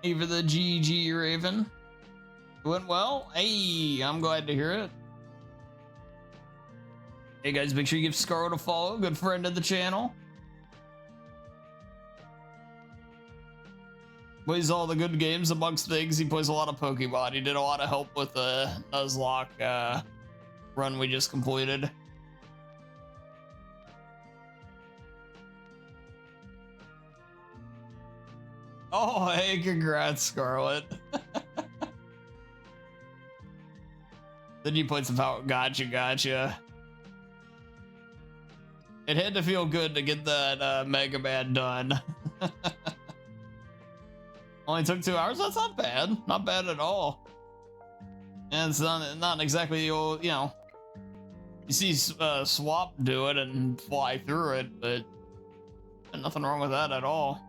Thank you for the GG Raven. It went well? Hey, I'm glad to hear it. Hey guys, make sure you give Scarlet a follow, good friend of the channel. Plays all the good games amongst things. He plays a lot of Pokemon. He did a lot of help with the Nuzlocke run we just completed. Oh, hey, congrats, Scarlet. Then you played some power. Gotcha. It had to feel good to get that Mega Man done. Only took 2 hours. That's not bad. Not bad at all. And it's not exactly the old, you know. You see Swap do it and fly through it, but nothing wrong with that at all.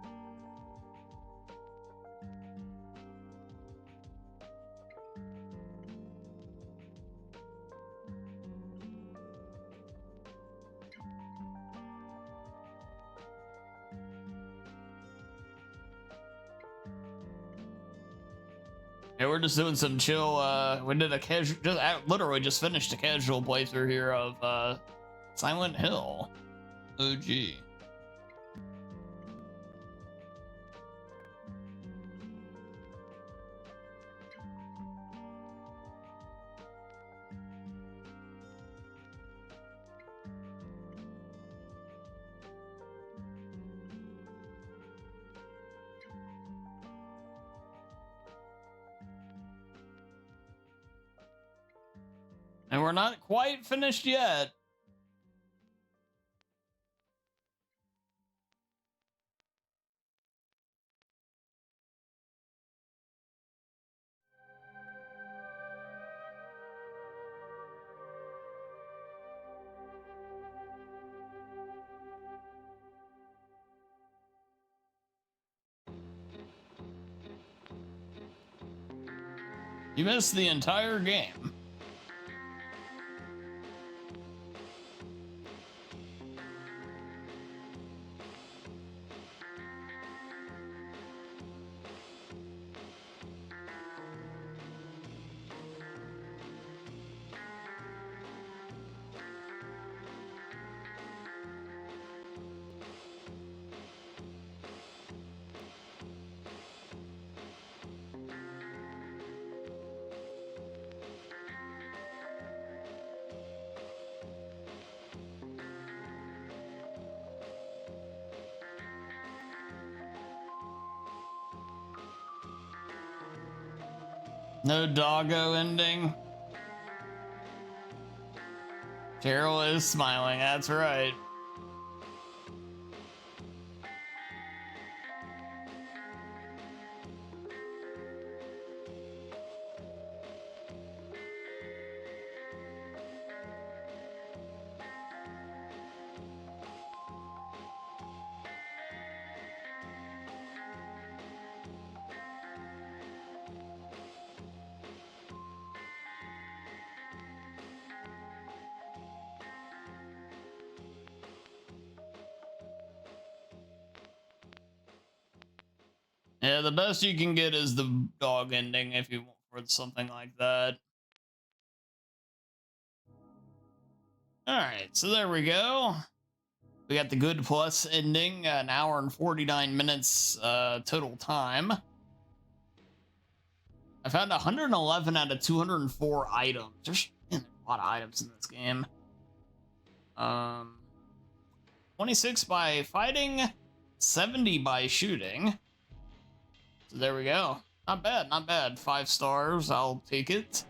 Yeah, we're just doing some chill, we did a casual, literally just finished a casual playthrough here of, Silent Hill. OG. And we're not quite finished yet. You missed the entire game. No doggo ending. Cheryl is smiling, that's right. Yeah, the best you can get is the dog ending if you want for something like that. Alright, so there we go. We got the good plus ending, an hour and 49 minutes total time. I found 111 out of 204 items. There's a lot of items in this game. 26 by fighting, 70 by shooting. So there we go. Not bad, not bad. 5 stars, I'll take it.